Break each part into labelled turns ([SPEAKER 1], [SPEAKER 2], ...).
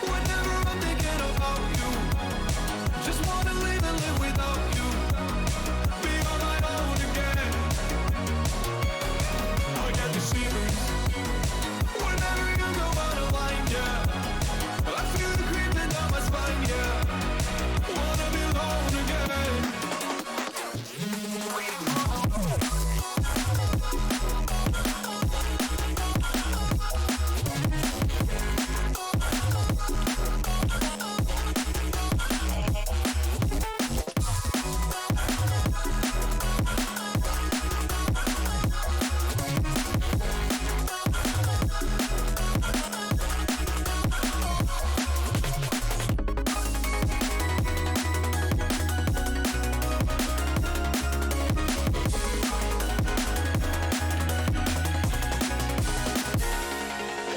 [SPEAKER 1] Whenever I'm thinking about you, just wanna live and live without you. Be on my own again. I get the shivers whenever you go out of line, yeah. I feel the creeping down my spine, yeah. Wanna be alone again.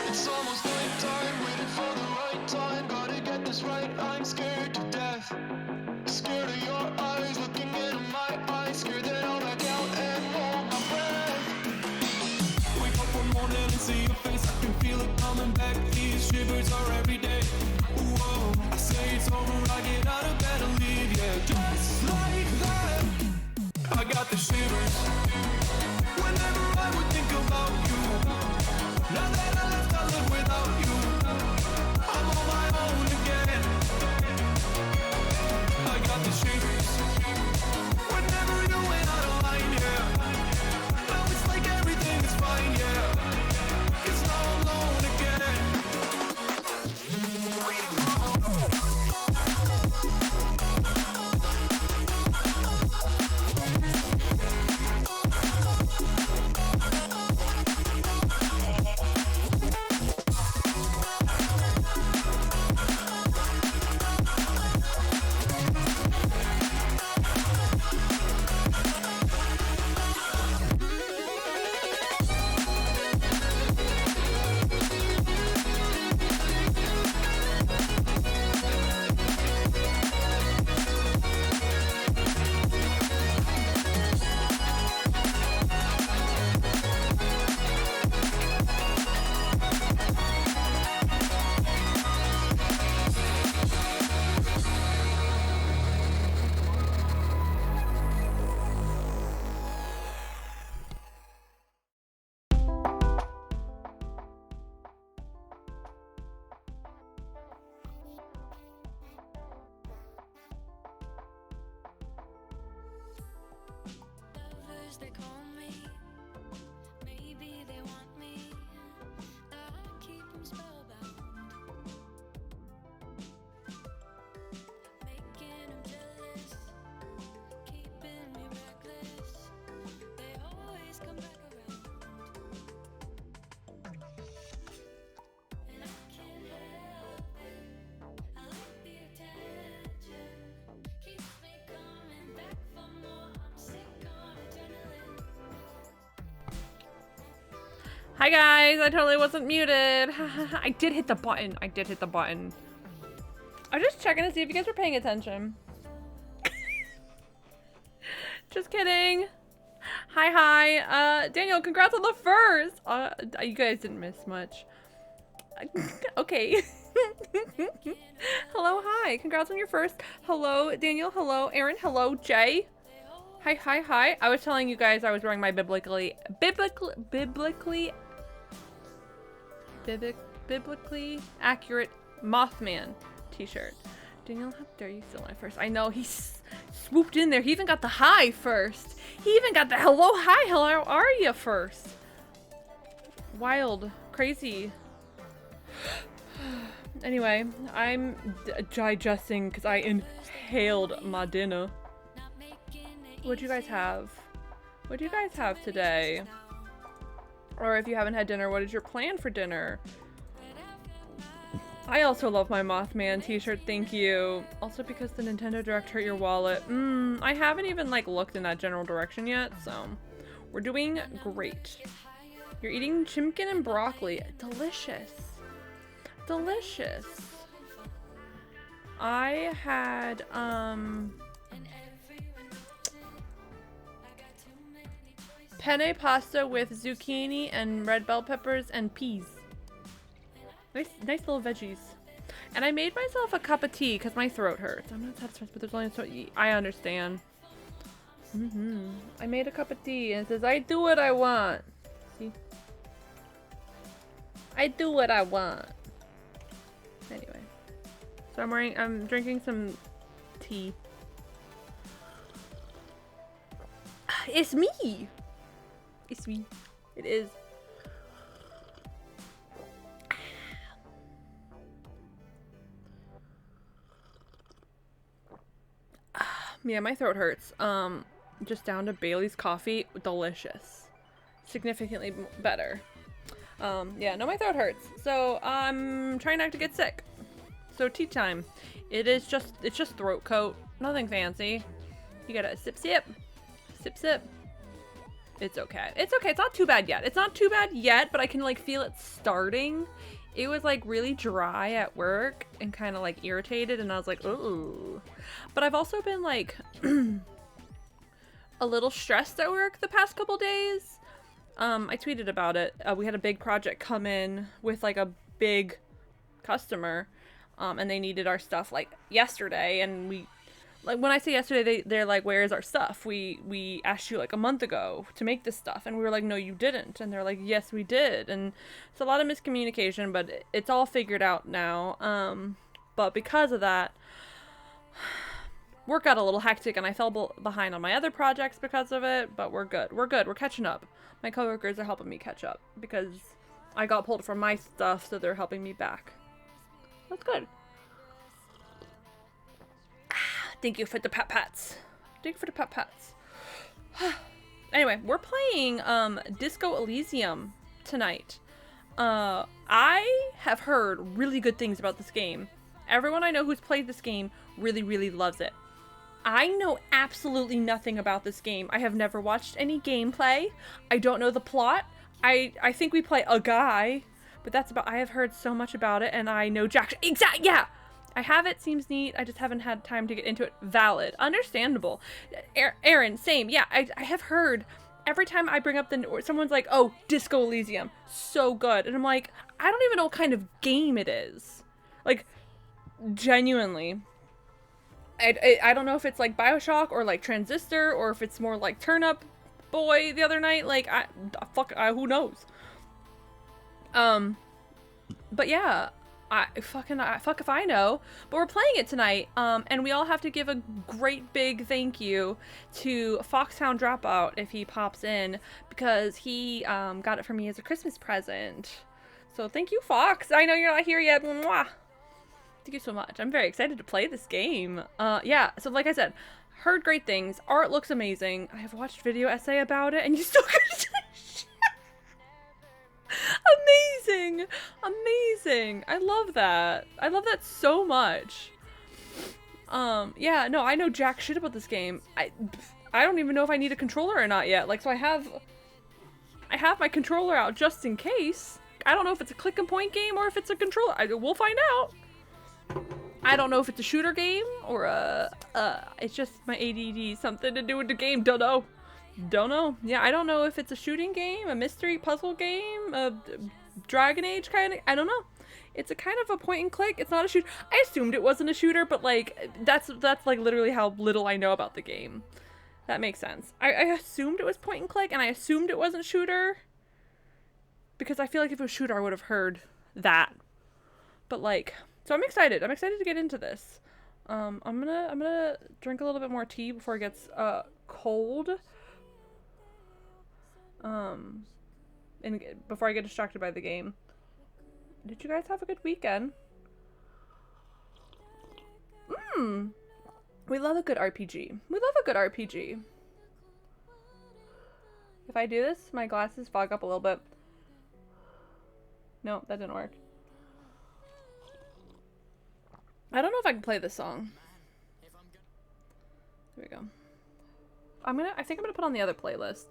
[SPEAKER 1] It's almost nighttime, waiting for the right time. Gotta get this right, I'm scared to death. Scared of your eyes, looking into my eyes. Scared that I'll back out and hold my breath. Wake up one morning and see your face, I can feel it coming back. These shivers are every day. Whoa, I say it's over, I get out of bed and leave, yeah. Just like that, I got the shivers whenever I would think about you. Now that I left, I live without you. I'm on my own again. I got the shivers whenever you went out of line, yeah. Now it's like everything is fine, yeah. 'Cause now I'm alone again.
[SPEAKER 2] Lovers, they call me. Maybe they want me. I keep them spellbound. Making them jealous. Keeping me reckless. They always come back around. And I can't help it. I like the attention. Keeps me coming back for more. I'm sick on adrenaline.
[SPEAKER 3] Hi guys, I totally wasn't muted. I did hit the button. I did hit the button. I was just checking to see if you guys were paying attention. Just kidding. Hi. Daniel, congrats on the first. You guys didn't miss much. Okay. Hello, hi. Congrats on your first. Hello, Daniel. Hello, Aaron. Hello, Jay. Hi. I was telling you guys I was wearing my biblically accurate Mothman t-shirt. Daniel, how dare you steal my first? I know, he swooped in there. He even got the hi first. He even got the hello, hi, hello, how are you first? Wild, crazy. Anyway, I'm digesting because I inhaled my dinner. What'd you guys have? What do you guys have today? Or if you haven't had dinner, what is your plan for dinner? I also love my Mothman t-shirt, thank you. Also because the Nintendo Direct hurt your wallet. I haven't even like looked in that general direction yet, so we're doing great. You're eating chimkin and broccoli. Delicious. Delicious. I had, penne pasta with zucchini and red bell peppers and peas. Nice little veggies. And I made myself a cup of tea because my throat hurts. I'm not satisfied, but there's only so I understand. I made a cup of tea and it says, I do what I want. See? I do what I want. Anyway. So I'm drinking some tea. It's me! It's me. It is. Yeah, my throat hurts. Just down to Bailey's coffee. Delicious. Significantly better. Yeah, no, my throat hurts. So I'm trying not to get sick. So tea time. It's just throat coat. Nothing fancy. You gotta sip, sip. Sip, sip. It's okay. It's okay. It's not too bad yet. It's not too bad yet, but I can like feel it starting. It was like really dry at work and kind of like irritated, and I was like, ooh. But I've also been like a little stressed at work the past couple days. I tweeted about it. We had a big project come in with like a big customer, and they needed our stuff like yesterday, and we like when I say yesterday, they're like, where is our stuff? We asked you like a month ago to make this stuff, and we were like, no, you didn't. And they're like, yes, we did. And it's a lot of miscommunication, but it's all figured out now. But because of that, work got a little hectic, and I fell behind on my other projects because of it. But we're good. We're good. We're catching up. My coworkers are helping me catch up because I got pulled from my stuff, so they're helping me back. That's good. Thank you for the pat pats. Thank you for the pat pats. Anyway, we're playing Disco Elysium tonight. I have heard really good things about this game. Everyone I know who's played this game really, really loves it. I know absolutely nothing about this game. I have never watched any gameplay. I don't know the plot. I think we play a guy, but that's about. I have heard so much about it, and I know Jack. Yeah. I have it, seems neat. I just haven't had time to get into it. Valid. Understandable. Aaron, same. Yeah, I have heard every time I bring up someone's like, oh, Disco Elysium. So good. And I'm like, I don't even know what kind of game it is. Like, genuinely. I don't know if it's like Bioshock or like Transistor or if it's more like Turn Up Boy the other night. Like, who knows? But yeah. Fuck if I know. But we're playing it tonight, and we all have to give a great big thank you to Foxhound Dropout if he pops in, because he got it for me as a Christmas present. So thank you, Fox. I know you're not here yet. Mwah. Thank you so much. I'm very excited to play this game. Yeah, so like I said, heard great things. Art looks amazing. I have watched video essay about it, and you still couldn't Amazing! Amazing! I love that. I love that so much. Yeah, no, I know jack shit about this game. I don't even know if I need a controller or not yet. Like, so I have my controller out just in case. I don't know if it's a click and point game or if it's a controller. We'll find out. I don't know if it's a shooter game or it's just my ADD, something to do with the game. Don't know. Don't know. Yeah, I don't know if it's a shooting game, a mystery puzzle game, a Dragon Age kind of. I don't know. It's a kind of a point and click. It's not a shooter. I assumed it wasn't a shooter, but like that's like literally how little I know about the game. That makes sense. I assumed it was point and click, and I assumed it wasn't shooter because I feel like if it was shooter, I would have heard that. But like, so I'm excited. I'm excited to get into this. I'm gonna drink a little bit more tea before it gets cold. And before I get distracted by the game. Did you guys have a good weekend? We love a good RPG. We love a good RPG. If I do this, my glasses fog up a little bit. No, that didn't work. I don't know if I can play this song. There we go. I think I'm gonna put on the other playlist.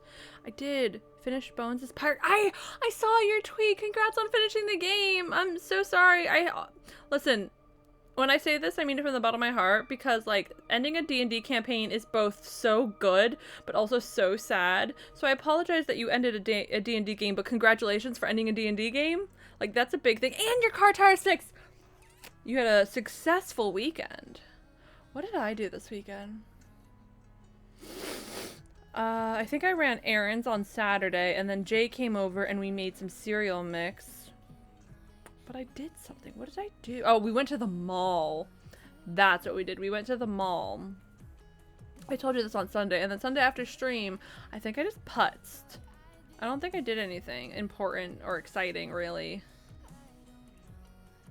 [SPEAKER 3] I did finish Bones' Pirate. I saw your tweet. Congrats on finishing the game. I'm so sorry. Listen, When I say this, I mean it from the bottom of my heart, because like ending a D&D campaign is both so good but also so sad. So I apologize that you ended a D&D game, but congratulations for ending a D&D game. Like, that's a big thing. And your car tire sticks. You had a successful weekend. What did I do this weekend? I think I ran errands on Saturday, and then Jay came over and we made some cereal mix. But I did something. What did I do? Oh, we went to the mall. That's what we did. We went to the mall. I told you this on Sunday. And then Sunday after stream, I think I just putzed. I don't think I did anything important or exciting, really.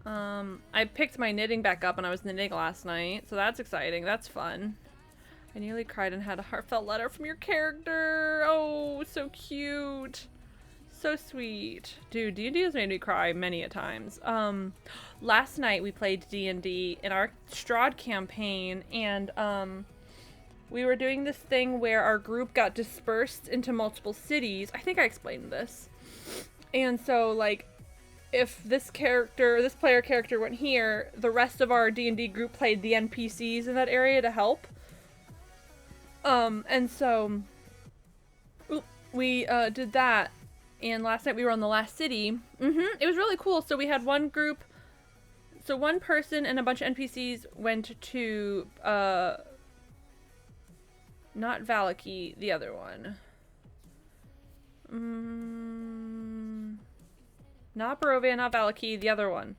[SPEAKER 3] I picked my knitting back up and I was knitting last night. So that's exciting. That's fun. I nearly cried and had a heartfelt letter from your character. Oh, so cute. So sweet. Dude, D&D has made me cry many a times. Last night we played D&D in our Strahd campaign, and we were doing this thing where our group got dispersed into multiple cities. I think I explained this. And so, like, if this player character went here, the rest of our D&D group played the NPCs in that area to help. And so we did that. And last night we were on the last city. It was really cool. So we had one group. So one person and a bunch of NPCs went to, not Valaki, the other one. Not Barovia, not Valaki, the other one.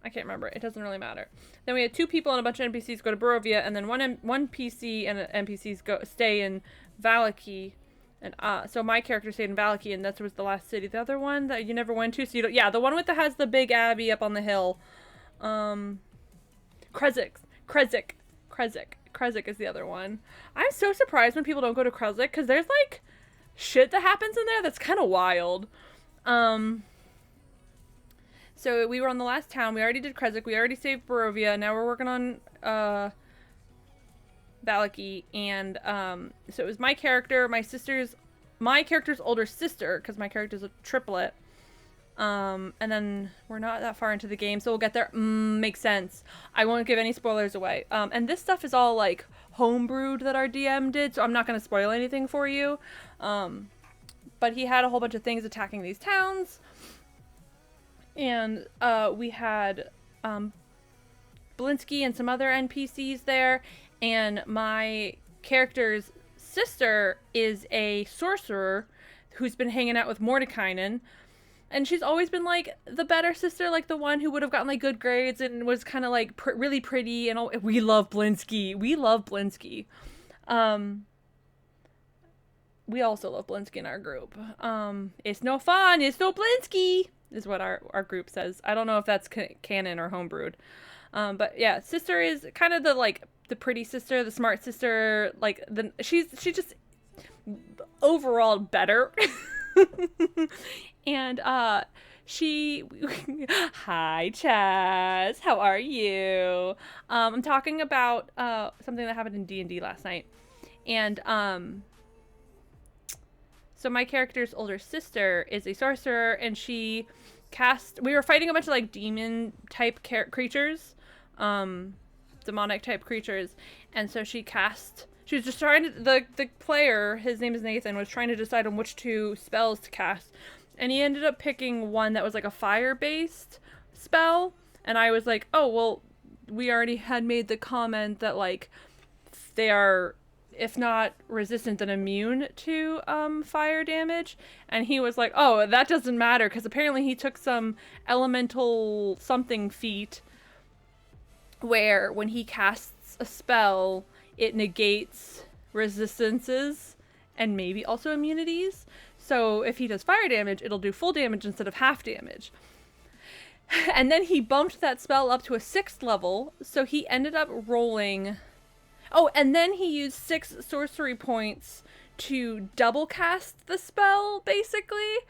[SPEAKER 3] I can't remember. It doesn't really matter. Then we had two people and a bunch of NPCs go to Barovia, and then one PC and NPCs stay in Valaki. And so my character stayed in Valaki, and that was the last city. The other one that you never went to, so you don't. Yeah, the one with has the big abbey up on the hill. Krezk is the other one. I'm so surprised when people don't go to Krezk, because there's like shit that happens in there that's kind of wild. So we were on the last town. We already did Krezk. We already saved Barovia. Now we're working on Valaki, and so it was my character, my character's older sister, because my character's a triplet, and then we're not that far into the game, so we'll get there. Makes sense. I won't give any spoilers away, and this stuff is all like homebrewed that our DM did, so I'm not going to spoil anything for you, but he had a whole bunch of things attacking these towns, and we had Blinsky and some other NPCs there. And my character's sister is a sorcerer who's been hanging out with Mordekainen. And she's always been, like, the better sister, like, the one who would have gotten, like, good grades and was kind of, like, really pretty. And all. We love Blinsky. We love Blinsky. We also love Blinsky in our group. It's no fun. It's no Blinsky, is what our group says. I don't know if that's canon or homebrewed. But, yeah, sister is kind of the, like, the pretty sister, the smart sister, like, she's just overall better. And, hi, Chaz, how are you? I'm talking about, something that happened in D&D last night. And, so my character's older sister is a sorcerer, and we were fighting a bunch of, like, demon-type creatures, demonic type creatures, and so she was just trying to, the player, his name is Nathan, was trying to decide on which two spells to cast, and he ended up picking one that was like a fire based spell, and I was like, oh well, we already had made the comment that like they are, if not resistant, then immune to fire damage, and he was like, oh, that doesn't matter, because apparently he took some elemental something feat where when he casts a spell, it negates resistances and maybe also immunities. So if he does fire damage, it'll do full damage instead of half damage. And then he bumped that spell up to a 6th level, so he ended up rolling... Oh, and then he used 6 sorcery points to double cast the spell, basically.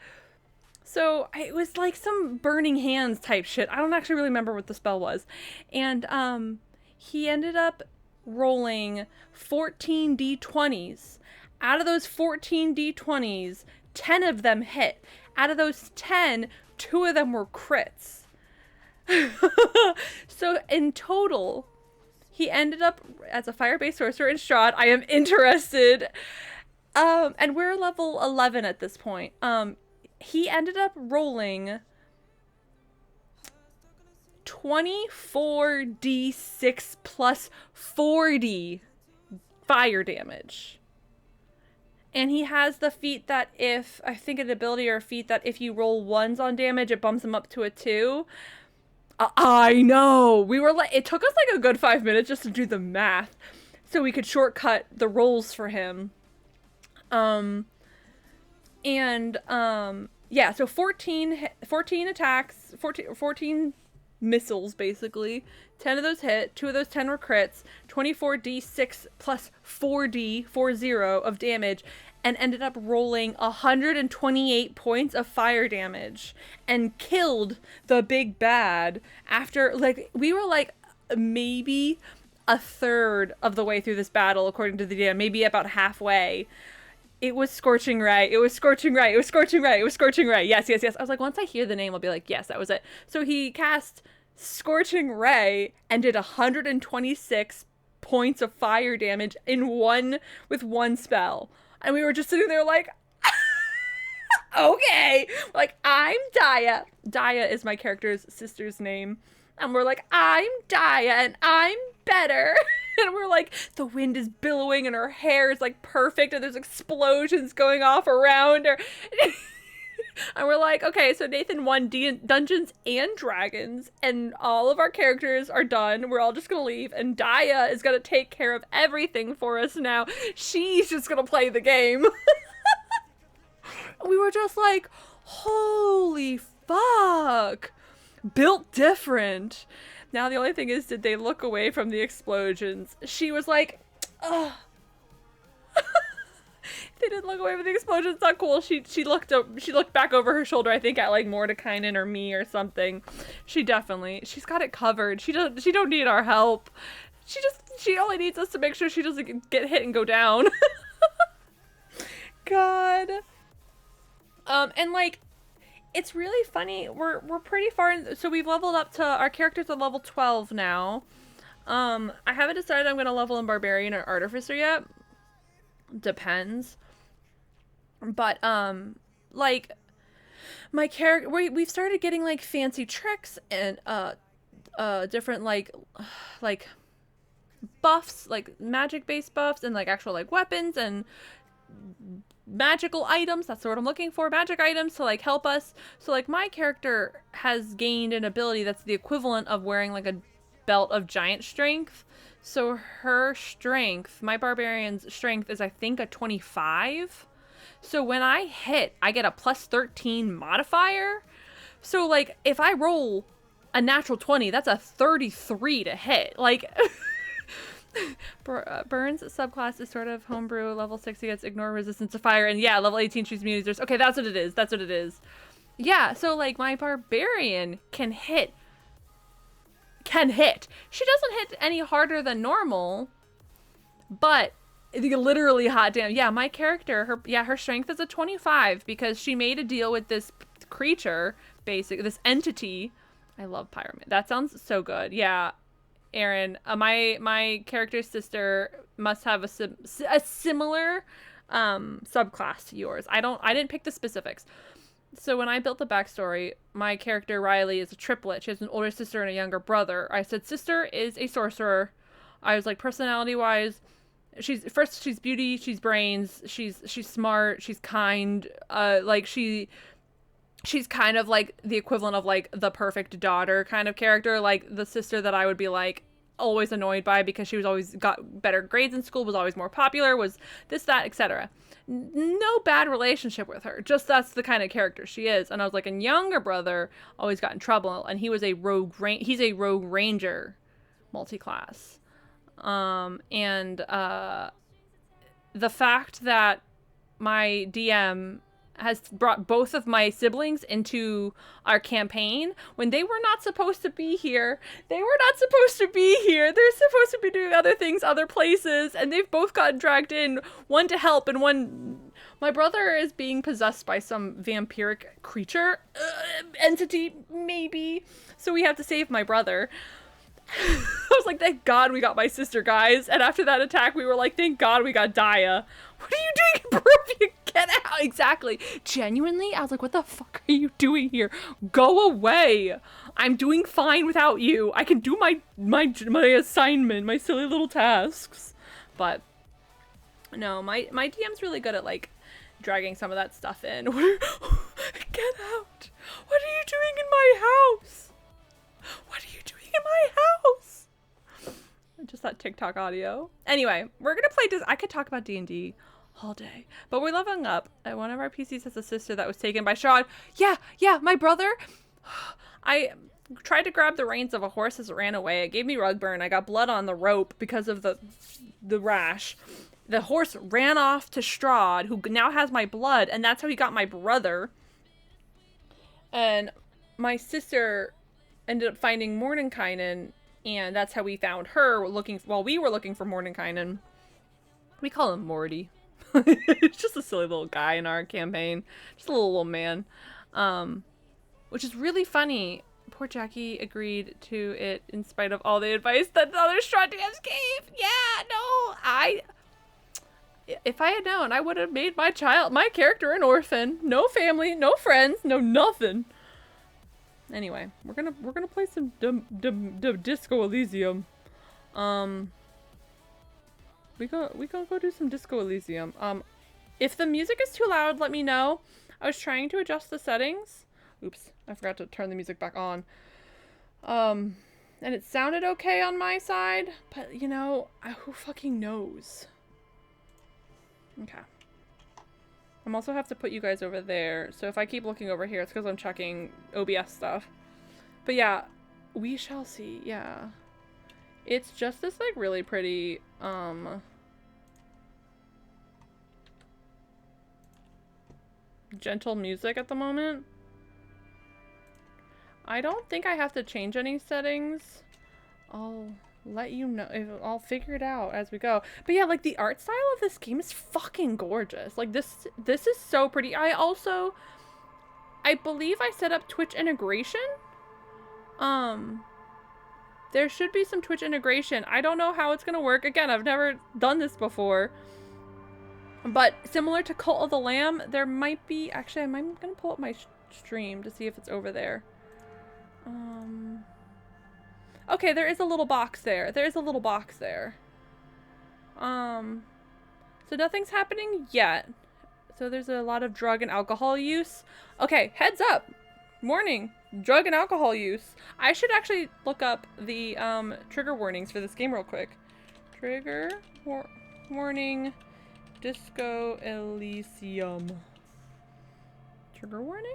[SPEAKER 3] So it was like some burning hands type shit. I don't actually really remember what the spell was. And he ended up rolling 14 d20s. Out of those 14 d20s, 10 of them hit. Out of those 10, 2 of them were crits. So in total, he ended up as a fire-based sorcerer in Strahd. I am interested. And we're level 11 at this point. He ended up rolling 24d6 plus 40 fire damage. And he has the feat that if, I think an ability or a feat that if you roll ones on damage, it bumps him up to a 2. I know! We were like, it took us like a good 5 minutes just to do the math so we could shortcut the rolls for him. Yeah, so 14 attacks, 14 missiles, basically. 10 of those hit, 2 of those 10 were crits, 24d6 plus 40 of damage, and ended up rolling 128 points of fire damage, and killed the big bad after, like, we were, like, maybe a third of the way through this battle, according to the DM, maybe about halfway. It was Scorching Ray. It was Scorching Ray. It was Scorching Ray. It was Scorching Ray. Yes, yes, yes. I was like, once I hear the name, I'll be like, yes, that was it. So he cast Scorching Ray and did 126 points of fire damage with one spell. And we were just sitting there like, okay. Like, I'm Daya. Daya is my character's sister's name. And we're like, I'm Daya and I'm better. And we're like, the wind is billowing and her hair is like perfect and there's explosions going off around her. And we're like, okay, so Nathan won Dungeons and Dragons and all of our characters are done. We're all just gonna leave and Daya is gonna take care of everything for us now. She's just gonna play the game. We were just like, holy fuck. Built different. Now the only thing is, did they look away from the explosions? She was like, ugh. They didn't look away from the explosions. Not cool. She looked back over her shoulder, I think, at like Mordekainen or me or something. She's got it covered. She don't need our help. She only needs us to make sure she doesn't get hit and go down. God. And like, it's really funny. We're pretty far in, so we've leveled up to, our characters are level 12 now. I haven't decided I'm gonna level in Barbarian or Artificer yet. Depends. But like, my character, we've started getting like fancy tricks and different like buffs, like magic based buffs and like actual like weapons and magical items. That's the word I'm looking for. Magic items to like help us. So like my character has gained an ability that's the equivalent of wearing like a belt of giant strength. So her strength, my barbarian's strength is I think a 25. So when I hit, I get a plus 13 modifier. So like if I roll a natural 20, that's a 33 to hit. Like Burns subclass is sort of homebrew. Level 60 gets ignore resistance to fire, and yeah, level 18 choose immunities. Okay, that's what it is. That's what it is. Yeah, so like my barbarian can hit. She doesn't hit any harder than normal, but literally hot damn. Yeah, my character, her strength is a 25 because she made a deal with this creature, this entity. I love Pyroman. That sounds so good. Yeah. Aaron, my character's sister must have a similar subclass to yours. I didn't pick the specifics. So when I built the backstory, my character Riley is a triplet. She has an older sister and a younger brother. I said sister is a sorcerer. I was like, personality wise, she's beauty, she's brains, she's smart, she's kind. Like she's kind of like the equivalent of like the perfect daughter kind of character, like the sister that I would be like always annoyed by because she was always got better grades in school, was always more popular, was this, that, etc. No bad relationship with her, just that's the kind of character she is. And I was like, and younger brother always got in trouble, and he was a he's a rogue ranger multi-class. The fact that my DM has brought both of my siblings into our campaign when they were not supposed to be here. They're supposed to be doing other things, other places, and they've both gotten dragged in, one to help and one My brother is being possessed by some vampiric creature, entity, maybe. So we have to save my brother. I was like, thank God we got my sister, guys. And after that attack, we were like, thank God we got Daya. What are you doing, Brooke? Get out. Exactly. Genuinely, I was like, what the fuck are you doing here? Go away. I'm doing fine without you. I can do my assignment, my silly little tasks. But no, my DM's really good at like dragging some of that stuff in. Get out. What are you doing in my house? What are you doing in my house? Just that TikTok audio. Anyway, we're gonna play I could talk about D&D all day, but we're leveling up. One of our PCs has a sister that was taken by Sean. Yeah, my brother. I tried to grab the reins of a horse as it ran away. It gave me rug burn. I got blood on the rope because of the rash. The horse ran off to Strahd, who now has my blood, and that's how he got my brother. And my sister ended up finding Mordenkainen, and that's how we found her while we were looking for Mordenkainen. We call him Morty. It's just a silly little guy in our campaign. Just a little man. Which is really funny. Poor Jackie agreed to it in spite of all the advice that the other Strahd DMs gave. Yeah, no, if I had known, I would have made my character an orphan. No family, no friends, no nothing. Anyway, we're gonna play some Disco Elysium. We gonna go do some Disco Elysium. If the music is too loud, let me know. I was trying to adjust the settings. Oops, I forgot to turn the music back on. And it sounded okay on my side, but you know, who fucking knows? Okay. I'm also have to put you guys over there, so if I keep looking over here, it's because I'm checking OBS stuff. But yeah, we shall see. Yeah. It's just this like really pretty, gentle music at the moment. I don't think I have to change any settings. I'll let you know. I'll figure it out as we go. But yeah, like the art style of this game is fucking gorgeous. Like this is so pretty. I believe I set up Twitch integration. There should be some Twitch integration. I don't know how it's gonna work. Again, I've never done this before. But similar to Cult of the Lamb, there might be... Actually, I'm gonna pull up my stream to see if it's over there. Okay, there is a little box there. There is a little box there. So nothing's happening yet. So there's a lot of drug and alcohol use. Okay, heads up. Warning. Drug and alcohol use. I should actually look up the trigger warnings for this game real quick. Trigger warning. Disco Elysium. Trigger warnings?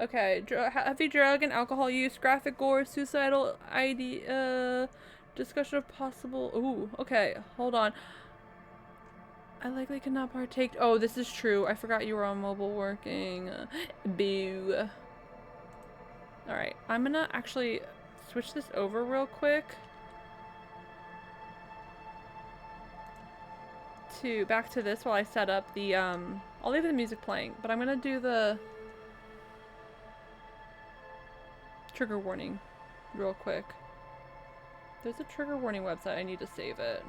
[SPEAKER 3] Okay, heavy drug and alcohol use, graphic gore, suicidal discussion of possible... Ooh, okay, hold on. I likely cannot partake... Oh, this is true. I forgot you were on mobile working. Boo. Alright, I'm gonna actually switch this over real quick. Back to this while I set up the, I'll leave the music playing, but I'm gonna do the trigger warning real quick. There's a trigger warning website. I need to save it.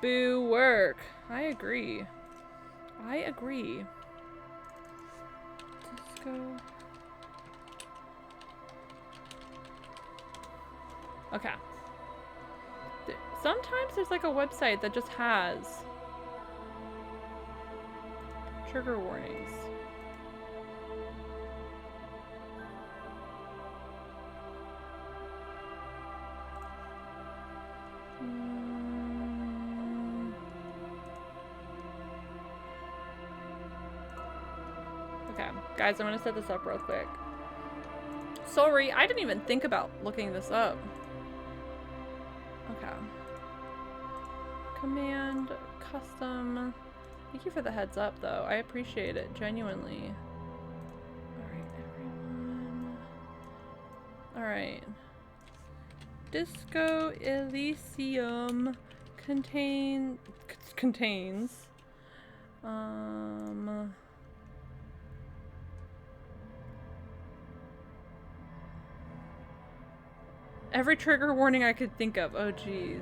[SPEAKER 3] Boo work. I agree. I agree. Disco. Okay. Sometimes there's like a website that just has trigger warnings. Okay, guys, I'm gonna set this up real quick. Sorry, I didn't even think about looking this up. Okay. Command, custom. Thank you for the heads up, though. I appreciate it, genuinely. Alright, everyone. Alright. Disco Elysium contains every trigger warning I could think of. Oh geez.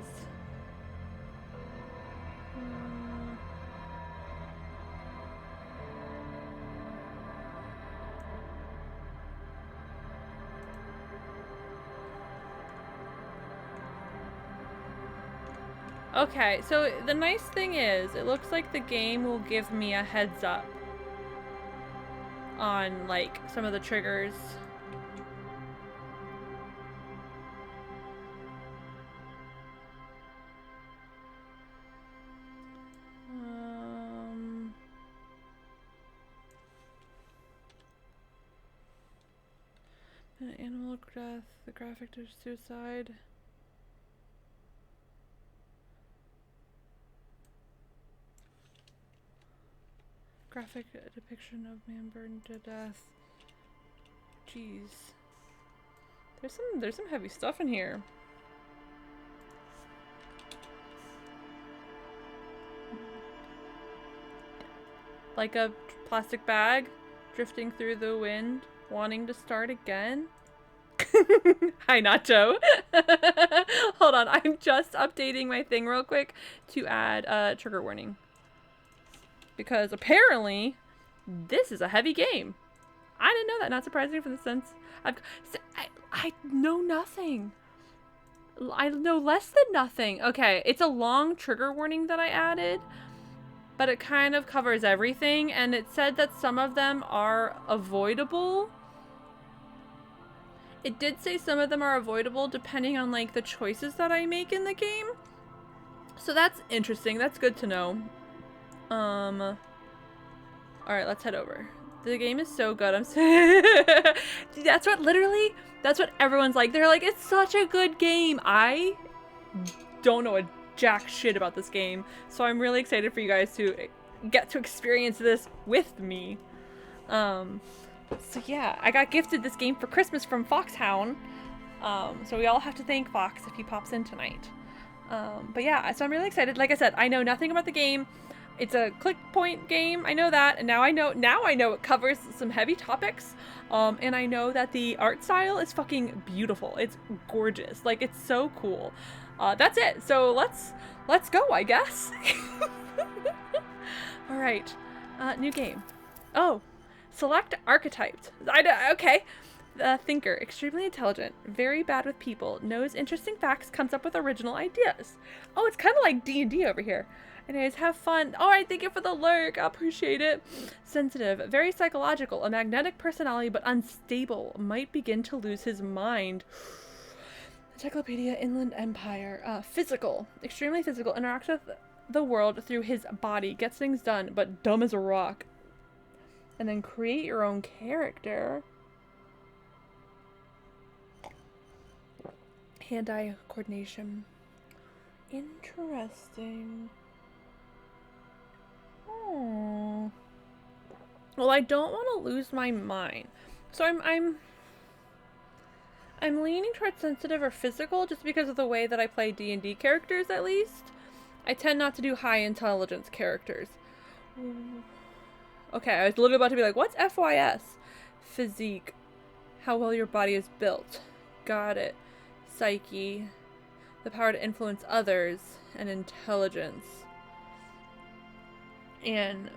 [SPEAKER 3] Okay, so the nice thing is, it looks like the game will give me a heads up on, like, some of the triggers. Animal death, the graphic to suicide. Graphic depiction of man burned to death. Jeez. There's some heavy stuff in here. Like a plastic bag drifting through the wind, wanting to start again. Hi, Nacho. Hold on, I'm just updating my thing real quick to add a trigger warning. Because apparently, this is a heavy game. I didn't know that, not surprising for the sense. I know nothing. I know less than nothing. Okay, it's a long trigger warning that I added, but it kind of covers everything, and it said that some of them are avoidable. It did say some of them are avoidable depending on, like, the choices that I make in the game. So that's interesting. That's good to know. Alright, let's head over. The game is so good. I'm so that's what everyone's like. They're like, it's such a good game. I don't know a jack shit about this game, so I'm really excited for you guys to get to experience this with me. So yeah, I got gifted this game for Christmas from Foxhound. So we all have to thank Fox if he pops in tonight. But yeah, so I'm really excited. Like I said, I know nothing about the game. It's a click point game. I know that, and now I know it covers some heavy topics. And I know that the art style is fucking beautiful. It's gorgeous. Like, it's so cool. That's it. So let's go, I guess. All right. New game. Oh, select archetypes. Okay. Thinker, extremely intelligent, very bad with people, knows interesting facts, comes up with original ideas. Oh, it's kind of like D&D over here. Anyways, have fun. All right, thank you for the lurk. I appreciate it. Sensitive, very psychological, a magnetic personality, but unstable, might begin to lose his mind. Encyclopedia, Inland Empire. Physical, extremely physical, interacts with the world through his body, gets things done, but dumb as a rock. And then create your own character. Hand-eye coordination. Interesting. Oh. Well, I don't want to lose my mind. So I'm leaning towards sensitive or physical just because of the way that I play D&D characters, at least. I tend not to do high intelligence characters. Okay, I was literally about to be like, what's FYS? Physique. How well your body is built. Got it. Psyche. The power to influence others. And intelligence. And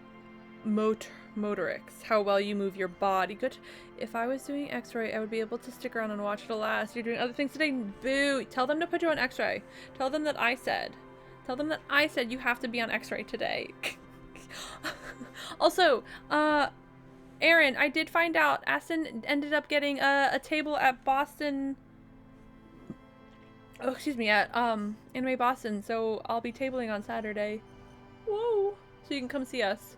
[SPEAKER 3] motorics. How well you move your body. Good. If I was doing X-ray, I would be able to stick around and watch it last. You're doing other things today. Boo. Tell them to put you on X-ray. Tell them that I said. Tell them that I said you have to be on X-ray today. Also, Aaron, I did find out Aston ended up getting a table at Boston. Oh, excuse me, at Anime Boston. So I'll be tabling on Saturday. Whoa! So you can come see us.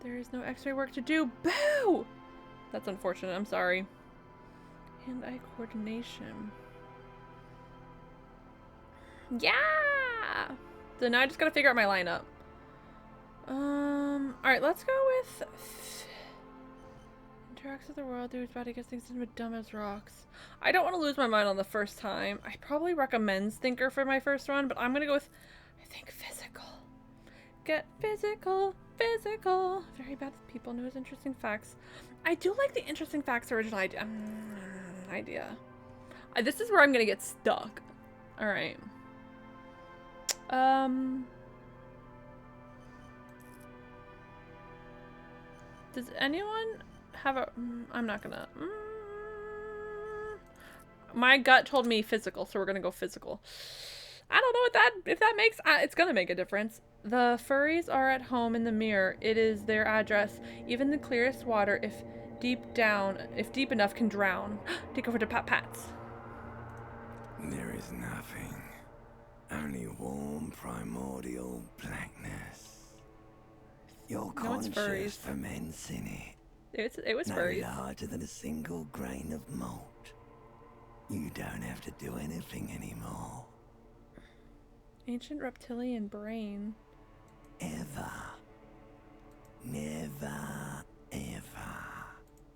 [SPEAKER 3] There is no X-ray work to do. Boo! That's unfortunate. I'm sorry. Hand-eye coordination. Yeah! So now I just gotta figure out my lineup. Alright, let's go with interacts with the world through his body, gets things into dumb as rocks. I don't want to lose my mind on the first time. I probably recommend Thinker for my first run, but I'm gonna go with, I think, physical. Get physical, physical. Very bad with people, knows interesting facts. I do like the interesting facts original idea. This is where I'm gonna get stuck. All right. Does anyone have a? I'm not gonna. My gut told me physical, so we're gonna go physical. I don't know if that makes. It's gonna make a difference. The furries are at home in the mirror. It is their address. Even the clearest water, if deep enough, can drown. Take over to Pat Pats.
[SPEAKER 4] There is nothing. Only warm primordial blackness. Your conscious ferments in it.
[SPEAKER 3] It was
[SPEAKER 4] no
[SPEAKER 3] furries.
[SPEAKER 4] larger than a single grain of malt. You don't have to do anything anymore.
[SPEAKER 3] Ancient reptilian brain.
[SPEAKER 4] Ever. Never, ever.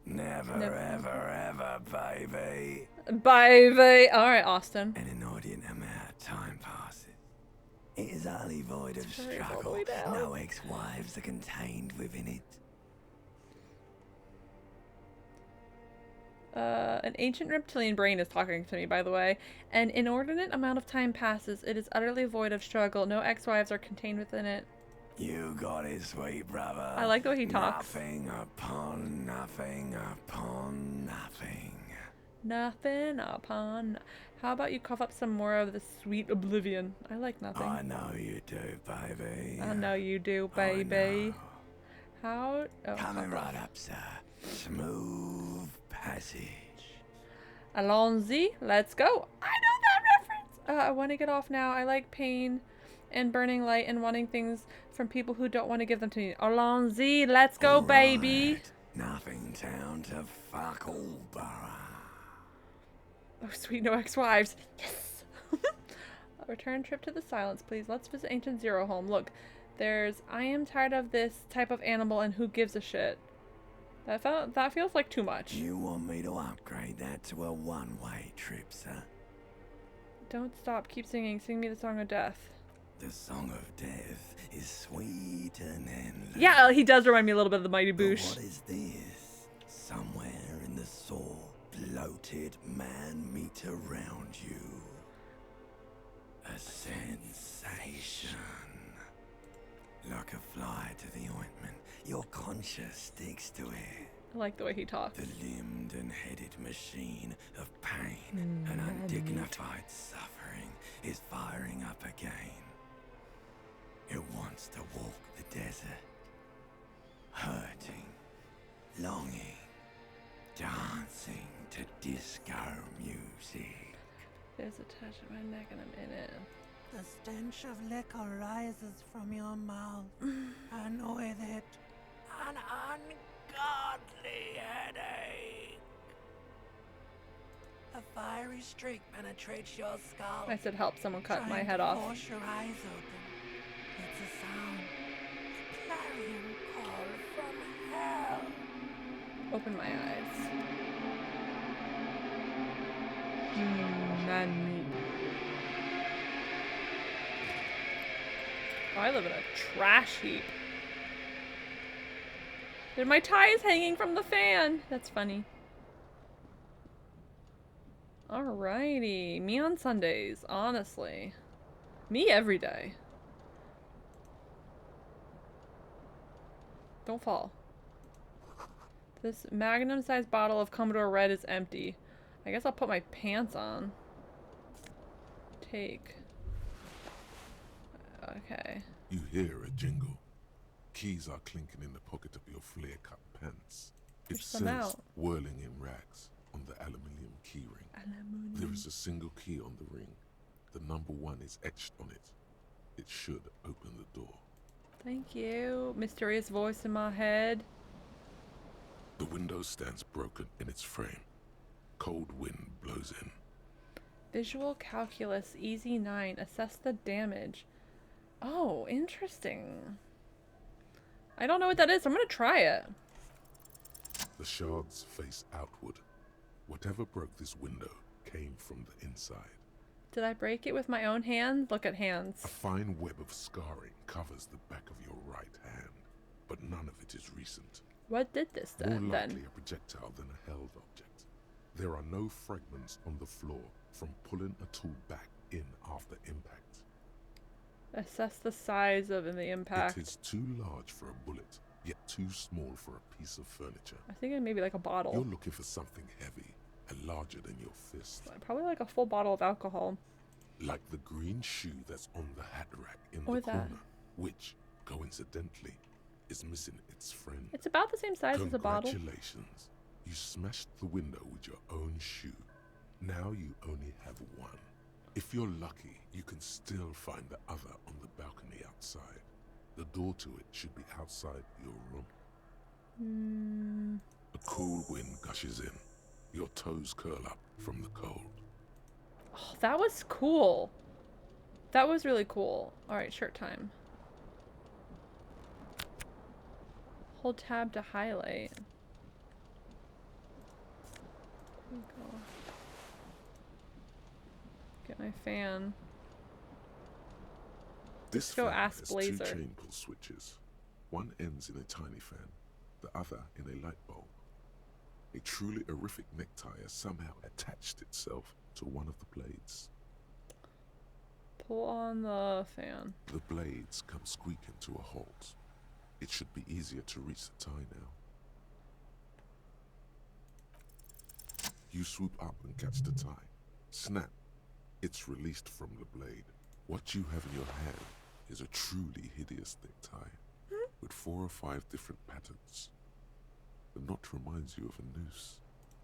[SPEAKER 4] Never,
[SPEAKER 3] Never.
[SPEAKER 4] ever, baby.
[SPEAKER 3] Baby. All right, Austin.
[SPEAKER 4] An inordinate amount of time passes. It is utterly void of
[SPEAKER 3] Sorry, it's all the
[SPEAKER 4] struggle.
[SPEAKER 3] way down.
[SPEAKER 4] No ex-wives are contained within it.
[SPEAKER 3] An ancient reptilian brain is talking to me, by the way. An inordinate amount of time passes. It is utterly void of struggle. No ex-wives are contained within it.
[SPEAKER 4] You got it, sweet brother.
[SPEAKER 3] I like the way he talks.
[SPEAKER 4] Nothing upon nothing upon nothing.
[SPEAKER 3] Nothing upon. How about you cough up some more of the sweet oblivion? I like nothing.
[SPEAKER 4] I know you do, baby.
[SPEAKER 3] I know you do,
[SPEAKER 4] I
[SPEAKER 3] baby.
[SPEAKER 4] know.
[SPEAKER 3] How? Oh,
[SPEAKER 4] Coming
[SPEAKER 3] fuck off.
[SPEAKER 4] right up, sir. Smooth passage.
[SPEAKER 3] Allons-y, let's go. I know that reference. I want to get off now. I like pain and burning light and wanting things from people who don't want to give them to me. Allons-y, let's go, baby.
[SPEAKER 4] Right. Nothing town to fuck all borough.
[SPEAKER 3] Oh, sweet, no ex-wives. Yes. A return trip to the silence, please. Let's visit Ancient Zero home. Look, there's I am tired of this type of animal and who gives a shit. That feels like too much.
[SPEAKER 4] You want me to upgrade that to a one-way trip, sir?
[SPEAKER 3] Don't stop. Keep singing. Sing me the song of death.
[SPEAKER 4] The song of death is sweet and endless.
[SPEAKER 3] Yeah, he does remind me a little bit of the Mighty
[SPEAKER 4] But
[SPEAKER 3] Boosh.
[SPEAKER 4] what is this? Somewhere in the soul, bloated man meet around you. A sensation. Like a fly to the ointment, your conscience sticks to it.
[SPEAKER 3] I like the way he talks.
[SPEAKER 4] The limbed and headed machine of pain and undignified suffering is firing up again. It wants to walk the desert, hurting, longing, dancing to disco music.
[SPEAKER 3] There's a touch of my neck and I'm in it.
[SPEAKER 5] The stench of liquor rises from your mouth, and with it, an ungodly headache. A fiery streak penetrates your skull.
[SPEAKER 3] I said help someone cut my
[SPEAKER 5] trying
[SPEAKER 3] head
[SPEAKER 5] to
[SPEAKER 3] off.
[SPEAKER 5] Force your eyes open. It's a sound. A clarion call from hell.
[SPEAKER 3] Open my eyes. Nani. Oh, I live in a trash heap. There, my tie is hanging from the fan. That's funny. Alrighty. Me on Sundays, honestly. Me every day. Don't fall. This magnum-sized bottle of Commodore Red is empty. I guess I'll put my pants on. Take. Okay.
[SPEAKER 6] You hear a jingle. Keys are clinking in the pocket of your flare-cut pants. It
[SPEAKER 3] Push them
[SPEAKER 6] says,
[SPEAKER 3] out.
[SPEAKER 6] whirling in rags, on the aluminium keyring. There is a single key on the ring. The number 1 is etched on it. It should open the door.
[SPEAKER 3] Thank you. Mysterious voice in my head.
[SPEAKER 6] The window stands broken in its frame. Cold wind blows in.
[SPEAKER 3] Visual calculus, easy 9. Assess the damage. Oh, interesting. I don't know what that is. I'm gonna try it.
[SPEAKER 6] The shards face outward. Whatever broke this window came from the inside.
[SPEAKER 3] Did I break it with my own hand? Look at hands.
[SPEAKER 6] A fine web of scarring covers the back of your right hand, but none of it is recent.
[SPEAKER 3] What did this
[SPEAKER 6] More
[SPEAKER 3] then?
[SPEAKER 6] likely a projectile than a held object. There are no fragments on the floor from pulling a tool back in after impact.
[SPEAKER 3] Assess the size of the impact.
[SPEAKER 6] It is too large for a bullet, yet too small for a piece of furniture.
[SPEAKER 3] I think it may be like a bottle.
[SPEAKER 6] You're looking for something heavy and larger than your fist.
[SPEAKER 3] Probably like a full bottle of alcohol.
[SPEAKER 6] Like the green shoe that's on the hat rack in
[SPEAKER 3] Or
[SPEAKER 6] the
[SPEAKER 3] that.
[SPEAKER 6] corner, which, coincidentally, is missing its friend.
[SPEAKER 3] It's about the same size as a bottle.
[SPEAKER 6] Congratulations. You smashed the window with your own shoe. Now you only have one. If you're lucky, you can still find the other on the balcony outside. The door to it should be outside your room. A cool wind gushes in. Your toes curl up from the cold.
[SPEAKER 3] Oh, that was cool. That was really cool. Alright, shirt time. Hold tab to highlight. There we go. Get my fan.
[SPEAKER 6] This
[SPEAKER 3] go
[SPEAKER 6] fan
[SPEAKER 3] ask
[SPEAKER 6] has
[SPEAKER 3] Blazer.
[SPEAKER 6] two chain pull switches. One ends in a tiny fan, the other in a light bulb. A truly horrific necktie has somehow attached itself to one of the blades.
[SPEAKER 3] Pull on the fan.
[SPEAKER 6] The blades come squeaking to a halt. It should be easier to reach the tie now. You swoop up and catch the tie. Snap. It's released from the blade. What you have in your hand is a truly hideous necktie with 4 or 5 different patterns. The knot reminds you of a noose.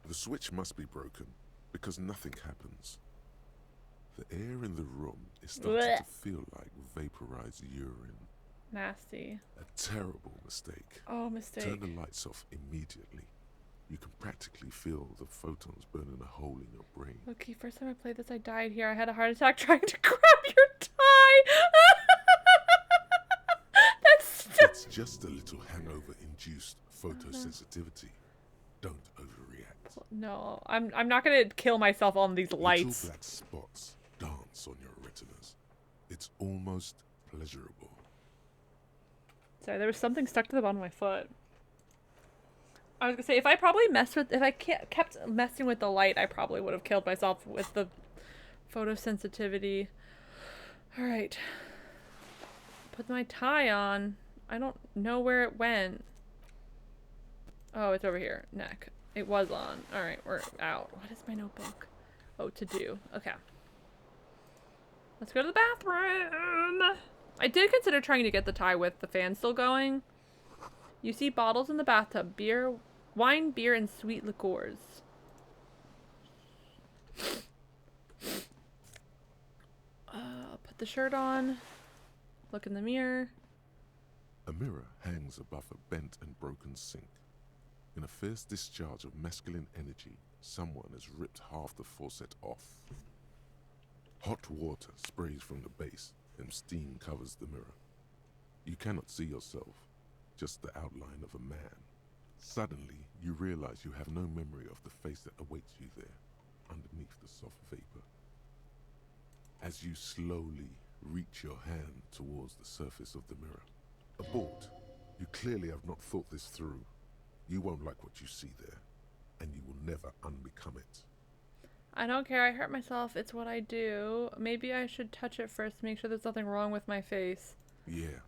[SPEAKER 6] The switch must be broken because nothing happens. The air in the room is starting
[SPEAKER 3] Blech.
[SPEAKER 6] to feel like vaporized urine.
[SPEAKER 3] Nasty.
[SPEAKER 6] A terrible mistake.
[SPEAKER 3] Oh, mistake.
[SPEAKER 6] Turn the lights off immediately. You can practically feel the photons burning a hole in your brain.
[SPEAKER 3] Okay, first time I played this, I died here. I had a heart attack trying to grab your tie. That's still...
[SPEAKER 6] It's just a little hangover-induced photosensitivity. Don't overreact.
[SPEAKER 3] No, I'm not gonna kill myself on these lights.
[SPEAKER 6] Little black spots dance on your retinas. It's almost pleasurable.
[SPEAKER 3] Sorry, there was something stuck to the bottom of my foot. I was gonna say, if I kept messing with the light, I probably would have killed myself with the photosensitivity. Alright. Put my tie on. I don't know where it went. Oh, it's over here. Neck. It was on. Alright, we're out. What is my notebook? Oh, to do. Okay. Let's go to the bathroom. I did consider trying to get the tie with the fan still going. You see bottles in the bathtub. Beer, wine, beer, and sweet liqueurs. Put the shirt on. Look in the mirror.
[SPEAKER 6] A mirror hangs above a bent and broken sink. In a fierce discharge of masculine energy, someone has ripped half the faucet off. Hot water sprays from the base, and steam covers the mirror. You cannot see yourself, just the outline of a man. Suddenly, you realize you have no memory of the face that awaits you there, underneath the soft vapor. As you slowly reach your hand towards the surface of the mirror. Abort. You clearly have not thought this through. You won't like what you see there, and you will never unbecome it.
[SPEAKER 3] I don't care. I hurt myself. It's what I do. Maybe I should touch it first to make sure there's nothing wrong with my face.
[SPEAKER 6] Yeah,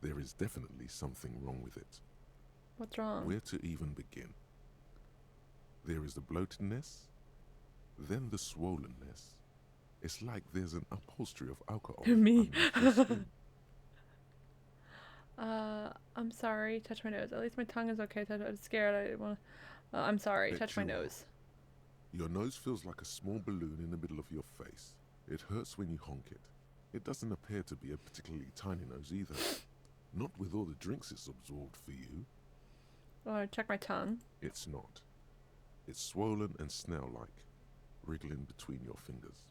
[SPEAKER 6] there is definitely something wrong with it.
[SPEAKER 3] What's wrong?
[SPEAKER 6] Where to even begin? There is the bloatedness, then the swollenness. It's like there's an upholstery of alcohol.
[SPEAKER 3] Me.
[SPEAKER 6] underneath your skin.
[SPEAKER 3] I'm sorry. Touch my nose. At least my tongue is okay. I'm scared. I didn't want to. I'm sorry.
[SPEAKER 6] Bet
[SPEAKER 3] Touch my
[SPEAKER 6] you are.
[SPEAKER 3] nose.
[SPEAKER 6] Your nose feels like a small balloon in the middle of your face. It hurts when you honk it. It doesn't appear to be a particularly tiny nose either. Not with all the drinks it's absorbed for you.
[SPEAKER 3] Oh, check my tongue.
[SPEAKER 6] It's not. It's swollen and snail-like, wriggling between your fingers.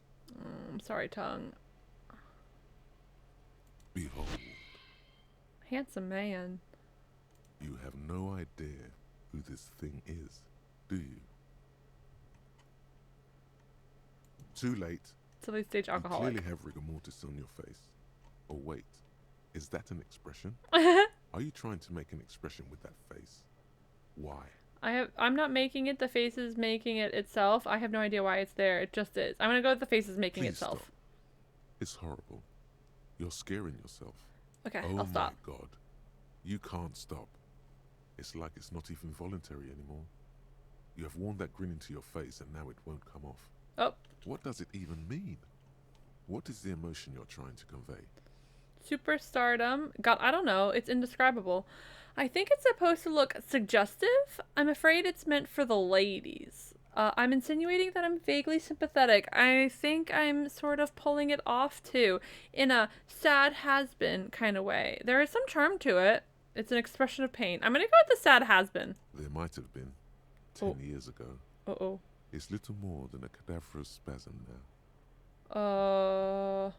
[SPEAKER 3] I'm sorry, tongue.
[SPEAKER 6] Behold,
[SPEAKER 3] Handsome man.
[SPEAKER 6] you have no idea who this thing is, do you? Too late.
[SPEAKER 3] So they stage
[SPEAKER 6] You
[SPEAKER 3] alcoholic.
[SPEAKER 6] clearly have rigor mortis on your face. Oh wait, is that an expression? Are you trying to make an expression with that face? Why?
[SPEAKER 3] I'm not making it. The face is making it itself. I have no idea why it's there. It just is. I'm gonna go with the face is making
[SPEAKER 6] Please
[SPEAKER 3] itself.
[SPEAKER 6] stop. It's horrible. You're scaring yourself.
[SPEAKER 3] Okay,
[SPEAKER 6] Oh
[SPEAKER 3] I'll stop.
[SPEAKER 6] my god. You can't stop. It's like it's not even voluntary anymore. You have worn that grin into your face and now it won't come off.
[SPEAKER 3] Oh,
[SPEAKER 6] What does it even mean? What is the emotion you're trying to convey?
[SPEAKER 3] superstardom. God, I don't know. It's indescribable. I think it's supposed to look suggestive. I'm afraid it's meant for the ladies. I'm insinuating that I'm vaguely sympathetic. I think I'm sort of pulling it off too, in a sad has-been kind of way. There is some charm to it. It's an expression of pain. I'm gonna go with the sad has-been.
[SPEAKER 6] There might have been 10 years ago.
[SPEAKER 3] Uh-oh.
[SPEAKER 6] It's little more than a cadaverous spasm now.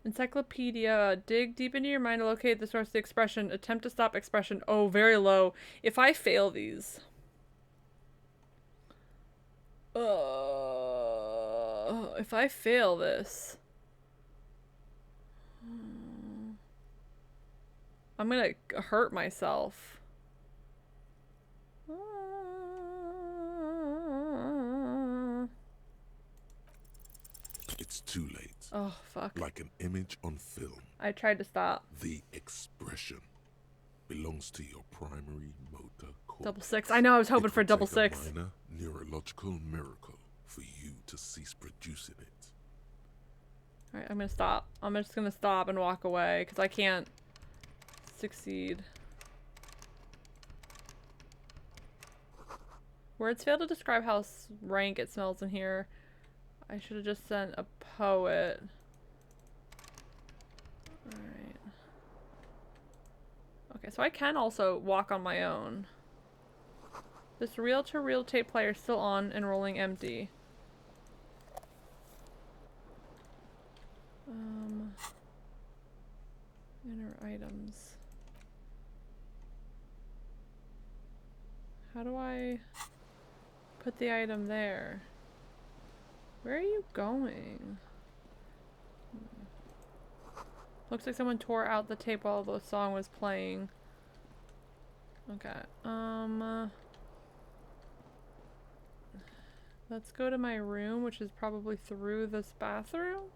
[SPEAKER 3] Encyclopedia. Dig deep into your mind to locate the source of the expression. Attempt to stop expression. Oh, very low. If I fail these. If I fail this. I'm gonna hurt myself.
[SPEAKER 6] It's too late.
[SPEAKER 3] Oh, fuck.
[SPEAKER 6] Like an image on film.
[SPEAKER 3] I tried to stop.
[SPEAKER 6] The expression belongs to your primary motor cortex.
[SPEAKER 3] Double six. I know, I was hoping
[SPEAKER 6] It
[SPEAKER 3] for
[SPEAKER 6] will
[SPEAKER 3] double
[SPEAKER 6] take a
[SPEAKER 3] six.
[SPEAKER 6] minor neurological miracle for you to cease producing it.
[SPEAKER 3] Alright, I'm gonna stop. I'm just gonna stop and walk away because I can't succeed. Words fail to describe how rank it smells in here. I should have just sent a poet. Alright. Okay, so I can also walk on my own. This reel-to-reel tape player is still on and rolling empty. Inner items. How do I put the item there? Where are you going? Looks like someone tore out the tape while the song was playing. Okay. Let's go to my room, which is probably through this bathroom.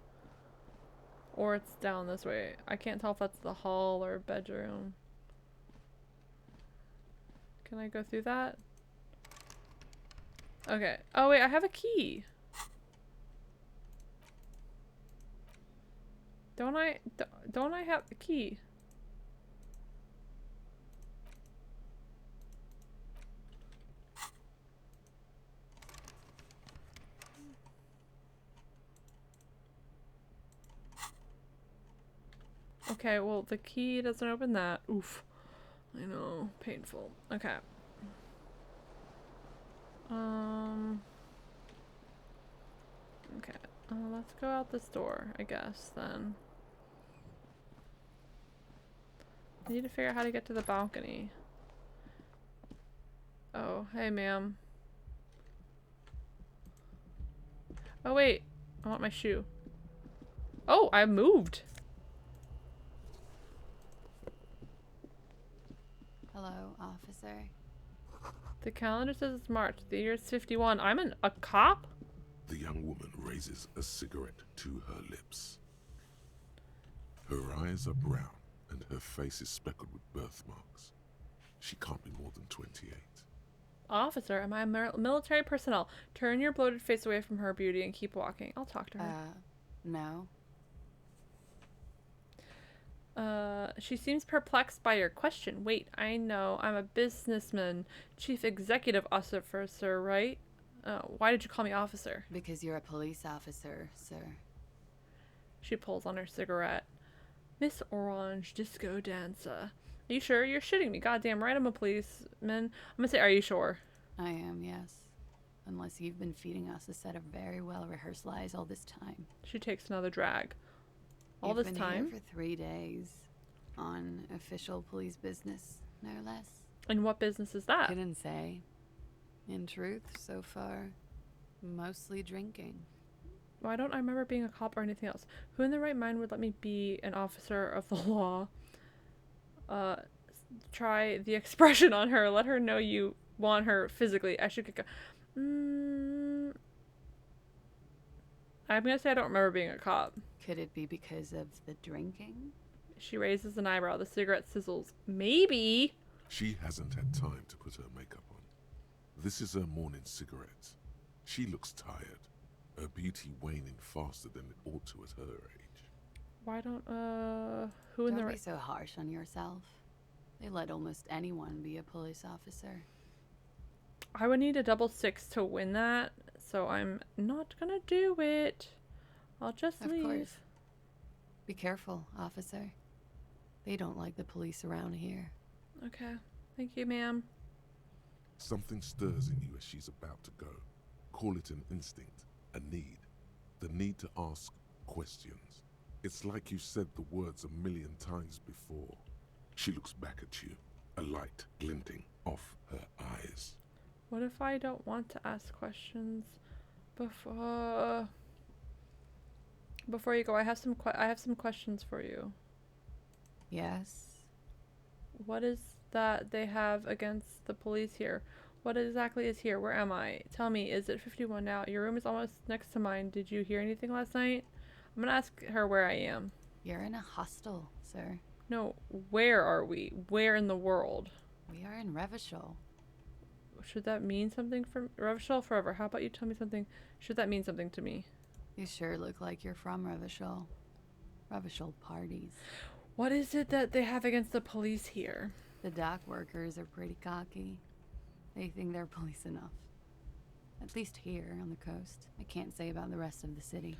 [SPEAKER 3] Or it's down this way. I can't tell if that's the hall or bedroom. Can I go through that? Okay. Oh wait, I have a key. Don't I have a key? Okay, well, the key doesn't open that. Oof. I know. Painful. Okay. Okay. Let's go out this door, I guess, then. I need to figure out how to get to the balcony. Oh, hey, ma'am. Oh, wait. I want my shoe. Oh, I moved.
[SPEAKER 7] Hello, officer.
[SPEAKER 3] The calendar says it's March. The year is 51. I'm a cop?
[SPEAKER 6] The young woman raises a cigarette to her lips. Her eyes are brown and her face is speckled with birthmarks. She can't be more than 28.
[SPEAKER 3] Officer, am I military personnel? Turn your bloated face away from her beauty and keep walking. I'll talk to her.
[SPEAKER 7] No.
[SPEAKER 3] She seems perplexed by your question. Wait, I know. I'm a businessman. Chief executive officer, right? Why did you call me officer?
[SPEAKER 7] Because you're a police officer, sir.
[SPEAKER 3] She pulls on her cigarette. Miss Orange Disco Dancer. Are you sure? You're shitting me. Goddamn right, I'm a policeman. I'm gonna say, are you sure?
[SPEAKER 7] I am, yes. Unless you've been feeding us a set of very well-rehearsed lies all this time.
[SPEAKER 3] She takes another drag. All
[SPEAKER 7] You've
[SPEAKER 3] this
[SPEAKER 7] been
[SPEAKER 3] time?
[SPEAKER 7] here for 3 days. On official police business, no less.
[SPEAKER 3] And what business is that?
[SPEAKER 7] Couldn't say. In truth, so far, mostly drinking.
[SPEAKER 3] Why don't I remember being a cop or anything else? Who in their right mind would let me be an officer of the law? Try the expression on her. Let her know you want her physically. I should get. I'm gonna say I don't remember being a cop.
[SPEAKER 7] Could it be because of the drinking?
[SPEAKER 3] She raises an eyebrow. The cigarette sizzles. Maybe.
[SPEAKER 6] She hasn't had time to put her makeup on. This is her morning cigarette. She looks tired, her beauty waning faster than it ought to at her age.
[SPEAKER 3] Why don't who in
[SPEAKER 7] Don't
[SPEAKER 3] the
[SPEAKER 7] be
[SPEAKER 3] right?
[SPEAKER 7] so harsh on yourself. They let almost anyone be a police officer.
[SPEAKER 3] I would need a double 6 to win that, so I'm not gonna do it. I'll just
[SPEAKER 7] Of
[SPEAKER 3] leave.
[SPEAKER 7] course. Be careful, officer. They don't like the police around here.
[SPEAKER 3] Okay. Thank you, ma'am.
[SPEAKER 6] Something stirs in you as she's about to go. Call it an instinct, a need. The need to ask questions. It's like you said the words a million times before. She looks back at you, a light glinting off her eyes.
[SPEAKER 3] What if I don't want to ask questions before you go? I have some questions for you.
[SPEAKER 7] Yes?
[SPEAKER 3] What is that they have against the police here? What exactly is here? Where am I? Tell me, is it 51 now? Your room is almost next to mine. Did you hear anything last night? I'm gonna ask her where I am.
[SPEAKER 7] You're in a hostel, sir.
[SPEAKER 3] No, where are we? Where in the world?
[SPEAKER 7] We are in Revachol.
[SPEAKER 3] Should that mean something for Revachol forever? How about you tell me something? Should that mean something to me?
[SPEAKER 7] You sure look like you're from Revachol. Revachol parties.
[SPEAKER 3] What is it that they have against the police here?
[SPEAKER 7] The dock workers are pretty cocky. They think they're police enough. At least here on the coast. I can't say about the rest of the city.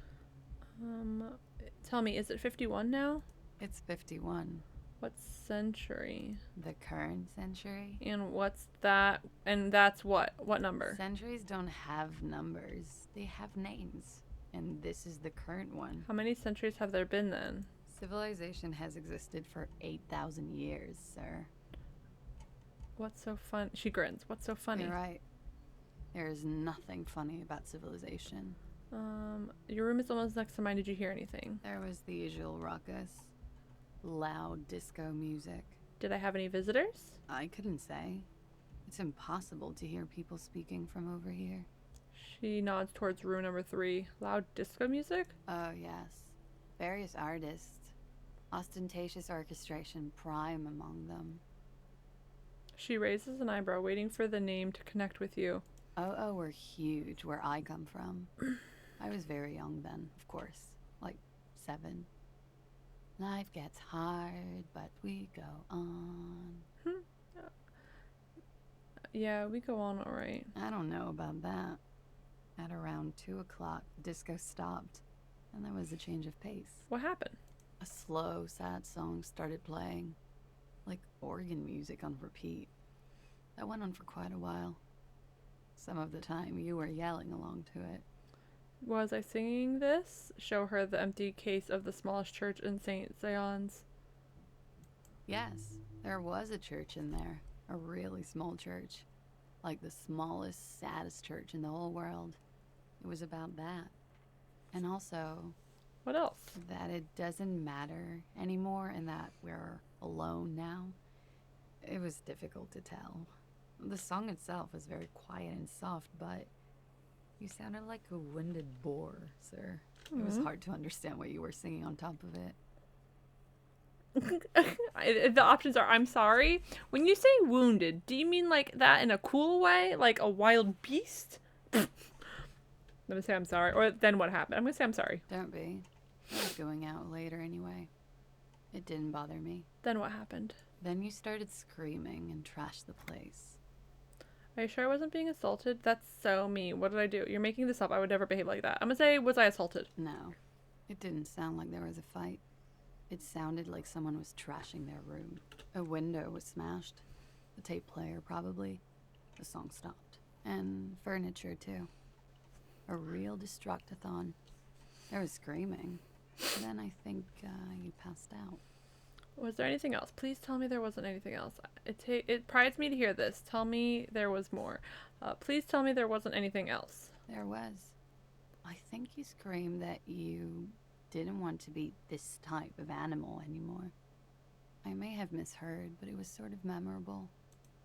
[SPEAKER 3] Tell me, is it 51 now?
[SPEAKER 7] It's 51.
[SPEAKER 3] What century?
[SPEAKER 7] The current century?
[SPEAKER 3] And what's that? And that's what? What number?
[SPEAKER 7] Centuries don't have numbers. They have names. And this is the current one.
[SPEAKER 3] How many centuries have there been then?
[SPEAKER 7] Civilization has existed for 8,000 years, sir.
[SPEAKER 3] What's so fun? She grins. What's so funny?
[SPEAKER 7] You're right. There is nothing funny about civilization.
[SPEAKER 3] Your room is almost next to mine. Did you hear anything?
[SPEAKER 7] There was the usual ruckus. Loud disco music.
[SPEAKER 3] Did I have any visitors?
[SPEAKER 7] I couldn't say. It's impossible to hear people speaking from over here.
[SPEAKER 3] She nods towards room number 3. Loud disco music?
[SPEAKER 7] Oh, yes. Various artists. Ostentatious orchestration prime among them.
[SPEAKER 3] She raises an eyebrow, waiting for the name to connect with you.
[SPEAKER 7] Oh, were huge where I come from. I was very young then, of course. Like 7. Life gets hard, but we go on.
[SPEAKER 3] Yeah, we go on alright.
[SPEAKER 7] I don't know about that. At around 2 o'clock, disco stopped, and there was a change of pace.
[SPEAKER 3] What happened?
[SPEAKER 7] A slow, sad song started playing, like organ music on repeat. That went on for quite a while. Some of the time, you were yelling along to it.
[SPEAKER 3] Was I singing this? Show her the empty case of the smallest church in St. Zion's.
[SPEAKER 7] Yes, there was a church in there. A really small church. Like the smallest, saddest church in the whole world. It was about that. And also,
[SPEAKER 3] What else?
[SPEAKER 7] that it doesn't matter anymore and that we're alone now. It was difficult to tell. The song itself was very quiet and soft, but you sounded like a winded boar, sir. It was hard to understand what you were singing on top of it.
[SPEAKER 3] The options are I'm sorry. When you say wounded, do you mean like that in a cool way? Like a wild beast? I'm gonna say I'm sorry. Or then what happened? I'm gonna say I'm sorry.
[SPEAKER 7] Don't be. I was going out later anyway. It didn't bother me.
[SPEAKER 3] Then what happened?
[SPEAKER 7] Then you started screaming and trashed the place.
[SPEAKER 3] Are you sure I wasn't being assaulted? That's so mean. What did I do? You're making this up. I would never behave like that. I'm gonna say, was I assaulted?
[SPEAKER 7] No, it didn't sound like there was a fight. It sounded like someone was trashing their room. A window was smashed. The tape player, probably. The song stopped. And furniture, too. A real destructathon. There was screaming. Then I think you passed out.
[SPEAKER 3] Was there anything else? Please tell me there wasn't anything else. It prides me to hear this. Tell me there was more. Please tell me there wasn't anything else.
[SPEAKER 7] There was. I think you screamed that you didn't want to be this type of animal anymore. I may have misheard, but it was sort of memorable.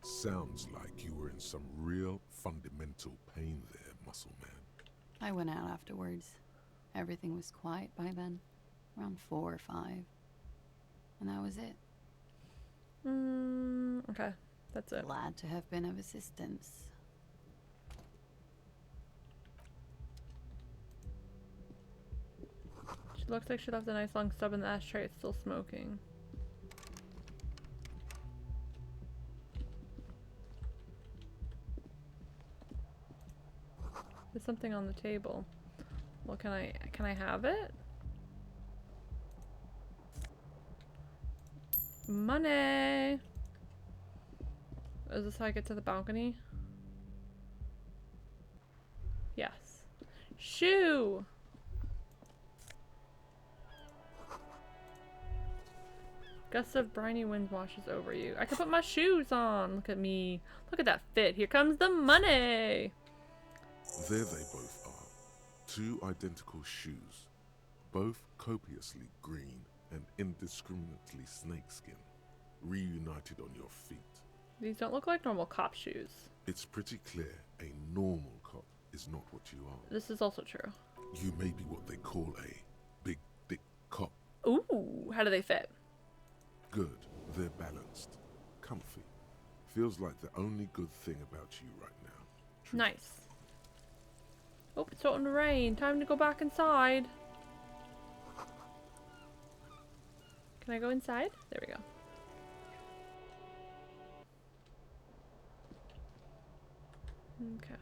[SPEAKER 6] Sounds like you were in some real fundamental pain there, Muscle Man.
[SPEAKER 7] I went out afterwards. Everything was quiet by then, around 4 or 5. And that was it.
[SPEAKER 3] Okay. That's it.
[SPEAKER 7] Glad to have been of assistance.
[SPEAKER 3] She looks like she left a nice long stub in the ashtray. It's still smoking. There's something on the table. Well, can I have it? Money! Is this how I get to the balcony? Yes. Shoe! Gust of briny wind washes over you. I can put my shoes on! Look at me. Look at that fit. Here comes the money!
[SPEAKER 6] There they both are. 2 identical shoes. Both copiously green and indiscriminately snakeskin. Reunited on your feet.
[SPEAKER 3] These don't look like normal cop shoes.
[SPEAKER 6] It's pretty clear a normal cop is not what you are.
[SPEAKER 3] This is also true.
[SPEAKER 6] You may be what they call a big dick cop.
[SPEAKER 3] Ooh, how do they fit?
[SPEAKER 6] Good. They're balanced. Comfy. Feels like the only good thing about you right now. Truth.
[SPEAKER 3] Nice. Oh, it's starting to rain. Time to go back inside. Can I go inside? There we go. Okay.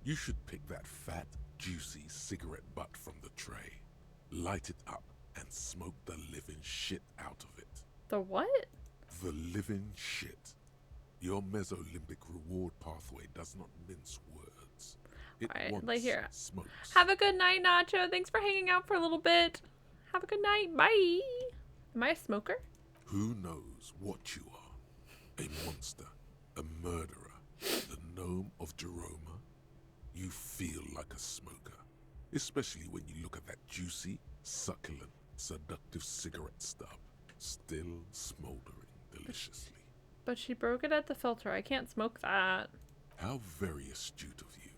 [SPEAKER 6] You should pick that fat, juicy cigarette butt from the tray. Light it up and smoke the living shit out of it.
[SPEAKER 3] The what?
[SPEAKER 6] The living shit. Your mesolimbic reward pathway does not mince words. It
[SPEAKER 3] Alright,
[SPEAKER 6] wants
[SPEAKER 3] like here.
[SPEAKER 6] smokes.
[SPEAKER 3] Have a good night, Nacho. Thanks for hanging out for a little bit. Have a good night. Bye. Am I a smoker?
[SPEAKER 6] Who knows what you are? A monster, a murderer, the gnome of Jeroma? You feel like a smoker, especially when you look at that juicy, succulent, seductive cigarette stub, still smoldering deliciously.
[SPEAKER 3] But she broke it at the filter. I can't smoke that.
[SPEAKER 6] How very astute of you.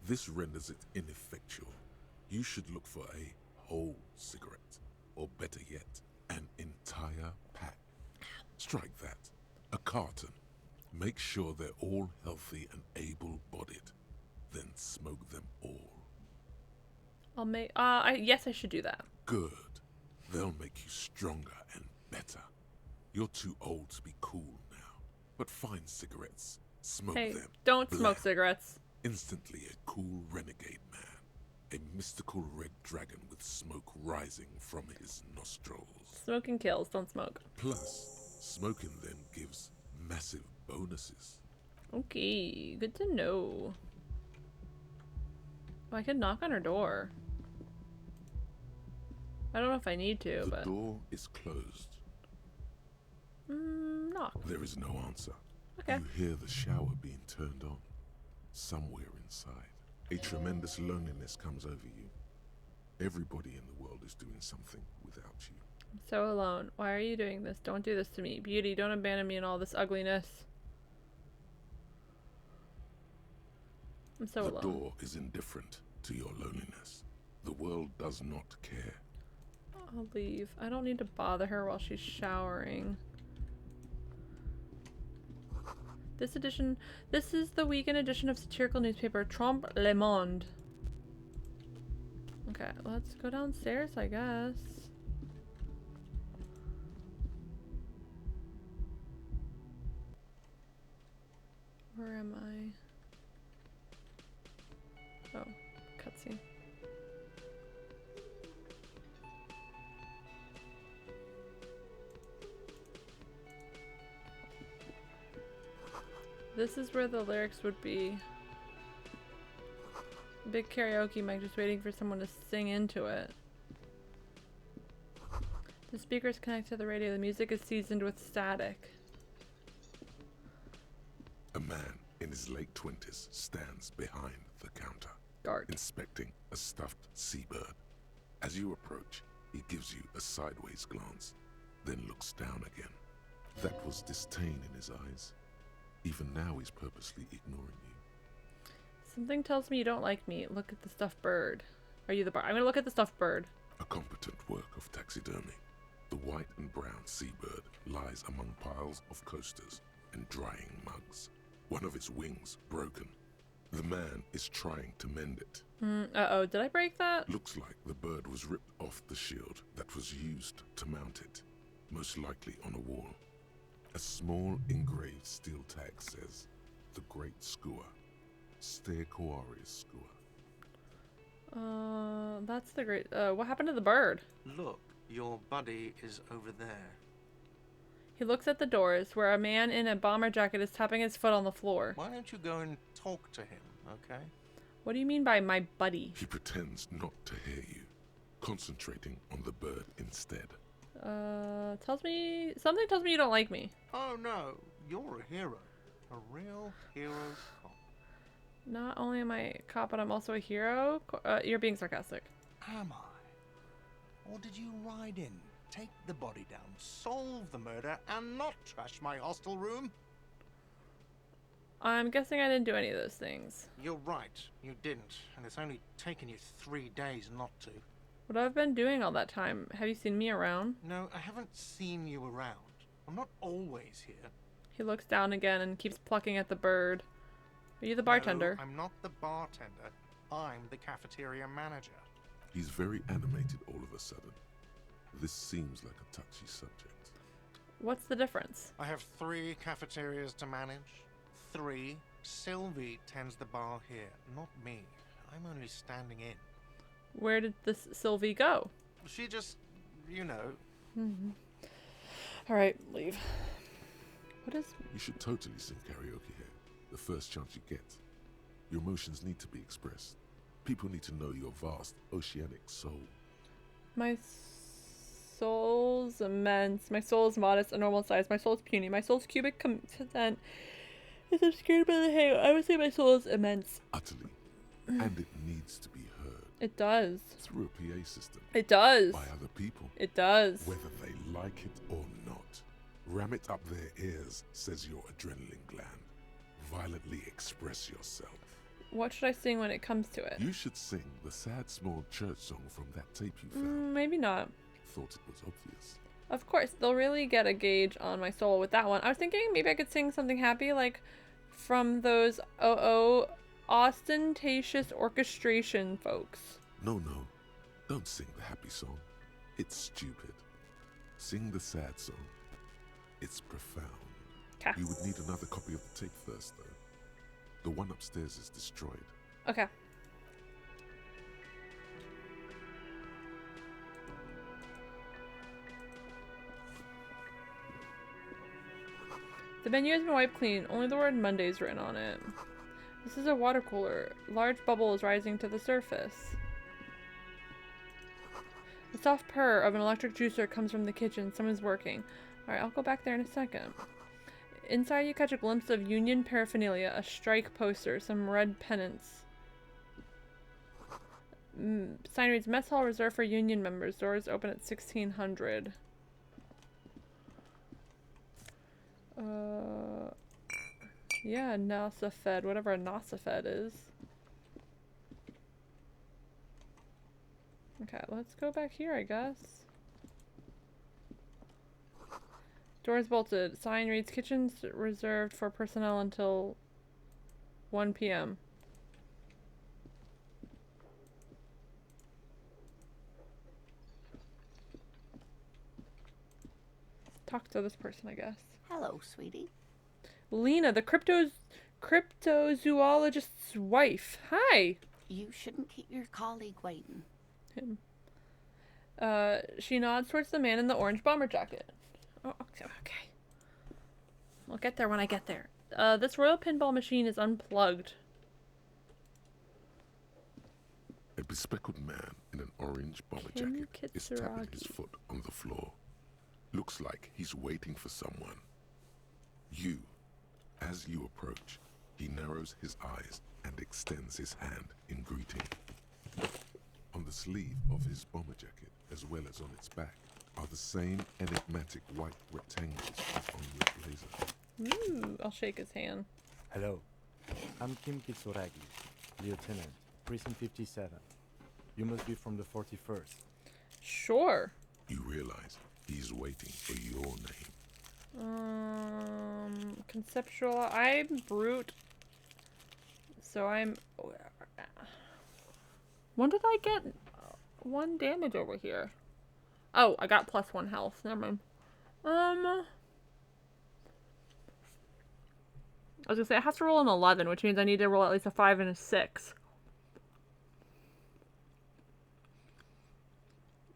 [SPEAKER 6] This renders it ineffectual. You should look for a whole cigarette, or better yet, an entire pack. Strike that. A carton. Make sure they're all healthy and able-bodied. Then smoke them all.
[SPEAKER 3] I'll make. Yes, I should do that.
[SPEAKER 6] Good. They'll make you stronger and better. You're too old to be cool now. But find cigarettes. Smoke
[SPEAKER 3] Hey,
[SPEAKER 6] them.
[SPEAKER 3] don't
[SPEAKER 6] Blam.
[SPEAKER 3] smoke cigarettes.
[SPEAKER 6] Instantly a cool renegade man. A mystical red dragon with smoke rising from his nostrils.
[SPEAKER 3] Smoking kills. Don't smoke.
[SPEAKER 6] Plus, smoking them gives massive bonuses.
[SPEAKER 3] Okay, good to know. Oh, I could knock on her door. I don't know if I need to,
[SPEAKER 6] The
[SPEAKER 3] but
[SPEAKER 6] door is closed.
[SPEAKER 3] knock.
[SPEAKER 6] There is no answer.
[SPEAKER 3] Okay.
[SPEAKER 6] You hear the shower being turned on. Somewhere inside, a tremendous loneliness comes over you. Everybody in the world is doing something without you.
[SPEAKER 3] I'm so alone. Why are you doing this? Don't do this to me. Beauty, don't abandon me in all this ugliness. I'm so
[SPEAKER 6] The
[SPEAKER 3] alone.
[SPEAKER 6] door is indifferent to your loneliness. The world does not care.
[SPEAKER 3] I'll leave. I don't need to bother her while she's showering. This is the weekend edition of satirical newspaper Trompe Le Monde. Okay, let's go downstairs, I guess. Where am I? Oh, cutscene. This is where the lyrics would be. Big karaoke mic just waiting for someone to sing into it. The speakers connect to the radio. The music is seasoned with static.
[SPEAKER 6] A man in his late 20s stands behind the counter,
[SPEAKER 3] Dark.
[SPEAKER 6] inspecting a stuffed seabird. As you approach, he gives you a sideways glance, then looks down again. That was disdain in his eyes. Even now he's purposely ignoring you.
[SPEAKER 3] Something tells me you don't like me. Look at the stuffed bird. Are you the bar? I'm gonna look at the stuffed bird.
[SPEAKER 6] A competent work of taxidermy. The white and brown seabird lies among piles of coasters and drying mugs. One of its wings broken. The man is trying to mend it.
[SPEAKER 3] Uh-oh, did I break that?
[SPEAKER 6] Looks like the bird was ripped off the shield that was used to mount it, most likely on a wall. A small engraved steel tag says, "The Great Skua, Ste Koari's Skua."
[SPEAKER 3] That's the great, what happened to the bird?
[SPEAKER 8] Look, your buddy is over there.
[SPEAKER 3] He looks at the doors, where a man in a bomber jacket is tapping his foot on the floor.
[SPEAKER 8] Why don't you go and talk to him, okay?
[SPEAKER 3] What do you mean by my buddy?
[SPEAKER 6] He pretends not to hear you, concentrating on the bird instead.
[SPEAKER 3] Something tells me you don't like me.
[SPEAKER 8] Oh no, you're a hero. A real hero cop.
[SPEAKER 3] Not only am I a cop, but I'm also a hero. You're being sarcastic.
[SPEAKER 8] Am I? Or did you ride in, take the body down, solve the murder, and not trash my hostel room?
[SPEAKER 3] I'm guessing I didn't do any of those things.
[SPEAKER 8] You're right, you didn't, and it's only taken you 3 days not to.
[SPEAKER 3] What have I been doing all that time? Have you seen me around?
[SPEAKER 8] No, I haven't seen you around. I'm not always here.
[SPEAKER 3] He looks down again and keeps plucking at the bird. Are you the bartender?
[SPEAKER 8] No, I'm not the bartender. I'm the cafeteria manager.
[SPEAKER 6] He's very animated all of a sudden. This seems like a touchy subject.
[SPEAKER 3] What's the difference?
[SPEAKER 8] I have 3 cafeterias to manage. 3. Sylvie tends the bar here, not me. I'm only standing in.
[SPEAKER 3] Where did this Sylvie go?
[SPEAKER 8] She just, you know.
[SPEAKER 3] Alright, leave. What is...
[SPEAKER 6] You should totally sing karaoke here, the first chance you get. Your emotions need to be expressed. People need to know your vast, oceanic soul.
[SPEAKER 3] My soul's immense. My soul is modest, a normal size. My soul is puny. My soul's cubic content is obscured by the halo. I would say my soul is immense.
[SPEAKER 6] Utterly. And it needs to be heard.
[SPEAKER 3] It does.
[SPEAKER 6] Through a PA system.
[SPEAKER 3] It does.
[SPEAKER 6] By other people.
[SPEAKER 3] It does.
[SPEAKER 6] Whether they like it or not. Ram it up their ears, says your adrenaline gland. Violently express yourself.
[SPEAKER 3] What should I sing when it comes to it?
[SPEAKER 6] You should sing the sad small church song from that tape you found.
[SPEAKER 3] Maybe not.
[SPEAKER 6] Thought it was obvious.
[SPEAKER 3] Of course, they'll really get a gauge on my soul with that one. I was thinking maybe I could sing something happy, like from those ostentatious orchestration folks.
[SPEAKER 6] No. Don't sing the happy song. It's stupid. Sing the sad song. It's profound.
[SPEAKER 3] Okay.
[SPEAKER 6] You would need another copy of the tape first, though. The one upstairs is destroyed.
[SPEAKER 3] Okay. The menu has been wiped clean. Only the word Monday is written on it. This is a water cooler. Large bubble is rising to the surface. The soft purr of an electric juicer comes from the kitchen. Someone's working. Alright, I'll go back there in a second. Inside you catch a glimpse of union paraphernalia, a strike poster, some red pennants. Sign reads, Mess Hall reserved for union members. Doors open at 1600. Yeah, NASA Fed, whatever a NASA Fed is. Okay, let's go back here, I guess. Doors bolted. Sign reads, kitchens reserved for personnel until 1 p.m. Talk to this person, I guess.
[SPEAKER 5] Hello, sweetie.
[SPEAKER 3] Lena, the cryptozoologist's wife. Hi!
[SPEAKER 5] You shouldn't keep your colleague waiting.
[SPEAKER 3] Him. She nods towards the man in the orange bomber jacket. Oh, okay. I'll get there when I get there. This royal pinball machine is unplugged.
[SPEAKER 6] A bespectacled man in an orange bomber
[SPEAKER 3] Kim
[SPEAKER 6] jacket is tapping his
[SPEAKER 3] Kitsuragi.
[SPEAKER 6] foot on the floor. Looks like he's waiting for someone. As you approach, he narrows his eyes and extends his hand in greeting. On the sleeve of his bomber jacket, as well as on its back, are the same enigmatic white rectangles as on your blazer.
[SPEAKER 3] Ooh, I'll shake his hand.
[SPEAKER 9] Hello, I'm Kim Kitsuragi, Lieutenant, Precinct 57. You must be from the 41st.
[SPEAKER 3] Sure.
[SPEAKER 6] You realize he's waiting for your name.
[SPEAKER 3] Conceptual. I'm brute. So I'm. When did I get 1 damage over here? Oh, I got +1 health. Never mind. I was gonna say it has to roll an 11, which means I need to roll at least a 5 and a 6.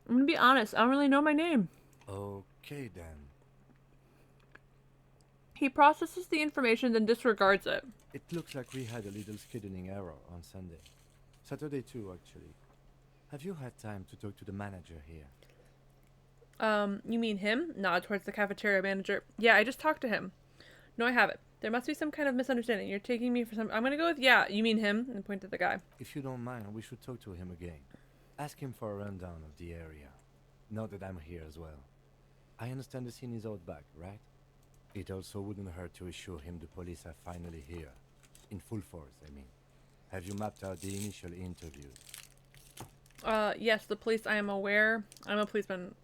[SPEAKER 3] I'm gonna be honest. I don't really know my name.
[SPEAKER 9] Okay then.
[SPEAKER 3] He processes the information, then disregards it.
[SPEAKER 9] It looks like we had a little scheduling error on Sunday. Saturday too, actually. Have you had time to talk to the manager here?
[SPEAKER 3] You mean him? Nod towards the cafeteria manager. Yeah, I just talked to him. No, I haven't. There must be some kind of misunderstanding. You're taking me for some... I'm gonna go with, yeah, you mean him? And point to the guy.
[SPEAKER 9] If you don't mind, we should talk to him again. Ask him for a rundown of the area. Now that I'm here as well. I understand the scene is out back, right? It also wouldn't hurt to assure him the police are finally here. In full force, I mean. Have you mapped out the initial interviews?
[SPEAKER 3] Yes, the police, I am aware. I'm a policeman.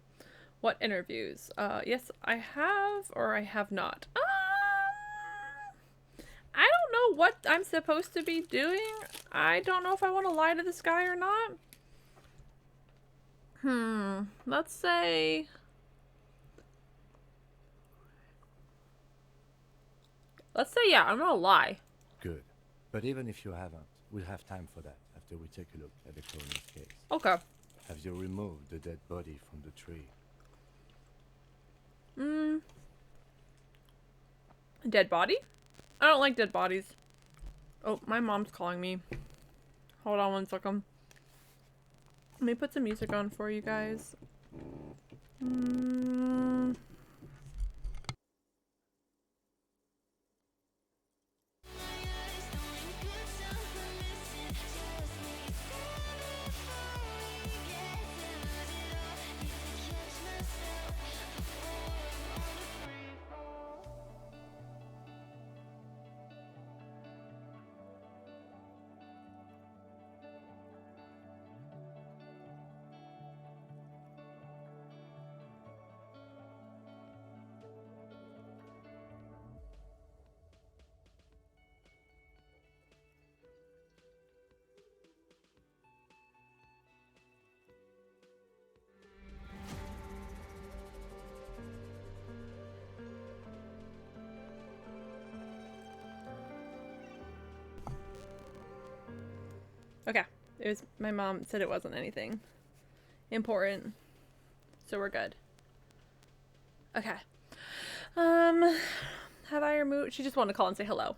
[SPEAKER 3] What interviews? Yes, I have or I have not. I don't know what I'm supposed to be doing. I don't know if I want to lie to this guy or not. Let's say... yeah, I'm gonna lie.
[SPEAKER 9] Good. But even if you haven't, we'll have time for that after we take a look at the coroner's case.
[SPEAKER 3] Okay.
[SPEAKER 9] Have you removed the dead body from the tree?
[SPEAKER 3] Dead body? I don't like dead bodies. Oh, my mom's calling me. Hold on 1 second. Let me put some music on for you guys. Okay. It was, my mom said it wasn't anything important. So we're good. Okay. Have I removed... She just wanted to call and say hello.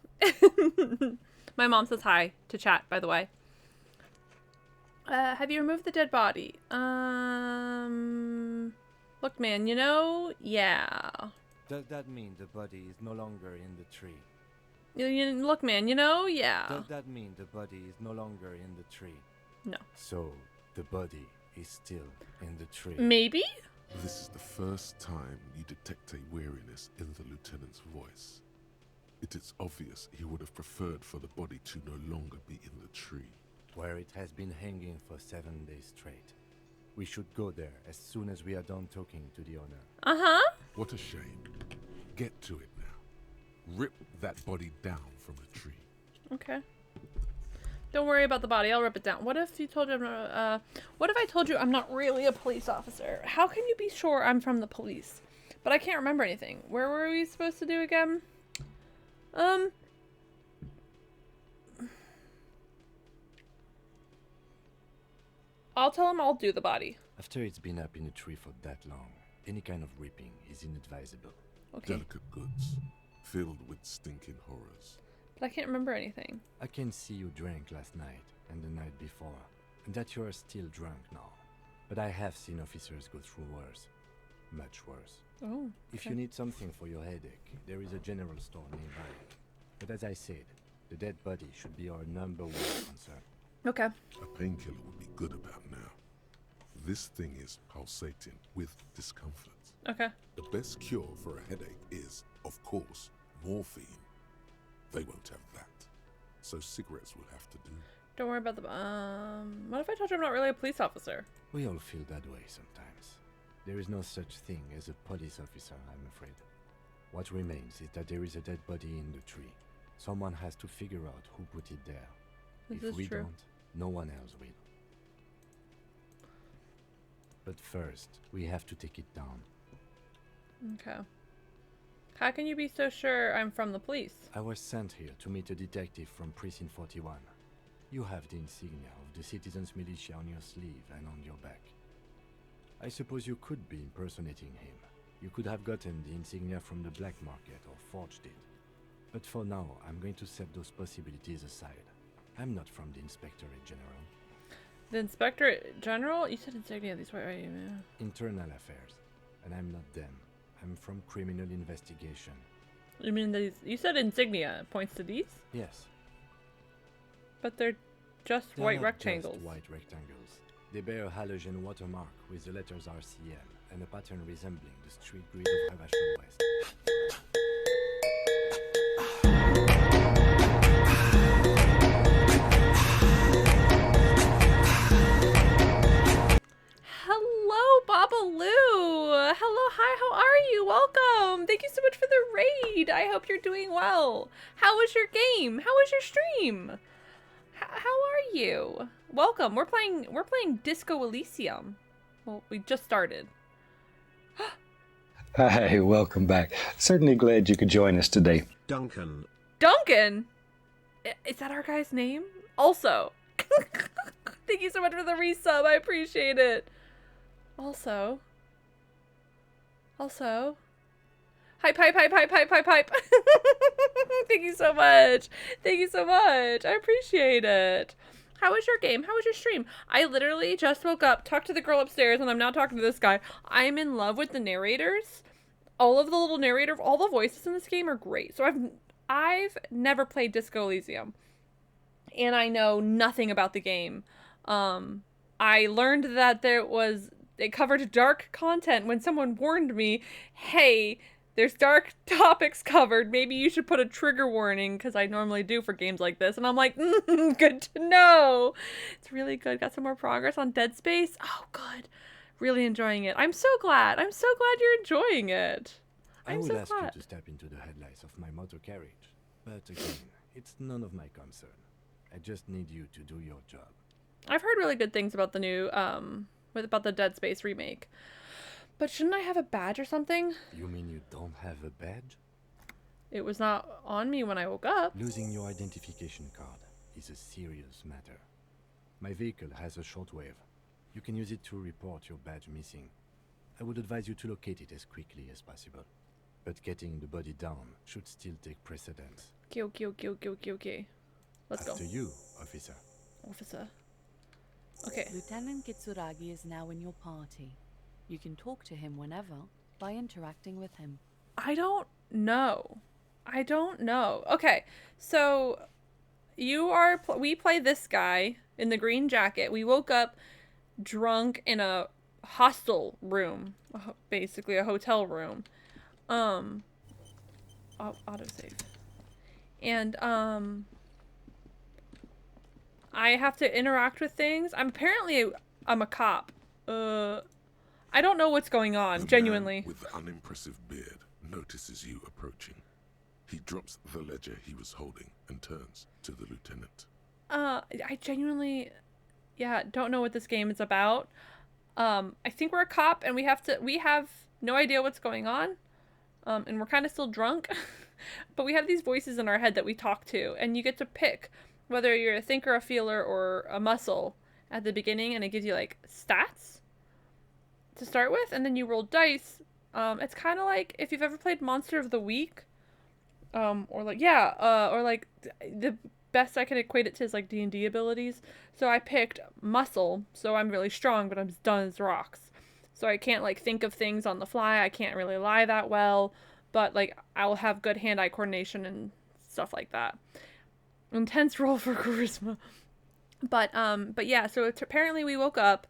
[SPEAKER 3] My mom says hi to chat, by the way. Have you removed the dead body? Look, man, you know, yeah.
[SPEAKER 9] Does that mean the body is no longer in the tree?
[SPEAKER 3] Look, man, you know, yeah.
[SPEAKER 9] Does that mean the body is no longer in the tree?
[SPEAKER 3] No.
[SPEAKER 9] So, the body is still in the tree.
[SPEAKER 3] Maybe?
[SPEAKER 6] This is the first time you detect a weariness in the lieutenant's voice. It is obvious he would have preferred for the body to no longer be in the tree.
[SPEAKER 9] Where it has been hanging for 7 days straight. We should go there as soon as we are done talking to the owner.
[SPEAKER 3] Uh-huh.
[SPEAKER 6] What a shame. Get to it now. Rip that body down from the tree.
[SPEAKER 3] Okay. Don't worry about the body. I'll rip it down. What if you told you what if I told you I'm not really a police officer? How can you be sure I'm from the police? But I can't remember anything. Where were we supposed to do again? I'll tell him I'll do the body.
[SPEAKER 9] After it's been up in the tree for that long, any kind of ripping is inadvisable.
[SPEAKER 3] Okay.
[SPEAKER 6] Delicate goods, filled with stinking horrors.
[SPEAKER 3] But I can't remember anything.
[SPEAKER 9] I can see you drank last night and the night before, that you are still drunk now. But I have seen officers go through worse. Much worse.
[SPEAKER 3] Oh.
[SPEAKER 9] If you need something for your headache, there is a general store nearby. But as I said, the dead body should be our number one concern.
[SPEAKER 3] Okay.
[SPEAKER 6] A painkiller would be good about now. This thing is pulsating with discomfort.
[SPEAKER 3] Okay.
[SPEAKER 6] The best cure for a headache is, of course, morphine. They won't have that. So cigarettes will have to do.
[SPEAKER 3] Don't worry about the what if I told you I'm not really a police officer?
[SPEAKER 9] We all feel that way sometimes. There is no such thing as a police officer, I'm afraid. What remains is that there is a dead body in the tree. Someone has to figure out who put it there.
[SPEAKER 3] This
[SPEAKER 9] If
[SPEAKER 3] is
[SPEAKER 9] we
[SPEAKER 3] true.
[SPEAKER 9] don't, no one else will. But first, we have to take it down.
[SPEAKER 3] Okay. How can you be so sure I'm from the police?
[SPEAKER 9] I was sent here to meet a detective from Precinct 41. You have the insignia of the Citizens Militia on your sleeve and on your back. I suppose you could be impersonating him. You could have gotten the insignia from the black market or forged it. But for now, I'm going to set those possibilities aside. I'm not from the Inspectorate General.
[SPEAKER 3] The Inspectorate General? You said insignia these way, right?
[SPEAKER 9] Internal affairs. And I'm not them. I'm from criminal investigation.
[SPEAKER 3] You mean these? You said insignia points to these?
[SPEAKER 9] Yes.
[SPEAKER 3] But they're just
[SPEAKER 9] They're
[SPEAKER 3] white
[SPEAKER 9] not
[SPEAKER 3] rectangles.
[SPEAKER 9] Just white rectangles. They bear a halogen watermark with the letters RCM and a pattern resembling the street grid of Havasham West.
[SPEAKER 3] Hello, Babaloo! Hello, hi, how are you? Welcome! Thank you so much for the raid! I hope you're doing well. How was your game? How was your stream? How are you? Welcome. We're playing Disco Elysium. Well, we just started.
[SPEAKER 10] Hi, welcome back. Certainly glad you could join us today.
[SPEAKER 8] Duncan.
[SPEAKER 3] Duncan? Is that our guy's name? Also. Thank you so much for the resub. I appreciate it. Also. Hype. Thank you so much. Thank you so much. I appreciate it. How was your game? How was your stream? I literally just woke up, talked to the girl upstairs, and I'm now talking to this guy. I'm in love with the narrators. All of the little narrator, all the voices in this game are great. So I've never played Disco Elysium, and I know nothing about the game. I learned that it covered dark content when someone warned me, hey, there's dark topics covered. Maybe you should put a trigger warning, because I normally do for games like this. And I'm like, good to know. It's really good. Got some more progress on Dead Space. Oh, good. Really enjoying it. I'm so glad. I'm so glad you're enjoying it.
[SPEAKER 9] I would ask you to step into the headlights of my motor carriage. But again, it's none of my concern. I just need you to do your job.
[SPEAKER 3] I've heard really good things about the new, about the Dead Space remake. But shouldn't I have a badge or something?
[SPEAKER 9] You mean you don't have a badge?
[SPEAKER 3] It was not on me when I woke up.
[SPEAKER 9] Losing your identification card is a serious matter. My vehicle has a shortwave. You can use it to report your badge missing. I would advise you to locate it as quickly as possible. But getting the body down should still take precedence.
[SPEAKER 3] Okay. Let's go.
[SPEAKER 9] After you, officer.
[SPEAKER 3] Officer. Okay.
[SPEAKER 7] Lieutenant Kitsuragi is now in your party. You can talk to him whenever by interacting with him.
[SPEAKER 3] I don't know. Okay, so we play this guy in the green jacket. We woke up drunk in a hostel room, basically a hotel room. Autosave. And I have to interact with things. I'm a cop. I don't know what's going on,
[SPEAKER 6] The
[SPEAKER 3] genuinely.
[SPEAKER 6] man with the unimpressive beard notices you approaching. He drops the ledger he was holding and turns to the lieutenant.
[SPEAKER 3] I genuinely, don't know what this game is about. I think we're a cop and we have no idea what's going on. And we're kind of still drunk, but we have these voices in our head that we talk to, and you get to pick whether you're a thinker, a feeler, or a muscle at the beginning, and it gives you like stats to start with, and then you roll dice. It's kind of like if you've ever played Monster of the Week, or like the best I can equate it to is like D&D abilities. So I picked muscle, so I'm really strong, but I'm as dumb as rocks. So I can't like think of things on the fly. I can't really lie that well, but like I'll have good hand-eye coordination and stuff like that. Intense roll for charisma. But yeah, so apparently we woke up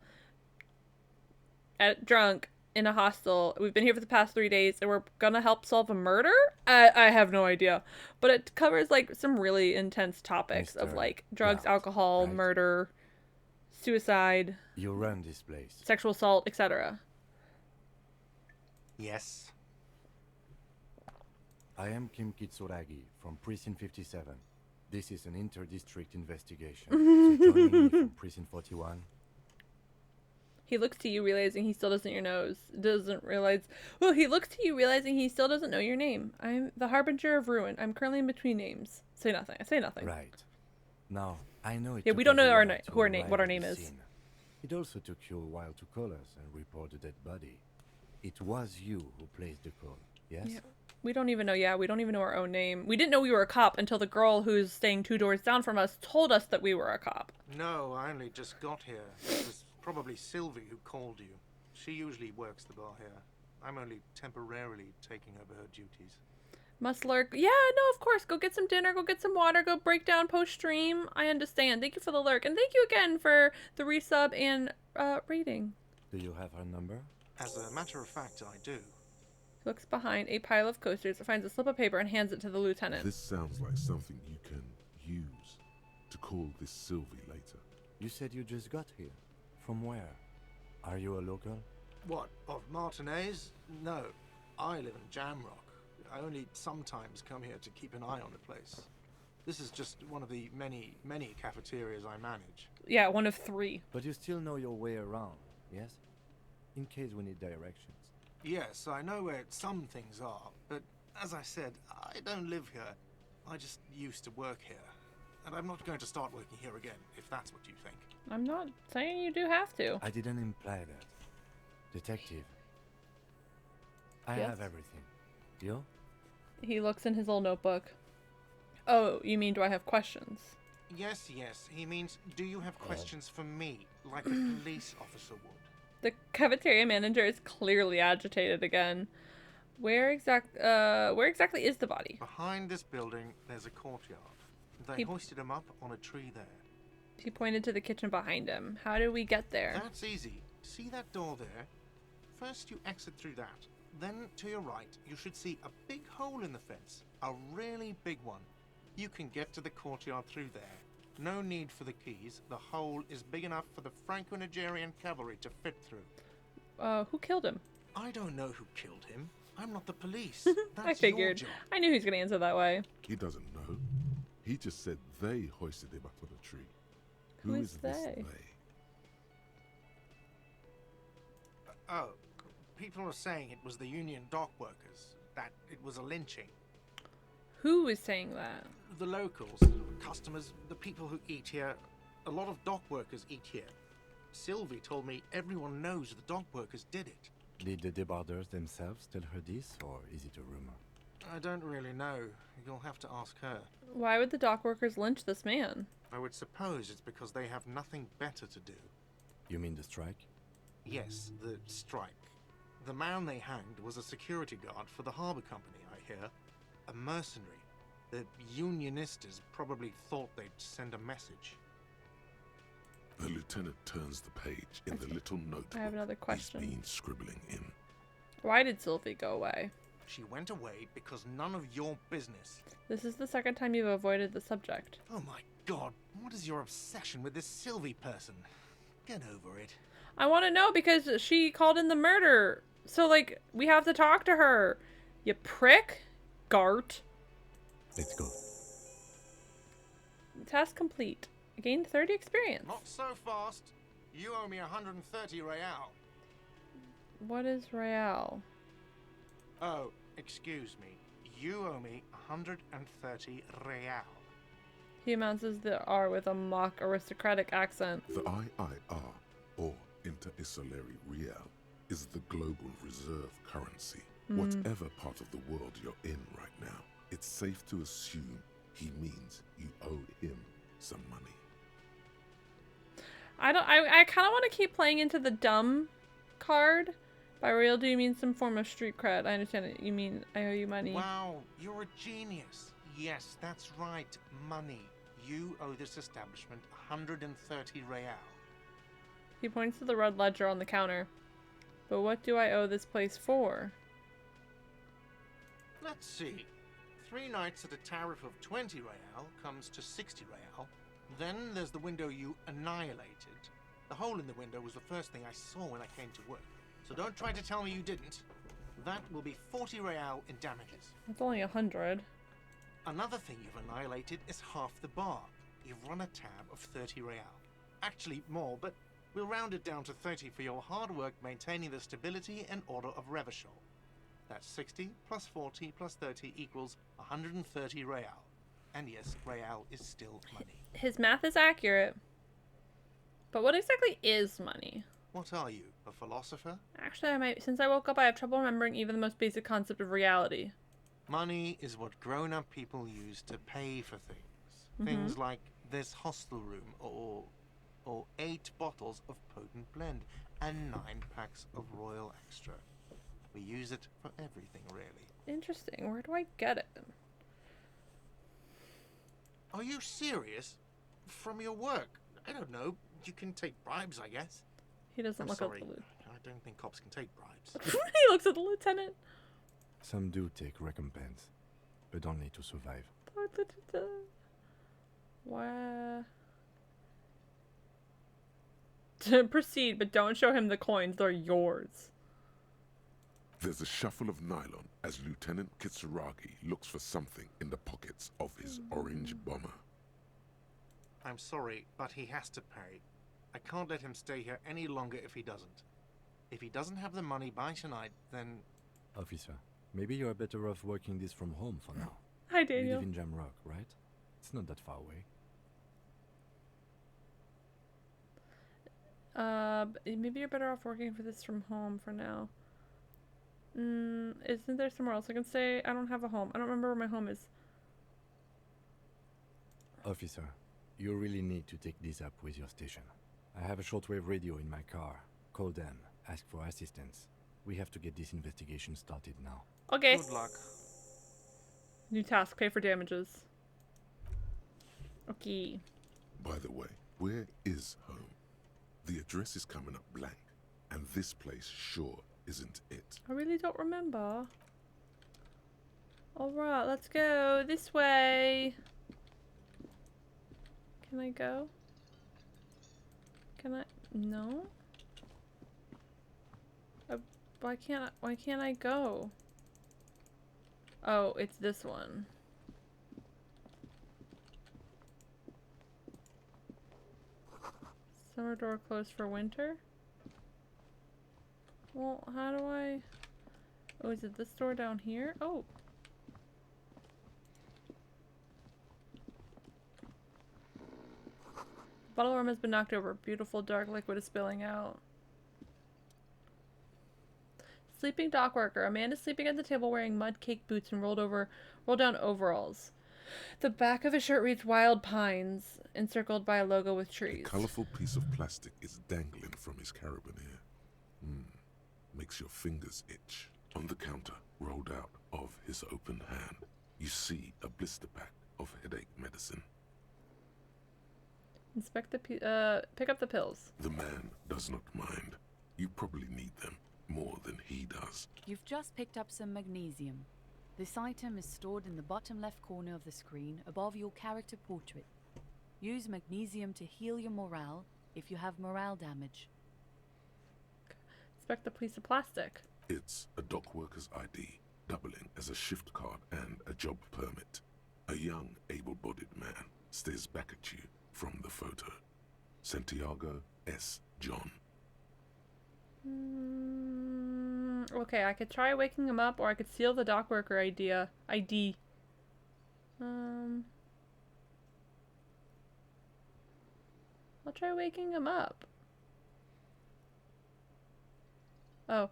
[SPEAKER 3] drunk in a hostel. We've been here for the past 3 days, and we're gonna help solve a murder. I have no idea, but it covers like some really intense topics of
[SPEAKER 9] Mr.
[SPEAKER 3] like drugs,
[SPEAKER 9] Blount,
[SPEAKER 3] alcohol,
[SPEAKER 9] right?
[SPEAKER 3] murder, suicide,
[SPEAKER 9] You run this place.
[SPEAKER 3] sexual assault, etc.
[SPEAKER 8] Yes.
[SPEAKER 9] I am Kim Kitsuragi from Precinct 57. This is an inter-district investigation. So joining me from Precinct 41.
[SPEAKER 3] He looks to you, realizing he still doesn't realize. Oh, he looks to you, realizing he still doesn't know your name. I'm the Harbinger of Ruin. I'm currently in between names. Say nothing. I say nothing.
[SPEAKER 9] Right. Now, I know it
[SPEAKER 3] Yeah,
[SPEAKER 9] took
[SPEAKER 3] we don't
[SPEAKER 9] us
[SPEAKER 3] know
[SPEAKER 9] a
[SPEAKER 3] our
[SPEAKER 9] while to
[SPEAKER 3] what our
[SPEAKER 9] arrive
[SPEAKER 3] name
[SPEAKER 9] at the
[SPEAKER 3] is.
[SPEAKER 9] scene. It also took you a while to call us and report the dead body. It was you who placed the call, yes?
[SPEAKER 3] Yeah. We don't even know. Yeah, we don't even know our own name. We didn't know we were a cop until the girl who's staying 2 doors down from us told us that we were a cop.
[SPEAKER 8] No, I only just got here. It was probably Sylvie who called you. She usually works the bar here. I'm only temporarily taking over her duties.
[SPEAKER 3] Must lurk. Yeah, no, of course. Go get some dinner. Go get some water. Go break down post stream. I understand. Thank you for the lurk, and thank you again for the resub and rating.
[SPEAKER 9] Do you have her number?
[SPEAKER 8] As a matter of fact, I do.
[SPEAKER 3] Looks behind a pile of coasters, finds a slip of paper, and hands it to the lieutenant.
[SPEAKER 6] This sounds like something you can use to call this Sylvie later.
[SPEAKER 9] You said you just got here. From where? Are you a local?
[SPEAKER 8] What, of Martinez? No, I live in Jamrock. I only sometimes come here to keep an eye on the place. This is just one of the many, many cafeterias I manage.
[SPEAKER 3] Yeah, one of 3.
[SPEAKER 9] But you still know your way around, yes? In case we need directions.
[SPEAKER 8] Yes, I know where some things are, but as I said, I don't live here. I just used to work here. And I'm not going to start working here again, if that's what you think.
[SPEAKER 3] I'm not saying you do have to.
[SPEAKER 9] I didn't imply that. Detective. I
[SPEAKER 3] Yes?
[SPEAKER 9] have everything. You?
[SPEAKER 3] He looks in his little notebook. Oh, you mean do I have questions?
[SPEAKER 8] Yes, he means, do you have questions for me, like a police officer would?
[SPEAKER 3] The cafeteria manager is clearly agitated again. Where exactly is the body?
[SPEAKER 8] Behind this building, there's a courtyard. They hoisted him up on a tree there.
[SPEAKER 3] He pointed to the kitchen behind him. How do we get there?
[SPEAKER 8] That's easy. See that door there? First you exit through that. Then to your right, you should see a big hole in the fence. A really big one. You can get to the courtyard through there. No need for the keys. The hole is big enough for the Franco-Nigerian cavalry to fit through.
[SPEAKER 3] Who killed him?
[SPEAKER 8] I don't know who killed him. I'm not the police. That's
[SPEAKER 3] I figured.
[SPEAKER 8] Your job.
[SPEAKER 3] I knew he was going to answer that way.
[SPEAKER 6] He doesn't know. He just said they hoisted him up on a tree.
[SPEAKER 3] Who is
[SPEAKER 6] this
[SPEAKER 3] they?
[SPEAKER 8] Oh, people are saying it was the union dock workers. That it was a lynching.
[SPEAKER 3] Who is saying that?
[SPEAKER 8] The locals, customers, the people who eat here. A lot of dock workers eat here. Sylvie told me everyone knows the dock workers did it.
[SPEAKER 9] Did the debarders themselves tell her this, or is it a rumor?
[SPEAKER 8] I don't really know. You'll have to ask her.
[SPEAKER 3] Why would the dock workers lynch this man?
[SPEAKER 8] I would suppose it's because they have nothing better to do.
[SPEAKER 9] You mean the strike?
[SPEAKER 8] Yes, the strike. The man they hanged was a security guard for the harbour company, I hear. A mercenary. The Unionistas probably thought they'd send a message.
[SPEAKER 6] The lieutenant turns the page in the little notebook
[SPEAKER 3] I have another question.
[SPEAKER 6] he's been scribbling in.
[SPEAKER 3] Why did Sylvie go away?
[SPEAKER 8] She went away because none of your business.
[SPEAKER 3] This is the second time you've avoided the subject.
[SPEAKER 8] Oh my god, what is your obsession with this Sylvie person? Get over it.
[SPEAKER 3] I want to know because she called in the murder. So, like, we have to talk to her. You prick. Gart.
[SPEAKER 9] Let's go.
[SPEAKER 3] Task complete. Gained 30 experience.
[SPEAKER 8] Not so fast. You owe me 130 real.
[SPEAKER 3] What is Real?
[SPEAKER 8] Oh, excuse me. You owe me 130 real.
[SPEAKER 3] He announces the R with a mock aristocratic accent.
[SPEAKER 6] The IIR, or Inter-Isolary Real, is the global reserve currency. Whatever part of the world you're in right now, it's safe to assume he means you owed him some money.
[SPEAKER 3] I kind of want to keep playing into the dumb card. By real, do you mean some form of street cred? I understand it. You mean I owe you money.
[SPEAKER 8] Wow, you're a genius. Yes, that's right, money. You owe this establishment 130 real.
[SPEAKER 3] He points to the red ledger on the counter. But what do I owe this place for?
[SPEAKER 8] Let's see. 3 nights at a tariff of 20 real comes to 60 real. Then there's the window you annihilated. The hole in the window was the first thing I saw when I came to work. So don't try to tell me you didn't. That will be 40 real in damages.
[SPEAKER 3] It's only 100.
[SPEAKER 8] Another thing you've annihilated is half the bar. You've run a tab of 30 real. Actually more, but we'll round it down to 30 for your hard work maintaining the stability and order of Revachol. That's 60 plus 40 plus 30 equals 130 real. And yes, real is still money.
[SPEAKER 3] His math is accurate. But what exactly is money?
[SPEAKER 8] What are you, a philosopher?
[SPEAKER 3] Actually, since I woke up, I have trouble remembering even the most basic concept of reality.
[SPEAKER 8] Money is what grown-up people use to pay for things. Things like this hostel room, or 8 bottles of potent blend, and 9 packs of Royal Extra. We use it for everything, really.
[SPEAKER 3] Interesting. Where do I get it?
[SPEAKER 8] Are you serious? From your work? I don't know. You can take bribes, I guess.
[SPEAKER 3] He doesn't
[SPEAKER 8] I'm
[SPEAKER 3] look
[SPEAKER 8] sorry.
[SPEAKER 3] at the
[SPEAKER 8] I don't think cops can take bribes.
[SPEAKER 3] He looks at the lieutenant.
[SPEAKER 9] Some do take recompense, but only to survive.
[SPEAKER 3] Why? To proceed, but don't show him the coins. They're yours.
[SPEAKER 6] There's a shuffle of nylon as Lieutenant Kitsuragi looks for something in the pockets of his orange bomber.
[SPEAKER 8] I'm sorry, but he has to pay. I can't let him stay here any longer if he doesn't. If he doesn't have the money by tonight, then...
[SPEAKER 9] Officer, maybe you are better off working this from home for now.
[SPEAKER 3] Hi,
[SPEAKER 9] You
[SPEAKER 3] Daniel.
[SPEAKER 9] live in Jamrock, right? It's not that far away.
[SPEAKER 3] Maybe you're better off working for this from home for now. Isn't there somewhere else I can stay? I don't have a home. I don't remember where my home is.
[SPEAKER 9] Officer, you really need to take this up with your station. I have a shortwave radio in my car. Call them. Ask for assistance. We have to get this investigation started now.
[SPEAKER 3] Okay.
[SPEAKER 8] Good luck.
[SPEAKER 3] New task. Pay for damages. Okay.
[SPEAKER 6] By the way, where is home? The address is coming up blank, and this place sure isn't it.
[SPEAKER 3] I really don't remember. Alright, let's go this way. Can I go? Can I? No? Why can't I go? Oh, it's this one. Summer door closed for winter? Well, how do I... Oh, is it this door down here? Oh! The bottle room has been knocked over. Beautiful dark liquid is spilling out. Sleeping dock worker. A man is sleeping at the table wearing mud cake boots and rolled down overalls. The back of his shirt reads Wild Pines, encircled by a logo with
[SPEAKER 6] A
[SPEAKER 3] trees.
[SPEAKER 6] colourful piece of plastic is dangling from his carabiner. Makes your fingers itch. On the counter, rolled out of his open hand, you see a blister pack of headache medicine.
[SPEAKER 3] Pick up the pills.
[SPEAKER 6] The man does not mind. You probably need them more than he does.
[SPEAKER 7] You've just picked up some magnesium. This item is stored in the bottom left corner of the screen above your character portrait. Use magnesium to heal your morale if you have morale damage.
[SPEAKER 3] Inspect the piece of plastic.
[SPEAKER 6] It's a dock worker's ID, doubling as a shift card and a job permit. A young, able-bodied man stares back at you from the photo. Santiago S. John.
[SPEAKER 3] Okay, I could try waking him up, or I could steal the dock worker ID. I'll try waking him up. Oh,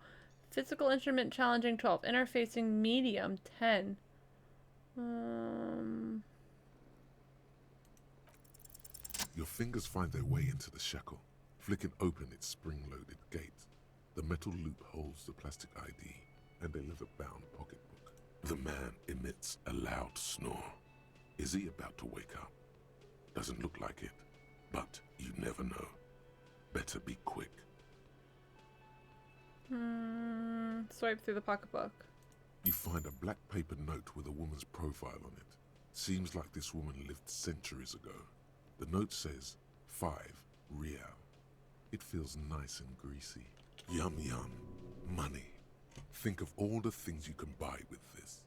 [SPEAKER 3] physical instrument challenging 12, interfacing medium 10.
[SPEAKER 6] fingers find their way into the shackle, flicking open its spring-loaded gate. The metal loop holds the plastic ID and a leather-bound pocketbook. The man emits a loud snore. Is he about to wake up? Doesn't look like it, but you never know. Better be quick.
[SPEAKER 3] Swipe through the pocketbook.
[SPEAKER 6] You find a black paper note with a woman's profile on it. Seems like this woman lived centuries ago. The note says 5 real. It feels nice and greasy. Yum yum. Money. Think of all the things you can buy with this.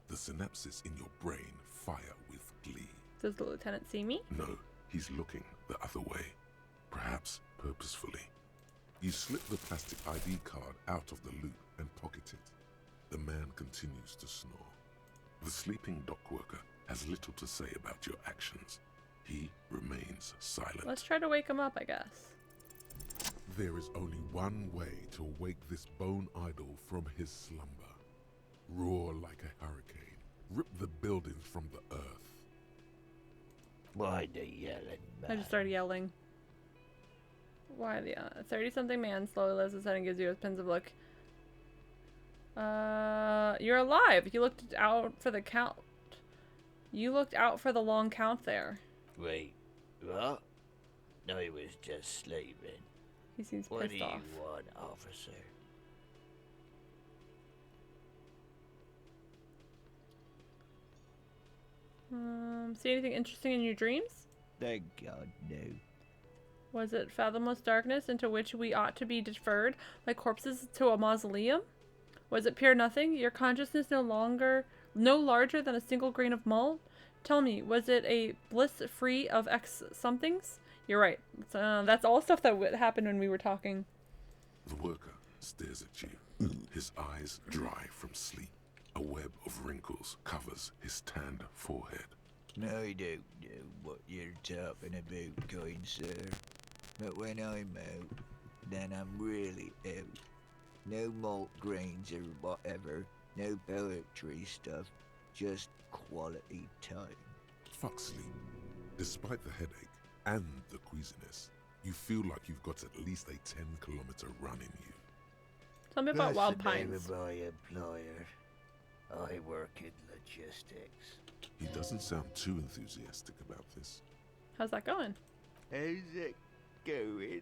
[SPEAKER 6] The synapses in your brain fire with glee.
[SPEAKER 3] Does the lieutenant see me?
[SPEAKER 6] No, he's looking the other way. Perhaps purposefully. You slip the plastic ID card out of the loop and pocket it. The man continues to snore. The sleeping dock worker has little to say about your actions. He remains silent.
[SPEAKER 3] Let's try to wake him up, I guess.
[SPEAKER 6] There is only one way to wake this bone idol from his slumber. Roar like a hurricane. Rip the buildings from the earth.
[SPEAKER 11] Why the yelling, man?
[SPEAKER 3] I just started yelling. Why the 30-something man slowly lifts his head and gives you a pensive look. You're alive. You looked out for the count. You looked out for the long count there.
[SPEAKER 11] Wait, what? No, he was just sleeping.
[SPEAKER 3] He seems
[SPEAKER 11] What do
[SPEAKER 3] pissed
[SPEAKER 11] you
[SPEAKER 3] off.
[SPEAKER 11] want, officer?
[SPEAKER 3] See anything interesting in your dreams?
[SPEAKER 11] Thank God, no.
[SPEAKER 3] Was it fathomless darkness into which we ought to be deferred, like corpses to a mausoleum? Was it pure nothing, your consciousness no larger than a single grain of malt? Tell me, was it a bliss free of X somethings? You're right. That's all stuff that happened when we were talking.
[SPEAKER 6] The worker stares at you, his eyes dry from sleep. A web of wrinkles covers his tanned forehead.
[SPEAKER 11] No, I don't know what you're talking about, kind sir. But when I'm out, then I'm really out. No malt grains or whatever, no poetry stuff, just quality time.
[SPEAKER 6] Fuck sleep. Despite the headache and the queasiness, you feel like you've got at least a 10-kilometer run in you.
[SPEAKER 3] Tell me about Wild
[SPEAKER 11] That's the name
[SPEAKER 3] Pines.
[SPEAKER 11] of my employer. I work in logistics.
[SPEAKER 6] He doesn't sound too enthusiastic about this.
[SPEAKER 3] How's that going?
[SPEAKER 11] How's it going?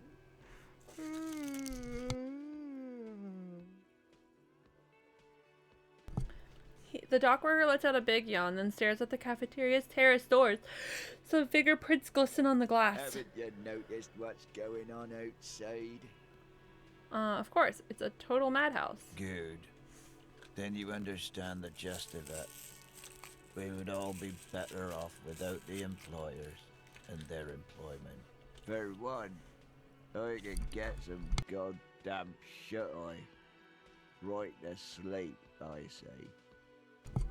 [SPEAKER 3] The dock worker lets out a big yawn, then stares at the cafeteria's terrace doors. Some fingerprints glisten on the glass.
[SPEAKER 11] Haven't you noticed what's going on outside?
[SPEAKER 3] Of course, it's a total madhouse.
[SPEAKER 11] Good. Then you understand the gist of it. We would all be better off without the employers and their employment. For one, I can get some goddamn shut-eye. Right to sleep, I say.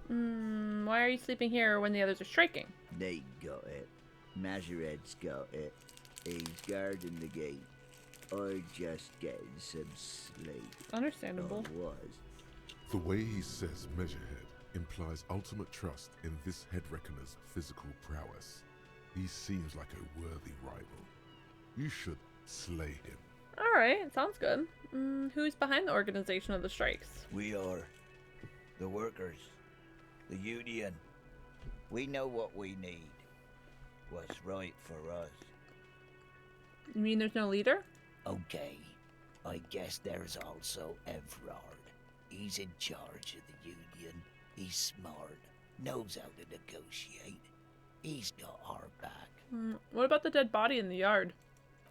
[SPEAKER 3] Why are you sleeping here when the others are striking?
[SPEAKER 11] They got it. Majorette's got it. He's guarding the gate. I just getting some sleep.
[SPEAKER 3] Understandable.
[SPEAKER 11] I was.
[SPEAKER 6] The way he says Measurehead implies ultimate trust in this head reckoner's physical prowess. He seems like a worthy rival. You should slay him.
[SPEAKER 3] Alright, sounds good. Who's behind the organization of the strikes?
[SPEAKER 11] We are. The workers. The union. We know what we need. What's right for us.
[SPEAKER 3] You mean there's no leader?
[SPEAKER 11] Okay. I guess there's also Everard. He's in charge of the union. He's smart. Knows how to negotiate. He's got our back.
[SPEAKER 3] What about the dead body in the yard?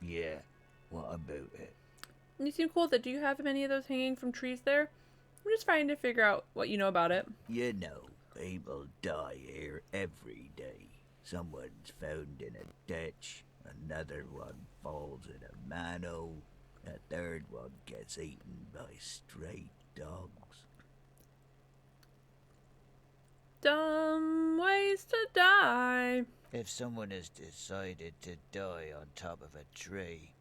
[SPEAKER 11] Yeah. What about it?
[SPEAKER 3] You seem cool. Do you have many of those hanging from trees there? I'm just trying to figure out what you know about it.
[SPEAKER 11] You know, people die here every day. Someone's found in a ditch. Another one falls in a manhole. A third one gets eaten by stray dogs.
[SPEAKER 3] Dumb ways to die.
[SPEAKER 11] If someone has decided to die on top of a tree,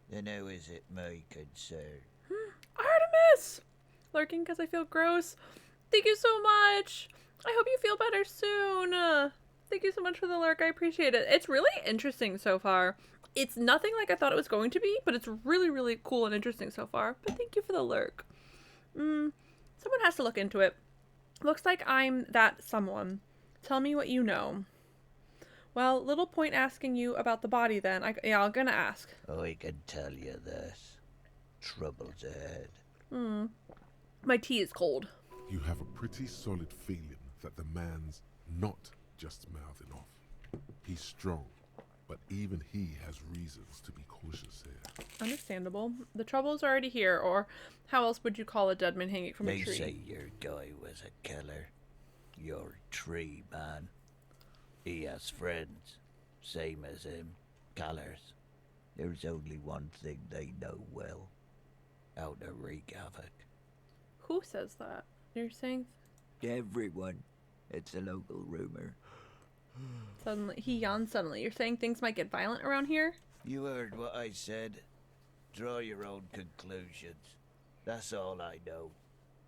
[SPEAKER 11] then how is it my concern?
[SPEAKER 3] Artemis! Lurking because I feel gross. Thank you so much. I hope you feel better soon. Thank thank you so much for the lurk. I appreciate it. It's really interesting so far. It's nothing like I thought it was going to be, but it's really, really cool and interesting so far. But thank you for the lurk. Someone has to look into it. Looks like I'm that someone. Tell me what you know. Well, little point asking you about the body then. I'm gonna ask.
[SPEAKER 11] I can tell you this. Trouble's ahead.
[SPEAKER 3] My tea is cold.
[SPEAKER 6] You have a pretty solid feeling that the man's not just mouthing off. He's strong, but even he has reasons to be cautious here.
[SPEAKER 3] Understandable. The trouble's already here, or how else would you call a dead man hanging from a
[SPEAKER 11] They
[SPEAKER 3] tree?
[SPEAKER 11] say your guy was a killer. Your tree man. He has friends, same as him, killers. There's only one thing they know well. How to wreak havoc.
[SPEAKER 3] Who says that? You're saying
[SPEAKER 11] Everyone. It's a local rumor.
[SPEAKER 3] suddenly. He yawned suddenly. You're saying things might get violent around here?
[SPEAKER 11] You heard what I said. Draw your own conclusions. That's all I know.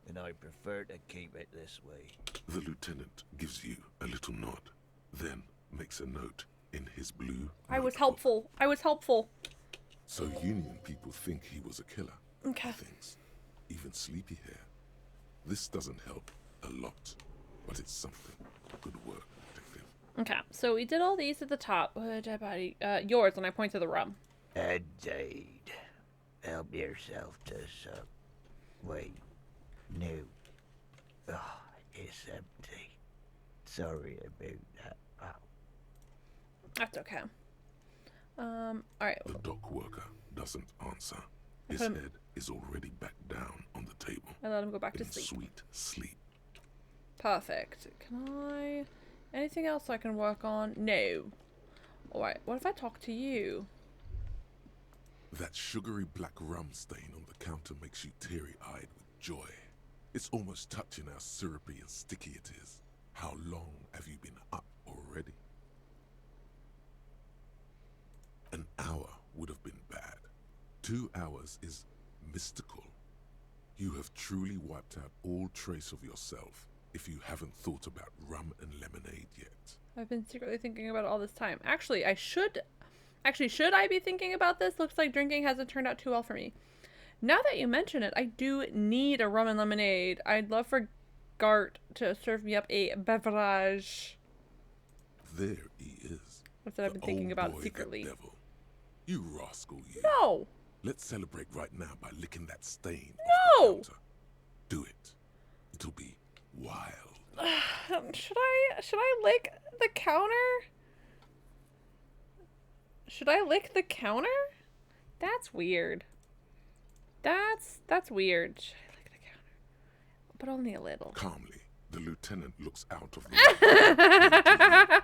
[SPEAKER 11] And I prefer to keep it this way.
[SPEAKER 6] The lieutenant gives you a little nod, then makes a note in his blue
[SPEAKER 3] I was
[SPEAKER 6] notebook.
[SPEAKER 3] helpful. I was helpful.
[SPEAKER 6] So Union people think he was a killer.
[SPEAKER 3] Okay.
[SPEAKER 6] Things. Even sleepy hair. This doesn't help a lot, but it's something. Good work, detective.
[SPEAKER 3] Okay, so we did all these at the top. Dead body. Yours, and I point to the rum.
[SPEAKER 11] Indeed. Help yourself to some. Wait. No. Oh, it's empty. Sorry about that. Oh.
[SPEAKER 3] That's okay. Alright.
[SPEAKER 6] The dock worker doesn't answer. His
[SPEAKER 3] him-
[SPEAKER 6] head is already back down on the table.
[SPEAKER 3] I let him go back to
[SPEAKER 6] in
[SPEAKER 3] sleep.
[SPEAKER 6] sweet sleep.
[SPEAKER 3] Perfect. Can I... Anything else I can work on? No. Alright, what if I talk to you?
[SPEAKER 6] That sugary black rum stain on the counter makes you teary-eyed with joy. It's almost touching how syrupy and sticky it is. How long have you been up already? An hour would have been bad. 2 hours is mystical. You have truly wiped out all trace of yourself if you haven't thought about rum and lemonade yet.
[SPEAKER 3] I've been secretly thinking about it all this time. Actually, should I be thinking about this? Looks like drinking hasn't turned out too well for me. Now that you mention it, I do need a rum and lemonade. I'd love for Gart to serve me up a beverage.
[SPEAKER 6] There he is.
[SPEAKER 3] That's what I've been
[SPEAKER 6] the
[SPEAKER 3] thinking
[SPEAKER 6] old
[SPEAKER 3] about
[SPEAKER 6] boy, the
[SPEAKER 3] secretly.
[SPEAKER 6] devil. You rascal, you.
[SPEAKER 3] No!
[SPEAKER 6] Let's celebrate right now by licking that stain
[SPEAKER 3] No!
[SPEAKER 6] off the counter. Do it. It'll be wild.
[SPEAKER 3] Should I lick the counter? Should I lick the counter? That's weird. That's weird. Should I lick the counter? But only a little.
[SPEAKER 6] Calmly, the lieutenant looks out of the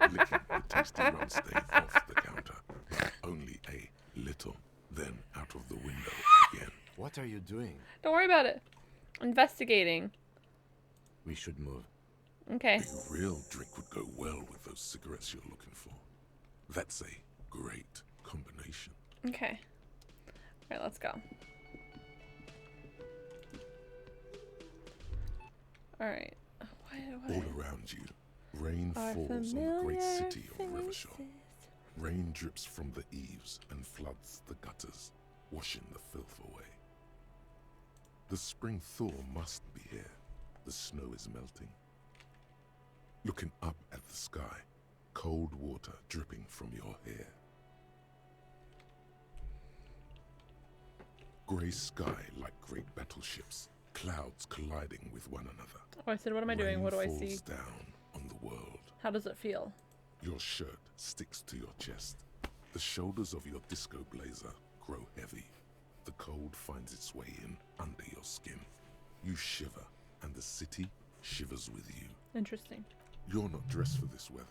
[SPEAKER 6] window, licking the tasty rum stain off the counter. But only a little, then out of the window again.
[SPEAKER 9] What are you doing?
[SPEAKER 3] Don't worry about it. Investigating.
[SPEAKER 9] We should move.
[SPEAKER 3] Okay.
[SPEAKER 6] A real drink would go well with those cigarettes you're looking for. That's a great combination.
[SPEAKER 3] Okay. Alright, let's go. Alright.
[SPEAKER 6] All around you, rain
[SPEAKER 3] Our
[SPEAKER 6] falls on the great
[SPEAKER 3] familiar
[SPEAKER 6] city of Revachol.
[SPEAKER 3] faces.
[SPEAKER 6] Rain drips from the eaves and floods the gutters, washing the filth away. The spring thaw must be here. The snow is melting. Looking up at the sky, cold water dripping from your hair. Grey sky like great battleships, clouds colliding with one another.
[SPEAKER 3] Oh, I said, what am I doing?
[SPEAKER 6] Rain
[SPEAKER 3] What do I
[SPEAKER 6] falls
[SPEAKER 3] see?
[SPEAKER 6] down on the world.
[SPEAKER 3] How does it feel?
[SPEAKER 6] Your shirt sticks to your chest. The shoulders of your disco blazer grow heavy. The cold finds its way in under your skin. You shiver, and the city shivers with you.
[SPEAKER 3] Interesting.
[SPEAKER 6] You're not dressed for this weather.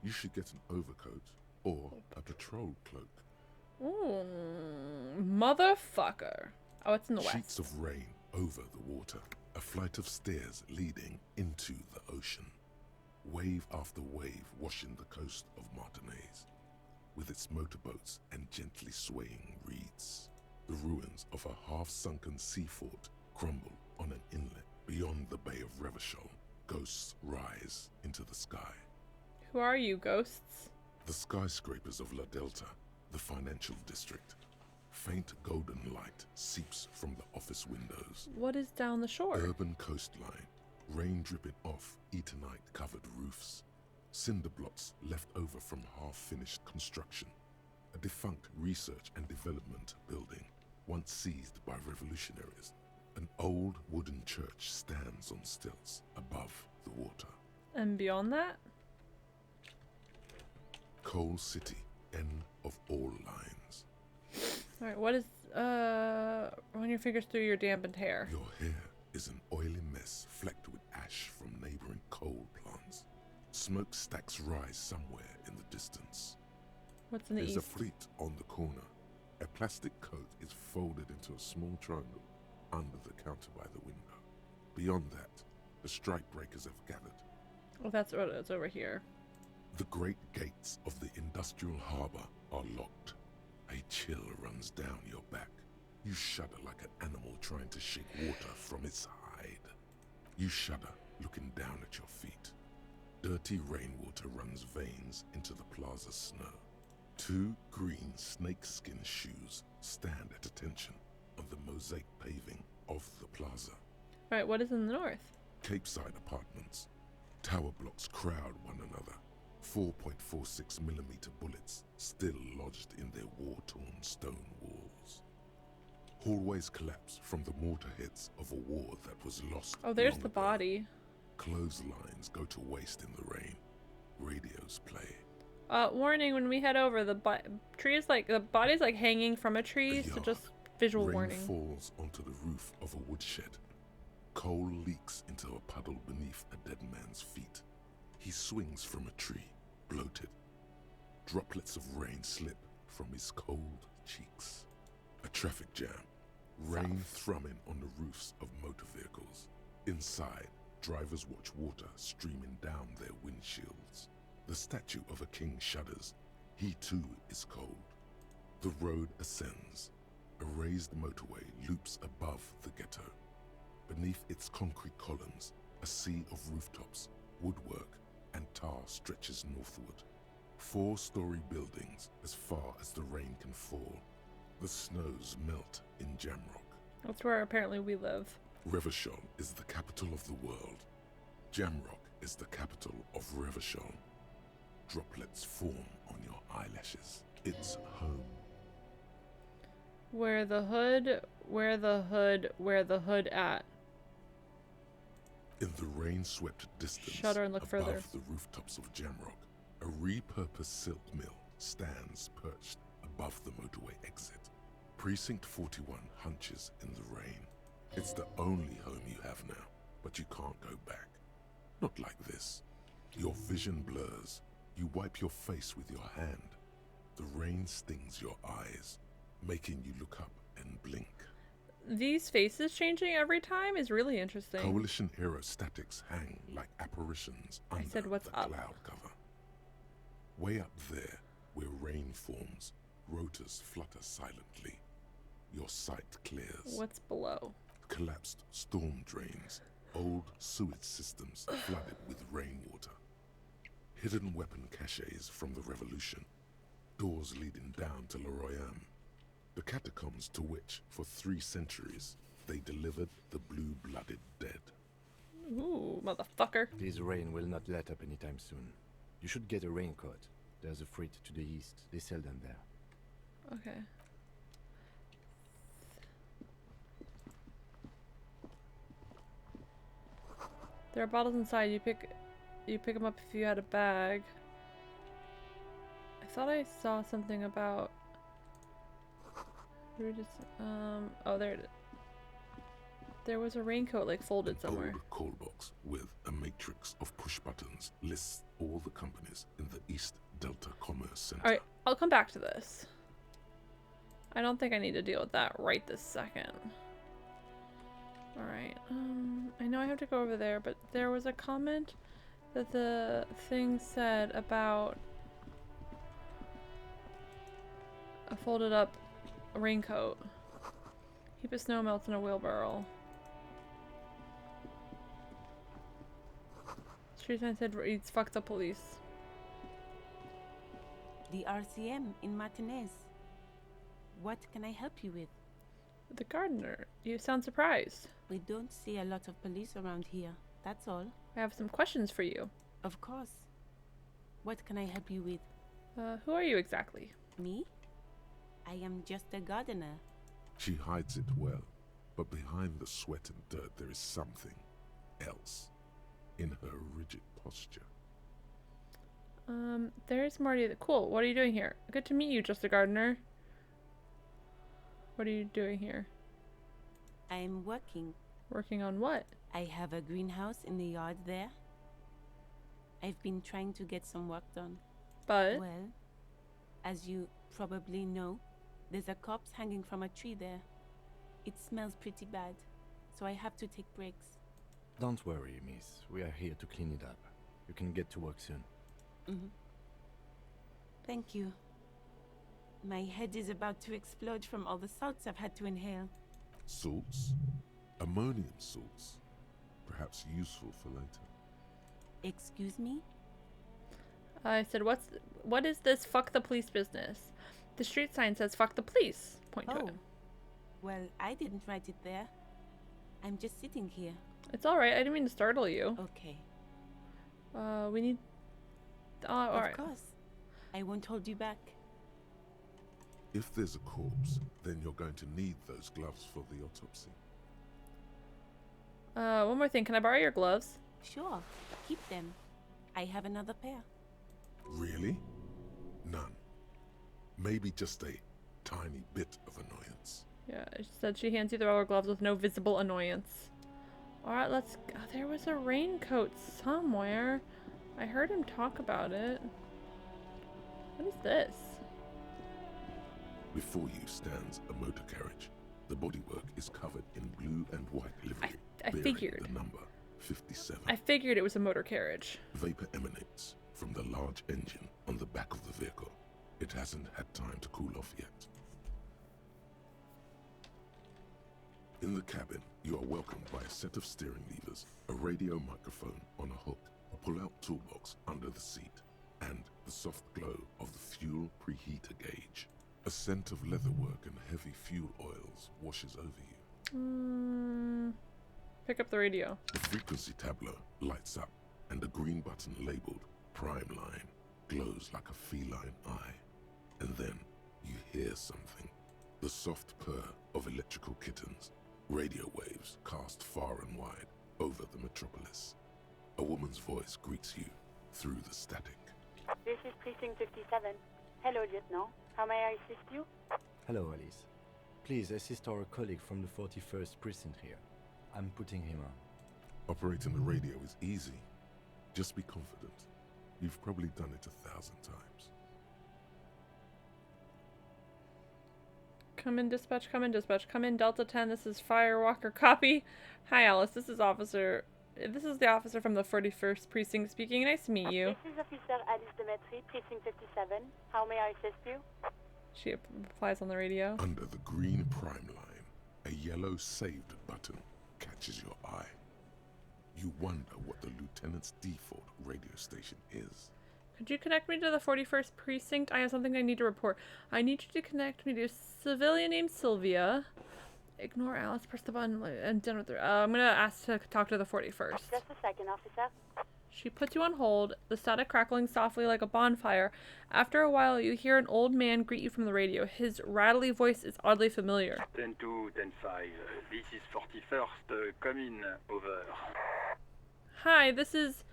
[SPEAKER 6] You should get an overcoat or a patrol cloak.
[SPEAKER 3] Ooh, motherfucker. Oh, it's in the
[SPEAKER 6] Sheets
[SPEAKER 3] west.
[SPEAKER 6] of rain over the water. A flight of stairs leading into the ocean. Wave after wave washing the coast of Martinaise, with its motorboats and gently swaying reeds. The ruins of a half-sunken sea fort crumble on an inlet beyond the Bay of Revachol. Ghosts rise into the sky.
[SPEAKER 3] Who are you, ghosts?
[SPEAKER 6] The skyscrapers of La Delta, the financial district. Faint golden light seeps from the office windows.
[SPEAKER 3] What is down the shore?
[SPEAKER 6] Urban coastline, rain dripping off Eternite-covered roofs. Cinder blocks left over from half-finished construction. A defunct research and development building, once seized by revolutionaries. An old wooden church stands on stilts above the water.
[SPEAKER 3] And beyond that?
[SPEAKER 6] Coal City, end of all lines.
[SPEAKER 3] Alright, what is, run your fingers through your dampened hair.
[SPEAKER 6] Your hair is an oily mess flecked with ash from neighboring coal plants. Smokestacks rise somewhere in the distance.
[SPEAKER 3] What's in the
[SPEAKER 6] There's
[SPEAKER 3] east?
[SPEAKER 6] a fleet on the corner. A plastic coat is folded into a small triangle under the counter by the window. Beyond that, the strike breakers have gathered.
[SPEAKER 3] Oh, that's what it's over here.
[SPEAKER 6] The great gates of the industrial harbor are locked. A chill runs down your back. You shudder like an animal trying to shake water from its hide. You shudder looking down at your feet. Dirty rainwater runs veins into the plaza's snow. 2 green snakeskin shoes stand at attention on the mosaic paving of the plaza.
[SPEAKER 3] Alright, what is in the north?
[SPEAKER 6] Capeside apartments. Tower blocks crowd one another. 4.46mm bullets still lodged in their war-torn stone walls. Hallways collapse from the mortar hits of a war that was lost.
[SPEAKER 3] Oh, there's
[SPEAKER 6] long
[SPEAKER 3] the
[SPEAKER 6] ago.
[SPEAKER 3] body.
[SPEAKER 6] Clotheslines go to waste in the rain. Radios play.
[SPEAKER 3] Warning, when we head over, the the body's like hanging from a tree, so
[SPEAKER 6] yard.
[SPEAKER 3] just visual
[SPEAKER 6] Rain
[SPEAKER 3] warning.
[SPEAKER 6] falls onto the roof of a woodshed. Coal leaks into a puddle beneath a dead man's feet. He swings from a tree, bloated. Droplets of rain slip from his cold cheeks. A traffic jam. Rain thrumming on the roofs of motor vehicles. Inside, drivers watch water streaming down their windshields. The statue of a king shudders. He too is cold. The road ascends. A raised motorway loops above the ghetto. Beneath its concrete columns, a sea of rooftops, woodwork, and tar stretches northward. 4-story buildings as far as the rain can fall. The snows melt in Jamrock.
[SPEAKER 3] That's where apparently we live.
[SPEAKER 6] Revachol is the capital of the world. Jamrock is the capital of Revachol. Droplets form on your eyelashes. It's home.
[SPEAKER 3] Where the hood at?
[SPEAKER 6] In the rain-swept distance,
[SPEAKER 3] Shudder and look
[SPEAKER 6] above
[SPEAKER 3] further.
[SPEAKER 6] the rooftops of Jamrock, a repurposed silk mill stands perched above the motorway exit. Precinct 41 hunches in the rain. It's the only home you have now, but you can't go back. Not like this. Your vision blurs. You wipe your face with your hand. The rain stings your eyes, making you look up and blink.
[SPEAKER 3] These faces changing every time is really interesting.
[SPEAKER 6] Coalition aerostatics hang like apparitions under
[SPEAKER 3] said, "What's
[SPEAKER 6] the
[SPEAKER 3] up?"
[SPEAKER 6] cloud cover. Way up there, where rain forms, rotors flutter silently. Your sight clears.
[SPEAKER 3] What's below?
[SPEAKER 6] Collapsed storm drains, old sewage systems flooded with rainwater. Hidden weapon caches from the revolution. Doors leading down to Le Royaume. The catacombs to which, for 3 centuries, they delivered the blue-blooded dead.
[SPEAKER 3] Ooh, motherfucker.
[SPEAKER 9] This rain will not let up anytime soon. You should get a raincoat. There's a freight to the east. They sell them there.
[SPEAKER 3] Okay. There are bottles inside. You pick them up if you had a bag. I thought I saw something about. Oh, there it is. There was a raincoat like folded somewhere.
[SPEAKER 6] Old call box with a matrix of push buttons lists all the companies in the East Delta Commerce Center.
[SPEAKER 3] Alright, I'll come back to this. I don't think I need to deal with that right this second. Alright, I know I have to go over there, but there was a comment that the thing said about a folded up raincoat. Keep it snow melts in a wheelbarrow. Street sign said reads fuck the police.
[SPEAKER 12] The RCM in Martinez. What can I help you with?
[SPEAKER 3] The gardener. You sound surprised.
[SPEAKER 12] We don't see a lot of police around here. That's all.
[SPEAKER 3] I have some questions for you.
[SPEAKER 12] Of course. What can I help you with?
[SPEAKER 3] Who are you exactly?
[SPEAKER 12] Me? I am just a gardener.
[SPEAKER 6] She hides it well, but behind the sweat and dirt there is something else in her rigid posture.
[SPEAKER 3] There's Marty. Cool. What are you doing here? Good to meet you, just a gardener. What are you doing here?
[SPEAKER 12] I'm working.
[SPEAKER 3] Working on what?
[SPEAKER 12] I have a greenhouse in the yard there. I've been trying to get some work done.
[SPEAKER 3] But?
[SPEAKER 12] Well, as you probably know, there's a corpse hanging from a tree there. It smells pretty bad, so I have to take breaks.
[SPEAKER 9] Don't worry, miss. We are here to clean it up. You can get to work soon.
[SPEAKER 12] Thank you. My head is about to explode from all the salts I've had to inhale.
[SPEAKER 6] Salts? Ammonium salts. Perhaps useful for later.
[SPEAKER 12] Excuse me?
[SPEAKER 3] I said, what is this fuck the police business? The street sign says fuck the police. Point to it.
[SPEAKER 12] Well, I didn't write it there. I'm just sitting here.
[SPEAKER 3] It's alright. I didn't mean to startle you.
[SPEAKER 12] Okay.
[SPEAKER 3] We need... alright.
[SPEAKER 12] Of course. I won't hold you back.
[SPEAKER 6] If there's a corpse, then you're going to need those gloves for the autopsy.
[SPEAKER 3] One more thing. Can I borrow your gloves?
[SPEAKER 12] Sure. Keep them. I have another pair.
[SPEAKER 6] Really? None. Maybe just a tiny bit of annoyance.
[SPEAKER 3] Yeah, she said she hands you the rubber gloves with no visible annoyance. Alright, let's... there was a raincoat somewhere. I heard him talk about it. What is this?
[SPEAKER 6] Before you stands a motor carriage. The bodywork is covered in blue and white livery.
[SPEAKER 3] I
[SPEAKER 6] bearing
[SPEAKER 3] figured.
[SPEAKER 6] The number 57.
[SPEAKER 3] I figured it was a motor carriage.
[SPEAKER 6] Vapor emanates from the large engine on the back of the vehicle. It hasn't had time to cool off yet. In the cabin, you are welcomed by a set of steering levers, a radio microphone on a hook, a pull-out toolbox under the seat, and the soft glow of the fuel preheater gauge. A scent of leatherwork and heavy fuel oils washes over you.
[SPEAKER 3] Pick up the radio.
[SPEAKER 6] The frequency tableau lights up, and a green button labeled Prime Line glows like a feline eye. And then you hear something. The soft purr of electrical kittens. Radio waves cast far and wide over the metropolis. A woman's voice greets you through the static.
[SPEAKER 13] This is Precinct 57. Hello, Lieutenant. How may I assist you?
[SPEAKER 9] Hello, Alice. Please assist our colleague from the 41st precinct here. I'm putting him on.
[SPEAKER 6] Operating the radio is easy. Just be confident. You've probably done it 1,000 times.
[SPEAKER 3] Come in, dispatch, come in, dispatch. Come in, Delta 10. This is Firewalker. Copy. Hi, Alice. This is the officer from the 41st precinct speaking. Nice to meet you.
[SPEAKER 13] This is Officer Alice Demetri, Precinct 57. How may I assist you?
[SPEAKER 3] She replies on the radio.
[SPEAKER 6] Under the green prime line, a yellow saved button catches your eye. You wonder what the lieutenant's default radio station is.
[SPEAKER 3] Could you connect me to the 41st precinct? I have something I need to report. I need you to connect me to a civilian named Sylvia. Ignore Alice, press the button, and done with her. I'm gonna ask to talk to the 41st.
[SPEAKER 13] Just a second, officer.
[SPEAKER 3] She puts you on hold, the static crackling softly like a bonfire. After a while, you hear an old man greet you from the radio. His rattly voice is oddly familiar.
[SPEAKER 14] 10-2, 10-5. This is 41st. Come in. Over.
[SPEAKER 3] Hi, this is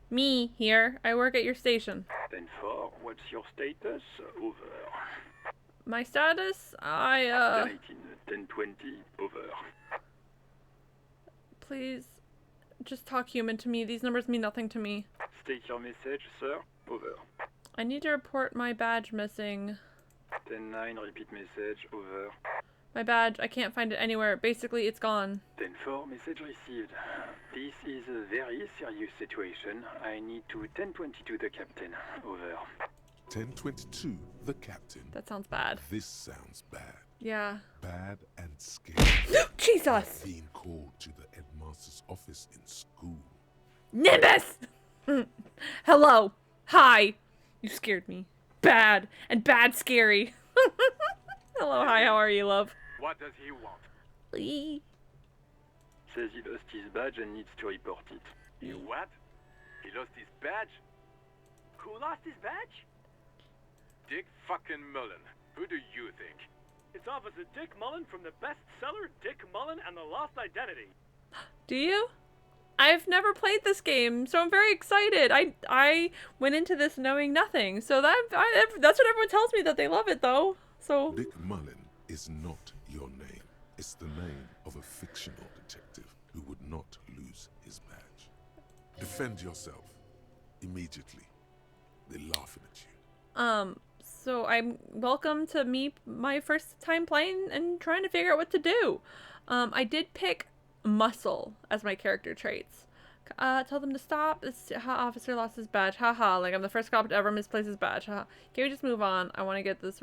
[SPEAKER 3] me here. I work at your station.
[SPEAKER 14] 10-4. What's your status? Over.
[SPEAKER 3] My status? I,
[SPEAKER 14] 10-20. Over.
[SPEAKER 3] Please, just talk human to me. These numbers mean nothing to me.
[SPEAKER 14] State your message, sir. Over.
[SPEAKER 3] I need to report my badge missing.
[SPEAKER 14] 10-9. Repeat message. Over.
[SPEAKER 3] My badge, I can't find it anywhere. Basically, it's gone.
[SPEAKER 14] 10-4. Message received. This is a very serious situation. I need to 10-22 the captain. Over.
[SPEAKER 6] 10-22, the captain.
[SPEAKER 3] That sounds bad.
[SPEAKER 6] This sounds bad.
[SPEAKER 3] Yeah.
[SPEAKER 6] Bad and scary.
[SPEAKER 3] Jesus!
[SPEAKER 6] Being called to the headmaster's office in school.
[SPEAKER 3] Nimbus! Hello. Hi. You scared me. bad and bad scary. Hello, hi, how are you, love?
[SPEAKER 14] What does he want?
[SPEAKER 3] Eee.
[SPEAKER 14] Says he lost his badge and needs to report it.
[SPEAKER 15] You what? He lost his badge? Who lost his badge?
[SPEAKER 14] Dick fucking Mullen. Who do you think?
[SPEAKER 15] It's Officer Dick Mullen from the bestseller Dick Mullen and the Lost Identity.
[SPEAKER 3] Do you? I've never played this game, so I'm very excited. I went into this knowing nothing, so that's what everyone tells me, that they love it though. So
[SPEAKER 6] Dick Mullen is not your name. It's the name of a fictional detective who would not lose his badge. Defend yourself immediately. They're laughing at you.
[SPEAKER 3] So I'm welcome to my first time playing and trying to figure out what to do. I did pick muscle as my character traits. Tell them to stop. This officer lost his badge. Haha, like I'm the first cop to ever misplace his badge. Haha. Can we just move on? I want to get this.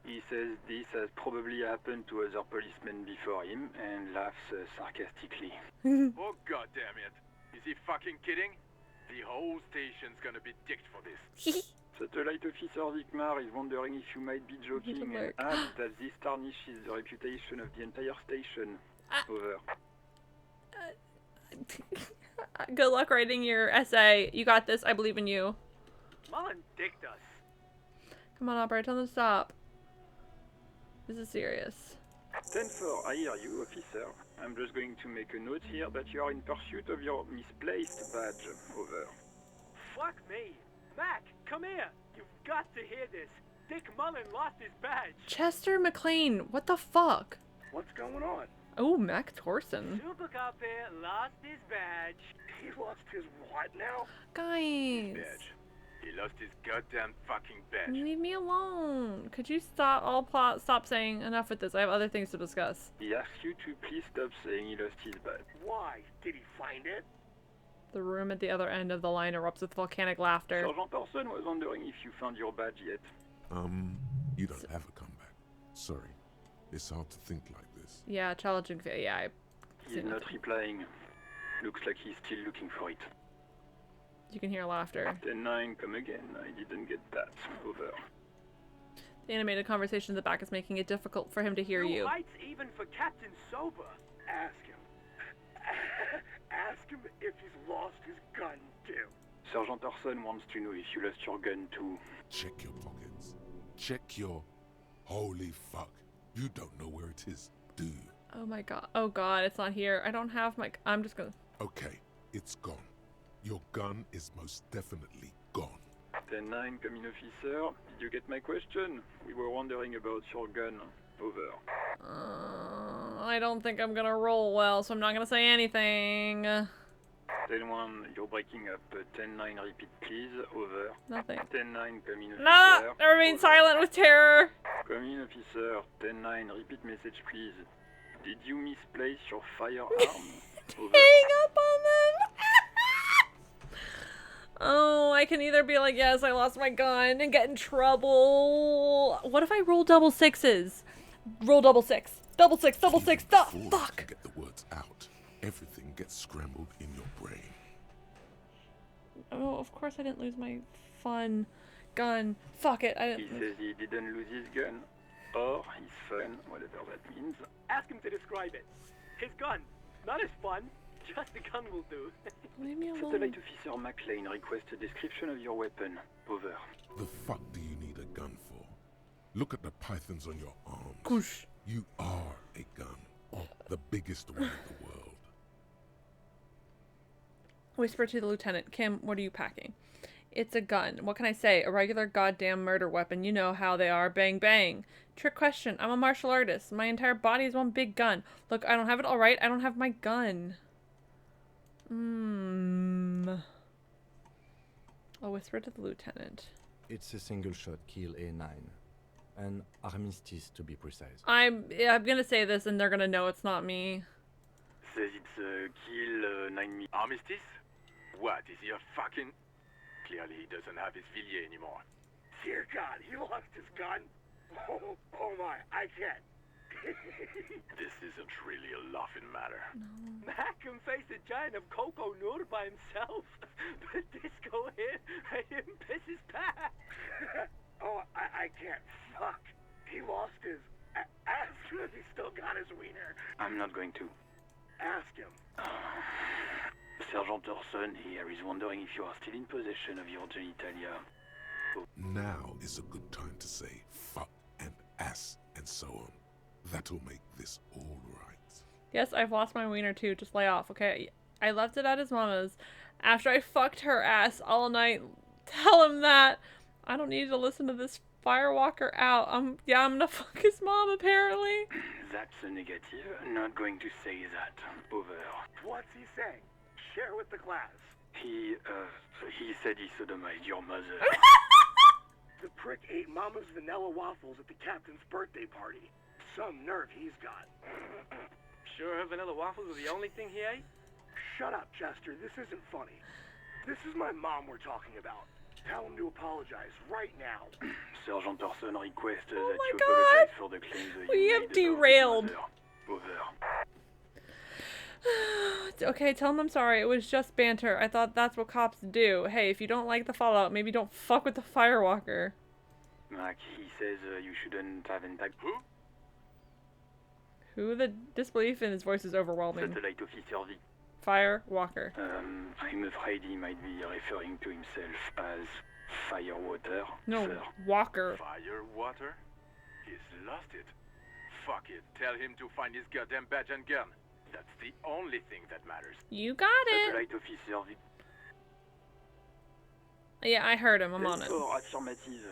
[SPEAKER 14] He says this has probably happened to other policemen before him and laughs sarcastically.
[SPEAKER 15] Oh, god damn it. Is he fucking kidding? The whole station's gonna be dicked for this.
[SPEAKER 14] Satellite Officer Vikmar is wondering if you might be joking and adds that this tarnishes the reputation of the entire station. Over.
[SPEAKER 3] Good luck writing your essay. You got this. I believe in you.
[SPEAKER 15] Mullen dicked us.
[SPEAKER 3] Come on, operator. Tell them to stop. This is serious.
[SPEAKER 14] 10-4, I hear you, officer. I'm just going to make a note here that you are in pursuit of your misplaced badge. Over.
[SPEAKER 15] Fuck me. Mac, come here. You've got to hear this. Dick Mullen lost his badge.
[SPEAKER 3] Chester McLean. What the fuck?
[SPEAKER 15] What's going on?
[SPEAKER 3] Oh, Mac Thorson.
[SPEAKER 15] Super Cop here lost his badge. He lost his what now?
[SPEAKER 3] Guys.
[SPEAKER 15] Badge. He lost his goddamn fucking badge.
[SPEAKER 3] Leave me alone. Could you stop stop saying enough with this? I have other things to discuss.
[SPEAKER 14] He asks you to please stop saying he lost his badge.
[SPEAKER 15] Why? Did he find it?
[SPEAKER 3] The room at the other end of the line erupts with volcanic laughter.
[SPEAKER 14] Sergeant Thorson was wondering if you found your badge yet.
[SPEAKER 6] You don't have a comeback. Sorry. It's hard to think like this.
[SPEAKER 3] Yeah, challenging. Yeah,
[SPEAKER 14] He's not replying. Looks like he's still looking for it.
[SPEAKER 3] You can hear laughter.
[SPEAKER 14] 10-9, come again. I didn't get that. Over.
[SPEAKER 3] The animated conversation in the back is making it difficult for him to hear you.
[SPEAKER 15] No lights even for Captain Sober. Ask him. Ask him if he's lost his gun too.
[SPEAKER 14] Sergeant Thorson wants to know if you lost your gun too.
[SPEAKER 6] Check your pockets. Check your... Holy fuck. You don't know where it is, do you?
[SPEAKER 3] Oh my god. Oh god, it's not here. I don't have my... I'm just gonna...
[SPEAKER 6] Okay, it's gone. Your gun is most definitely gone.
[SPEAKER 14] 10-9, come in, officer. Did you get my question? We were wondering about your gun. Over.
[SPEAKER 3] I don't think I'm gonna roll well, so I'm not gonna say anything.
[SPEAKER 14] 10-1, you're breaking up. 10-9, repeat please. Over.
[SPEAKER 3] Nothing.
[SPEAKER 14] 10-9, come in, officer.
[SPEAKER 3] Nah! I remain silent with terror!
[SPEAKER 14] Come in, officer. 10-9, repeat message please. Did you misplace your firearm? Over.
[SPEAKER 3] Hang up on them! Oh, I can either be like, yes, I lost my gun and get in trouble. What if I roll double sixes? Roll double six. Double six, double six, fuck!
[SPEAKER 6] To get the words out, everything gets scrambled in your brain.
[SPEAKER 3] Oh, of course I didn't lose my fun gun. Fuck it, I
[SPEAKER 14] He
[SPEAKER 3] didn't.
[SPEAKER 14] says he didn't lose his gun. Or his fun, whatever that means.
[SPEAKER 15] Ask him to describe it. His gun, not his fun. Just the gun will do.
[SPEAKER 3] Leave me alone.
[SPEAKER 14] Satellite Officer McLean requests a description of your weapon. Over.
[SPEAKER 6] The fuck do you need a gun for? Look at the pythons on your arms.
[SPEAKER 3] Kush.
[SPEAKER 6] You are a gun. The biggest one in the world.
[SPEAKER 3] Whisper to the lieutenant. Kim, what are you packing? It's a gun. What can I say? A regular goddamn murder weapon. You know how they are. Bang, bang. Trick question. I'm a martial artist. My entire body is one big gun. Look, I don't have it all right. I don't have my gun. I'll whisper to the lieutenant.
[SPEAKER 9] It's a single shot kill A9. An armistice to be precise.
[SPEAKER 3] I'm gonna say this and they're gonna know it's not me.
[SPEAKER 14] Says it's a kill 9
[SPEAKER 15] Armistice? What, is he a fucking... Clearly he doesn't have his Villiers anymore. Dear God, he lost his gun? Oh my, I can't. This isn't really a laughing matter.
[SPEAKER 3] No.
[SPEAKER 15] Mac can face a giant of Coco Nur by himself, but Disco here made him piss his pants. I can't. Fuck. He lost his ass. He still got his wiener.
[SPEAKER 14] I'm not going to.
[SPEAKER 15] Ask him.
[SPEAKER 14] Sergeant Orson here is wondering if you are still in possession of your genitalia.
[SPEAKER 6] Now is a good time to say fuck and ass and so on. That'll make this all right.
[SPEAKER 3] Yes, I've lost my wiener too. Just lay off, okay? I left it at his mama's after I fucked her ass all night. Tell him that. I don't need to listen to this firewalker out. I'm gonna fuck his mom apparently.
[SPEAKER 14] That's a negative. I'm not going to say that. Over.
[SPEAKER 15] What's he saying? Share with the class.
[SPEAKER 14] He said he sodomized your mother.
[SPEAKER 15] The prick ate Mama's vanilla waffles at the captain's birthday party. Some nerve he's got.
[SPEAKER 16] Sure her vanilla waffles were the only thing he ate?
[SPEAKER 15] Shut up, Chester. This isn't funny. This is my mom we're talking about. Tell him to apologize right now.
[SPEAKER 14] Sergeant Orson requests that
[SPEAKER 3] my
[SPEAKER 14] you
[SPEAKER 3] God.
[SPEAKER 14] apologize for the claims that
[SPEAKER 3] We
[SPEAKER 14] you
[SPEAKER 3] have
[SPEAKER 14] made about
[SPEAKER 3] derailed.
[SPEAKER 14] his mother. Over.
[SPEAKER 3] Okay, tell him I'm sorry. It was just banter. I thought that's what cops do. Hey, if you don't like the fallout, maybe don't fuck with the firewalker.
[SPEAKER 14] Mac, he says you shouldn't have intact.
[SPEAKER 3] Who? The disbelief in his voice is overwhelming.
[SPEAKER 14] Satellite officer V.
[SPEAKER 3] Firewalker.
[SPEAKER 14] I'm afraid he might be referring to himself as Firewater.
[SPEAKER 3] No,
[SPEAKER 14] sir.
[SPEAKER 3] Walker.
[SPEAKER 15] Firewater? He's lost it. Fuck it. Tell him to find his goddamn badge and gun. That's the only thing that matters.
[SPEAKER 3] You got it.
[SPEAKER 14] Satellite officer V.
[SPEAKER 3] Yeah, I heard him. I'm on it.
[SPEAKER 14] Affirmative.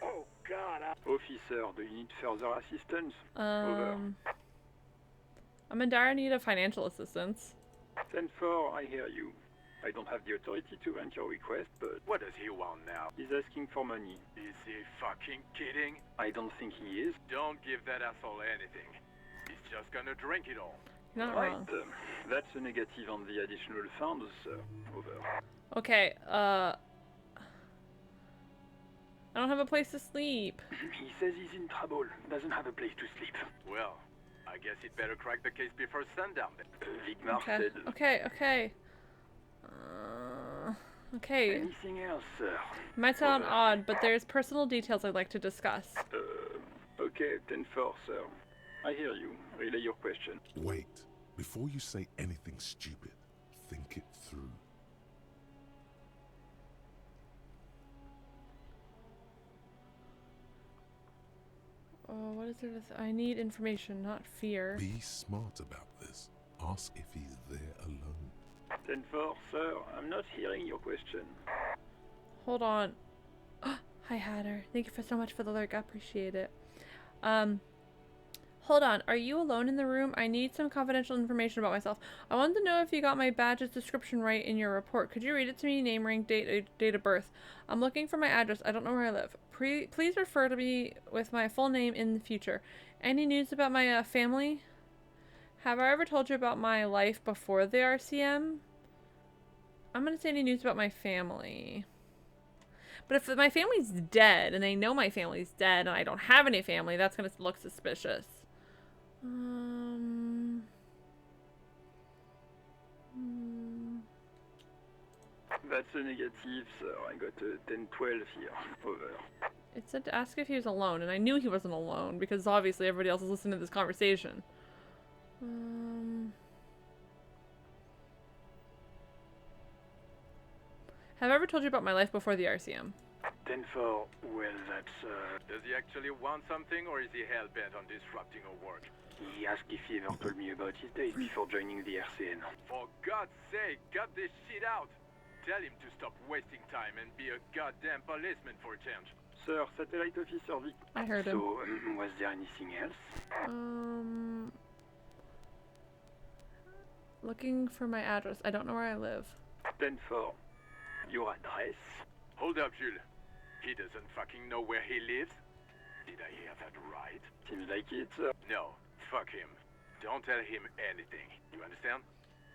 [SPEAKER 15] Oh, God.
[SPEAKER 14] Officer, do you need further assistance? Over.
[SPEAKER 3] I'm in dire need of financial assistance.
[SPEAKER 14] 10-4, I hear you. I don't have the authority to grant your request, but...
[SPEAKER 15] What does he want now?
[SPEAKER 14] He's asking for money.
[SPEAKER 15] Is he fucking kidding?
[SPEAKER 14] I don't think he is.
[SPEAKER 15] Don't give that asshole anything. He's just gonna drink it all.
[SPEAKER 3] You're not
[SPEAKER 14] Right.
[SPEAKER 3] wrong.
[SPEAKER 14] That's a negative on the additional funds, sir. Over.
[SPEAKER 3] Okay, I don't have a place to sleep.
[SPEAKER 14] He says he's in trouble. Doesn't have a place to sleep.
[SPEAKER 15] Well, I guess he'd better crack the case before sundown then.
[SPEAKER 14] Vigmar
[SPEAKER 3] Okay,
[SPEAKER 14] said...
[SPEAKER 3] okay. Okay.
[SPEAKER 14] Anything else, sir?
[SPEAKER 3] Might sound odd, but there's personal details I'd like to discuss.
[SPEAKER 14] Okay, 10-4, sir. I hear you. Relay your question.
[SPEAKER 6] Wait. Before you say anything stupid, think it through.
[SPEAKER 3] Oh, what is there to I need information, not fear.
[SPEAKER 6] Be smart about this. Ask if he's there alone.
[SPEAKER 14] 10-4, sir. I'm not hearing your question.
[SPEAKER 3] Hold on. Hi, Hatter. Thank you so much for the alert. I appreciate it. Hold on. Are you alone in the room? I need some confidential information about myself. I wanted to know if you got my badge's description right in your report. Could you read it to me? Name, rank, date of birth. I'm looking for my address. I don't know where I live. Please refer to me with my full name in the future. Any news about my family? Have I ever told you about my life before the RCM? I'm going to say any news about my family. But if my family's dead, and they know my family's dead, and I don't have any family, that's going to look suspicious.
[SPEAKER 14] That's a negative, sir. I got a 10-12 here. Over.
[SPEAKER 3] It said to ask if he was alone, and I knew he wasn't alone, because obviously everybody else is listening to this conversation. Have I ever told you about my life before the RCM?
[SPEAKER 14] 10-4, well, that's,
[SPEAKER 15] Does he actually want something, or is he hell-bent on disrupting our work?
[SPEAKER 14] He asked if he ever told me about his days before joining the RCN.
[SPEAKER 15] For God's sake, cut this shit out! Tell him to stop wasting time and be a goddamn policeman for a change.
[SPEAKER 14] Sir, Satellite Officer Vic.
[SPEAKER 3] I heard him.
[SPEAKER 14] So, was there anything else?
[SPEAKER 3] Looking for my address. I don't know where I live.
[SPEAKER 14] 10-4. Your address?
[SPEAKER 15] Hold up, Jules. He doesn't fucking know where he lives? Did I hear that right?
[SPEAKER 14] Seems like it, sir.
[SPEAKER 15] No, fuck him. Don't tell him anything. You understand?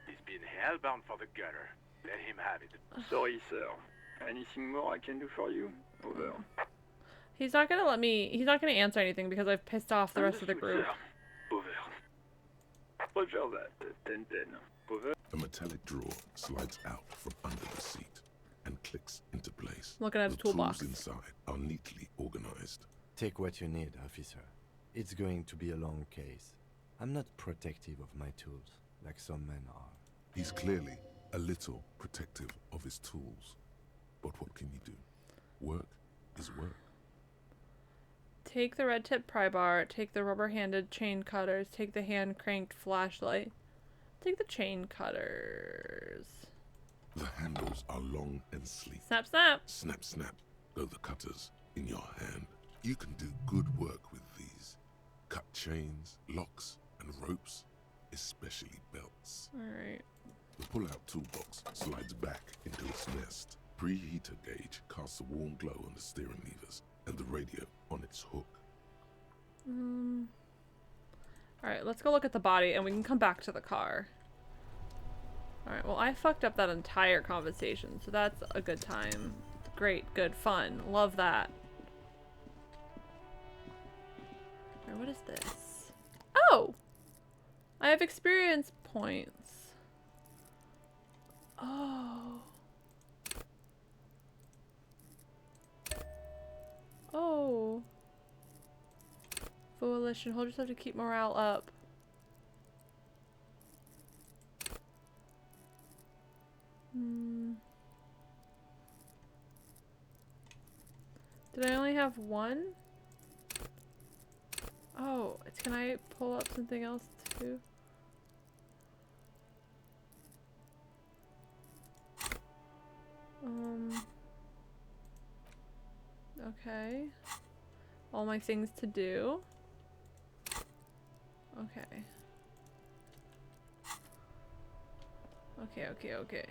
[SPEAKER 15] He's been hellbound for the gutter. Let him have it.
[SPEAKER 14] Sorry, sir. Anything more I can do for you? Over.
[SPEAKER 3] He's not gonna let me. He's not gonna answer anything because I've pissed off the rest of the group.
[SPEAKER 14] Sir. Over. Roger that. 10-10. Over.
[SPEAKER 6] A metallic drawer slides out from under the seat and clicks into place.
[SPEAKER 3] Looking at
[SPEAKER 6] the
[SPEAKER 3] a toolbox.
[SPEAKER 6] tools inside are neatly organized.
[SPEAKER 9] Take what you need, officer. It's going to be a long case. I'm not protective of my tools, like some men are.
[SPEAKER 6] He's clearly a little protective of his tools. But what can you do? Work is work.
[SPEAKER 3] Take the red tip pry bar, take the rubber-handed chain cutters, take the hand-cranked flashlight. Take the chain cutters.
[SPEAKER 6] The handles are long and sleek.
[SPEAKER 3] Snap, snap.
[SPEAKER 6] Snap, snap, go the cutters in your hand. You can do good work with these. Cut chains, locks, and ropes, especially belts.
[SPEAKER 3] Alright.
[SPEAKER 6] The pull-out toolbox slides back into its nest. Preheater gauge casts a warm glow on the steering levers and the radio on its hook.
[SPEAKER 3] Alright, let's go look at the body and we can come back to the car. Alright, well I fucked up that entire conversation, so that's a good time. Great, good, fun. Love that. Alright, what is this? Oh! I have experience points. Oh. Oh. Volition. Hold yourself to keep morale up. Did I only have one? Oh, can I pull up something else too? Okay. All my things to do. Okay. Okay.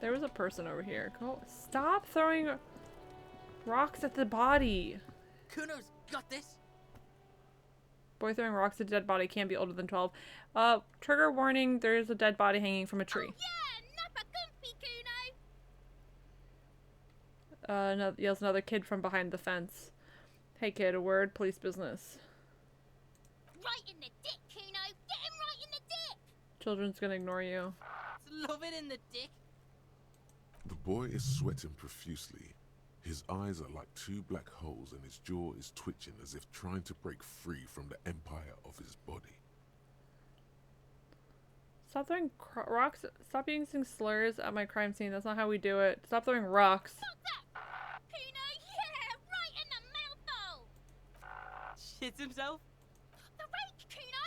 [SPEAKER 3] There was a person over here. Go. Stop throwing rocks at the body.
[SPEAKER 17] Kuno's got this.
[SPEAKER 3] Boy throwing rocks at a dead body can't be older than 12. Trigger warning, there is a dead body hanging from a tree.
[SPEAKER 2] Oh, yeah, nappa gumpy, Kuno.
[SPEAKER 3] Yells another kid from behind the fence. Hey kid, a word, police business.
[SPEAKER 2] Right in the dick, Kuno. Get him right in the dick.
[SPEAKER 3] Children's gonna ignore you.
[SPEAKER 17] Love it in the dick.
[SPEAKER 6] The boy is sweating profusely. His eyes are like two black holes and his jaw is twitching as if trying to break free from the empire of his body.
[SPEAKER 3] Stop throwing rocks. Stop using slurs at my crime scene. That's not how we do it. Stop throwing rocks.
[SPEAKER 2] Fuck that. Kuno, yeah, right in the mouthhole.
[SPEAKER 17] Shits himself.
[SPEAKER 2] The rake, Kuno.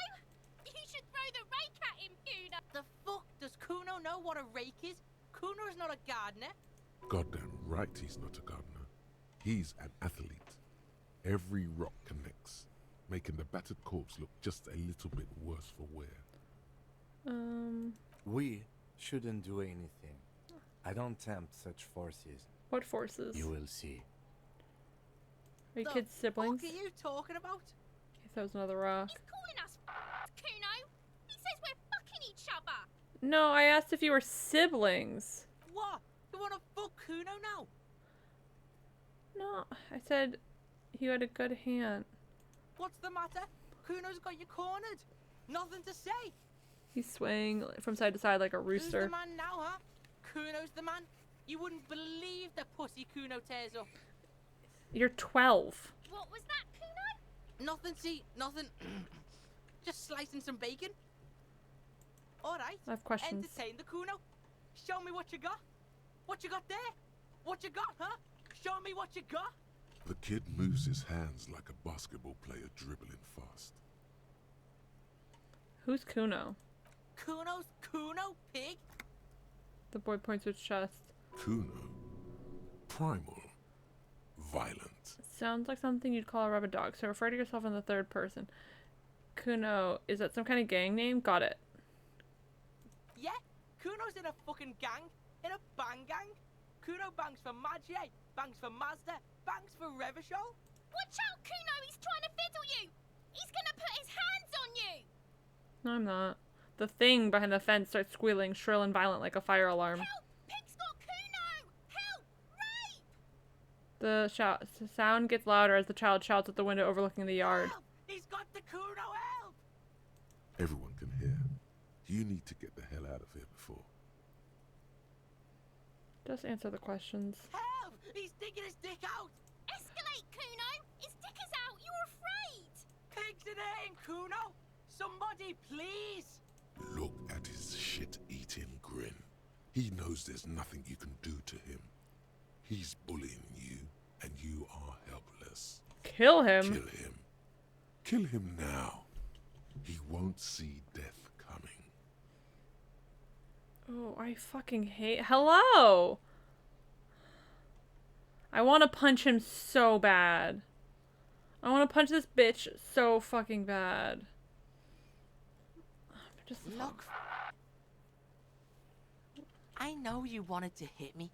[SPEAKER 2] You should throw the rake at him, Kuno.
[SPEAKER 17] The fuck does Kuno know what a rake is? Kuno is not a gardener.
[SPEAKER 6] Goddamn right he's not a gardener. He's an athlete. Every rock connects, making the battered corpse look just a little bit worse for wear.
[SPEAKER 9] We shouldn't do anything. I don't tempt such forces.
[SPEAKER 3] What forces?
[SPEAKER 9] You will see.
[SPEAKER 3] Are you kids siblings?
[SPEAKER 17] What are you talking about?
[SPEAKER 3] Okay, that was another rock.
[SPEAKER 2] He's calling us Kuno. He says we're fucking each other.
[SPEAKER 3] No, I asked if you were siblings.
[SPEAKER 17] What? You wanna fuck Kuno now?
[SPEAKER 3] No, I said you had a good hand.
[SPEAKER 17] What's the matter? Kuno's got you cornered. Nothing to say.
[SPEAKER 3] He's swaying from side to side like a rooster.
[SPEAKER 17] Who's the man now, huh? Kuno's the man. You wouldn't believe the pussy Kuno tears up.
[SPEAKER 3] You're 12.
[SPEAKER 2] What was that, Kuno?
[SPEAKER 17] Nothing, see, nothing. Just slicing some bacon. Alright.
[SPEAKER 3] I have questions.
[SPEAKER 17] Entertain the Kuno. Show me what you got. What you got there? What you got, huh? Show me what you got.
[SPEAKER 6] The kid moves his hands like a basketball player dribbling fast.
[SPEAKER 3] Who's Kuno?
[SPEAKER 17] Kuno's Kuno, pig.
[SPEAKER 3] The boy points to his chest.
[SPEAKER 6] Kuno. Primal. Violent.
[SPEAKER 3] Sounds like something you'd call a rabid dog, so refer to yourself in the third person. Kuno, is that some kind of gang name? Got it.
[SPEAKER 17] Yeah, Kuno's in a fucking gang. In a bang gang. Kuno bangs for Maggie, bangs for Mazda, bangs for Revachol.
[SPEAKER 2] Watch out, Kuno. He's trying to fiddle you. He's gonna put his hands on you.
[SPEAKER 3] No, I'm not. The thing behind the fence starts squealing, shrill and violent like a fire alarm.
[SPEAKER 2] Help! Pig's got Kuno! Help! Rape!
[SPEAKER 3] The sound gets louder as the child shouts at the window overlooking the yard.
[SPEAKER 17] Help! He's got the Kuno, help!
[SPEAKER 6] Everyone can hear. You need to get the hell out of here before.
[SPEAKER 3] Just answer the questions.
[SPEAKER 17] Help! He's digging his dick out!
[SPEAKER 2] Escalate, Kuno! His dick is out! You're afraid!
[SPEAKER 17] Pigs in here, Kuno! Somebody, please!
[SPEAKER 6] Look at his shit-eating grin. He knows there's nothing you can do to him. He's bullying you, and you are helpless.
[SPEAKER 3] Kill him?
[SPEAKER 6] Kill him. Kill him now. He won't see death coming.
[SPEAKER 3] Oh, I fucking hate... Hello! I want to punch him so bad. I want to punch this bitch so fucking bad. Just
[SPEAKER 17] look. I know you wanted to hit me.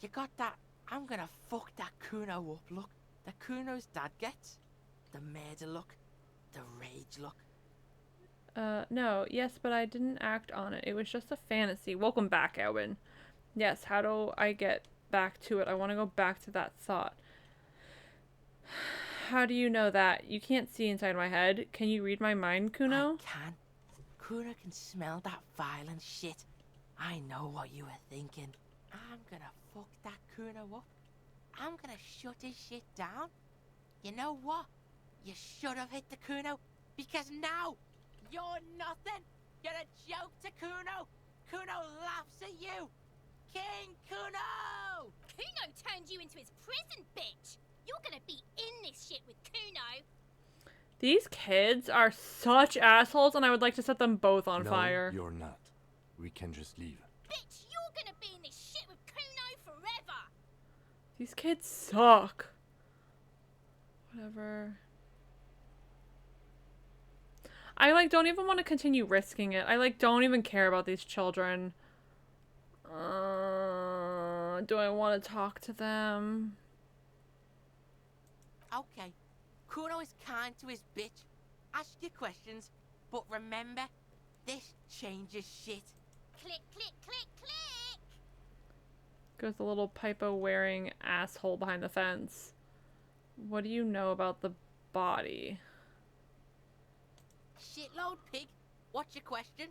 [SPEAKER 17] You got that I'm gonna fuck that Kuno up look that Kuno's dad gets. The murder look. The rage look.
[SPEAKER 3] No. Yes, but I didn't act on it. It was just a fantasy. Welcome back, Owen. Yes, how do I get back to it? I want to go back to that thought. How do you know that? You can't see inside my head. Can you read my mind, Kuno?
[SPEAKER 17] I can. Kuno can smell that violent shit. I know what you were thinking. I'm gonna fuck that Kuno up. I'm gonna shut his shit down. You know what? You should have hit the Kuno, because now you're nothing. You're a joke to Kuno. Kuno laughs at you. King Kuno!
[SPEAKER 2] Kuno turned you into his prison, bitch! You're gonna be in this shit with Kuno!
[SPEAKER 3] These kids are such assholes, and I would like to set them both on fire.
[SPEAKER 9] No, you're not. We can just leave.
[SPEAKER 2] Bitch, you're gonna be in this shit with Kuno forever!
[SPEAKER 3] These kids suck. Whatever. I, like, don't even want to continue risking it. I, like, don't even care about these children. Do I want to talk to them?
[SPEAKER 17] Okay. Kuno is kind to his bitch. Ask your questions, but remember, this changes shit.
[SPEAKER 2] Click, click, click, click!
[SPEAKER 3] Goes the little Pipo-wearing asshole behind the fence. What do you know about the body?
[SPEAKER 17] Shitload, pig. What's your question?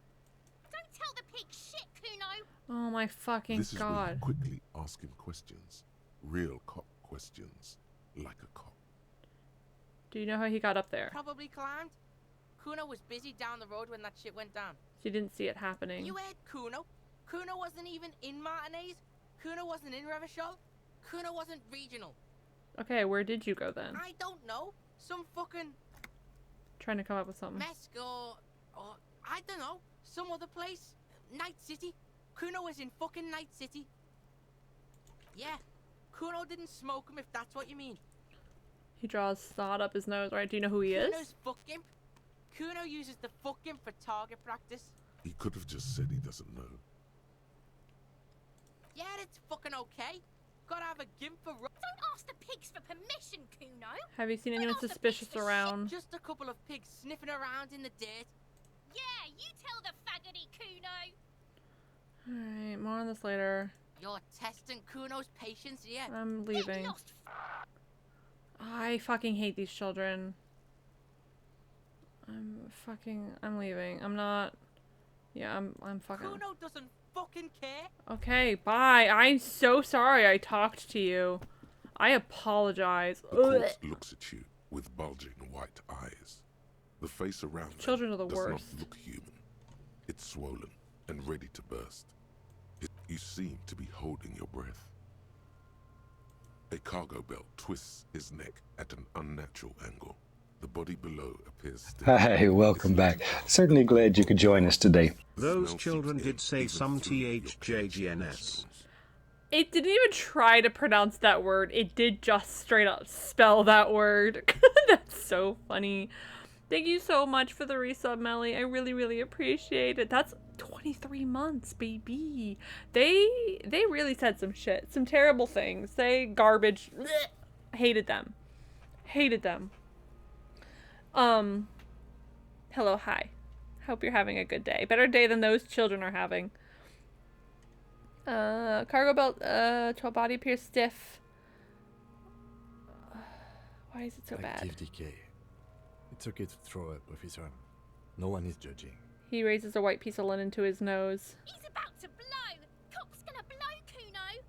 [SPEAKER 2] Don't tell the pig shit, Kuno!
[SPEAKER 3] Oh my fucking
[SPEAKER 6] This is where you
[SPEAKER 3] god.
[SPEAKER 6] quickly ask him questions. Real cop questions. Like a cop.
[SPEAKER 3] Do you know how he got up there?
[SPEAKER 17] Probably climbed. Kuno was busy down the road when that shit went down.
[SPEAKER 3] She didn't see it happening.
[SPEAKER 17] You heard Kuno. Kuno wasn't even in Martinez. Kuno wasn't in Revachol. Kuno wasn't regional.
[SPEAKER 3] Okay, where did you go then?
[SPEAKER 17] I don't know. Some fucking
[SPEAKER 3] Trying to come up with something.
[SPEAKER 17] Mesk or I don't know. Some other place. Night City. Kuno was in fucking Night City. Yeah. Kuno didn't smoke him, if that's what you mean.
[SPEAKER 3] He draws snot up his nose, right? Do you know who he is?
[SPEAKER 17] Kuno's fuck imp. Kuno uses the fuck imp for target practice.
[SPEAKER 6] He could have just said he doesn't know.
[SPEAKER 17] Yeah, it's fucking okay. Gotta have a gimp for
[SPEAKER 2] Don't ask the pigs for permission, Kuno!
[SPEAKER 3] Have you seen anyone suspicious around?
[SPEAKER 17] Just a couple of pigs sniffing around in the dirt.
[SPEAKER 2] Yeah, you tell the faggoty, Kuno!
[SPEAKER 3] Alright, more on this later.
[SPEAKER 17] You're testing Kuno's patience here.
[SPEAKER 3] I'm leaving. I fucking hate these children. I'm leaving. I'm not. Yeah, I'm fucking.
[SPEAKER 17] Kuno doesn't fucking care.
[SPEAKER 3] Okay, bye. I'm so sorry I talked to you. I apologize.
[SPEAKER 6] The corpse looks at you with bulging white eyes. The face around
[SPEAKER 3] Children are the
[SPEAKER 6] does
[SPEAKER 3] worst.
[SPEAKER 6] not look human. It's swollen and ready to burst. You seem to be holding your breath. A cargo belt twists his neck at an unnatural angle. The body below appears still.
[SPEAKER 10] Hi, welcome back. Certainly glad you could join us today.
[SPEAKER 18] Those children did say some THJGNS.
[SPEAKER 3] It didn't even try to pronounce that word. It did just straight up spell that word. That's so funny. Thank you so much for the resub, Melly. I really, really appreciate it. That's 23 months, baby. They really said some shit. Some terrible things. They garbage. Blech. Hated them. Hated them. Hello, hi. Hope you're having a good day. Better day than those children are having. Cargo belt, 12 body appears stiff. Why is it so bad?
[SPEAKER 9] Active decay. It's okay to throw up with his arm. No one is judging.
[SPEAKER 3] He raises a white piece of linen to his nose.
[SPEAKER 2] He's about to blow! Cop's gonna blow, Kuno!